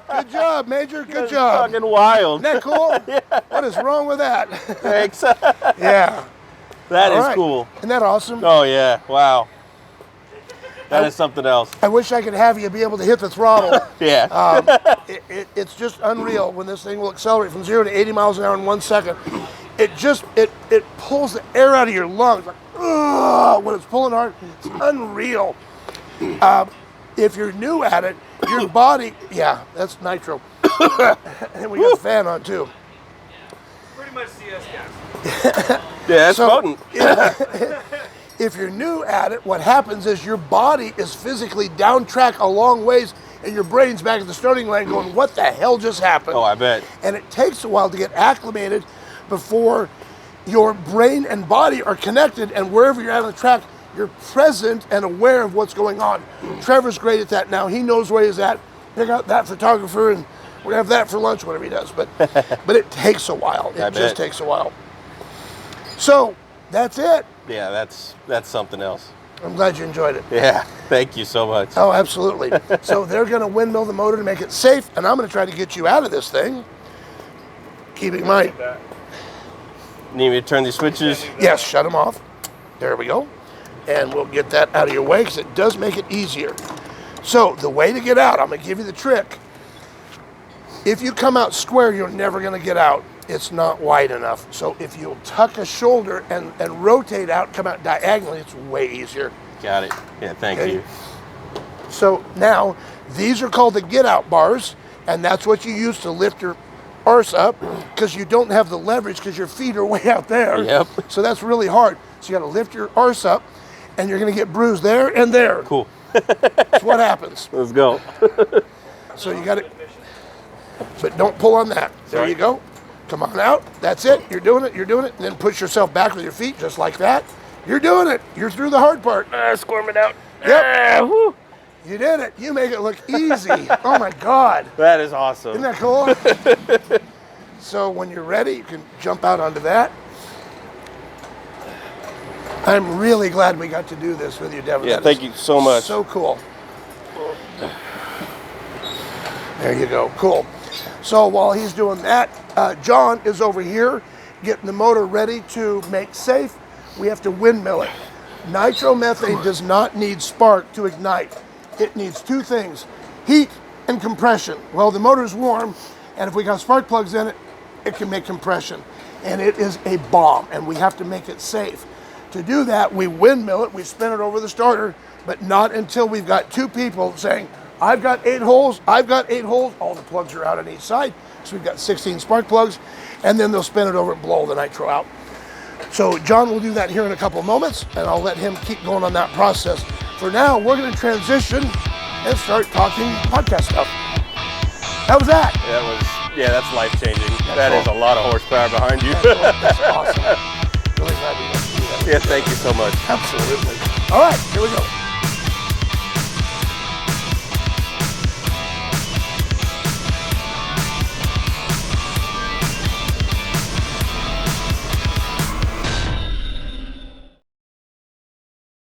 Good job, Major. Good job. Fucking wild. Isn't that cool? Yeah. What is wrong with that? Thanks. Yeah. That All is right. cool. Isn't that awesome? Oh yeah. Wow. That is something else. I wish I could have you be able to hit the throttle. Yeah. It's just unreal when this thing will accelerate from 0 to 80 miles an hour in 1 second. It pulls the air out of your lungs. Like, ugh, when it's pulling hard, it's unreal. If you're new at it, your body, yeah, that's nitro. And we got the fan on too. Pretty much CS gas. Yeah, that's So- potent. If you're new at it, what happens is your body is physically down track a long ways and your brain's back at the starting line going, what the hell just happened? Oh, I bet. And it takes a while to get acclimated before your brain and body are connected, and wherever you're at on the track, you're present and aware of what's going on. Trevor's great at that now. He knows where he's at. Pick out that photographer and we're gonna have that for lunch, whatever he does. But it takes a while. It just takes a while. So that's it. Yeah, that's something else. I'm glad you enjoyed it. Yeah, thank you so much. Oh, absolutely. So they're going to windmill the motor to make it safe, and I'm going to try to get you out of this thing. Keeping in mind, Need me to turn these switches? yes, shut them off. There we go. And we'll get that out of your way because it does make it easier. So the way to get out, I'm going to give you the trick. If you come out square, you're never going to get out. It's not wide enough. So if you'll tuck a shoulder and rotate out, come out diagonally, it's way easier. Got it. Yeah, thank Okay. you. So now, these are called the get out bars, and that's what you use to lift your arse up because you don't have the leverage because your feet are way out there. Yep. So that's really hard. So you got to lift your arse up, and you're going to get bruised there and there. Cool. That's what happens. Let's go. So you got to, but don't pull on that. There Sorry. you go. Come on out. That's it. You're doing it. You're doing it. And then push yourself back with your feet just like that. You're doing it. You're through the hard part. Squirm it out. Yeah, woo. You did it. You make it look easy. Oh my God. That is awesome. Isn't that cool? So when you're ready, you can jump out onto that. I'm really glad we got to do this with you, Devon. Yeah, thank you so much. So cool. There you go. Cool. So while he's doing that, John is over here getting the motor ready to make safe. We have to windmill it. Nitromethane does not need spark to ignite. It needs two things, heat and compression. Well, the motor's warm, and if we got spark plugs in it, it can make compression. And it is a bomb, and we have to make it safe. To do that, we windmill it, we spin it over the starter, but not until we've got two people saying, I've got 8 holes, I've got 8 holes. All the plugs are out on each side. So we've got 16 spark plugs, and then they'll spin it over and blow the nitro out. So John will do that here in a couple of moments, and I'll let him keep going on that process. For now, we're going to transition and start talking podcast stuff. How was that? Yeah, that's life-changing. That is a lot of horsepower behind you. That's awesome. Really glad we got to do that. Yeah, thank you so much. Absolutely. All right, here we go.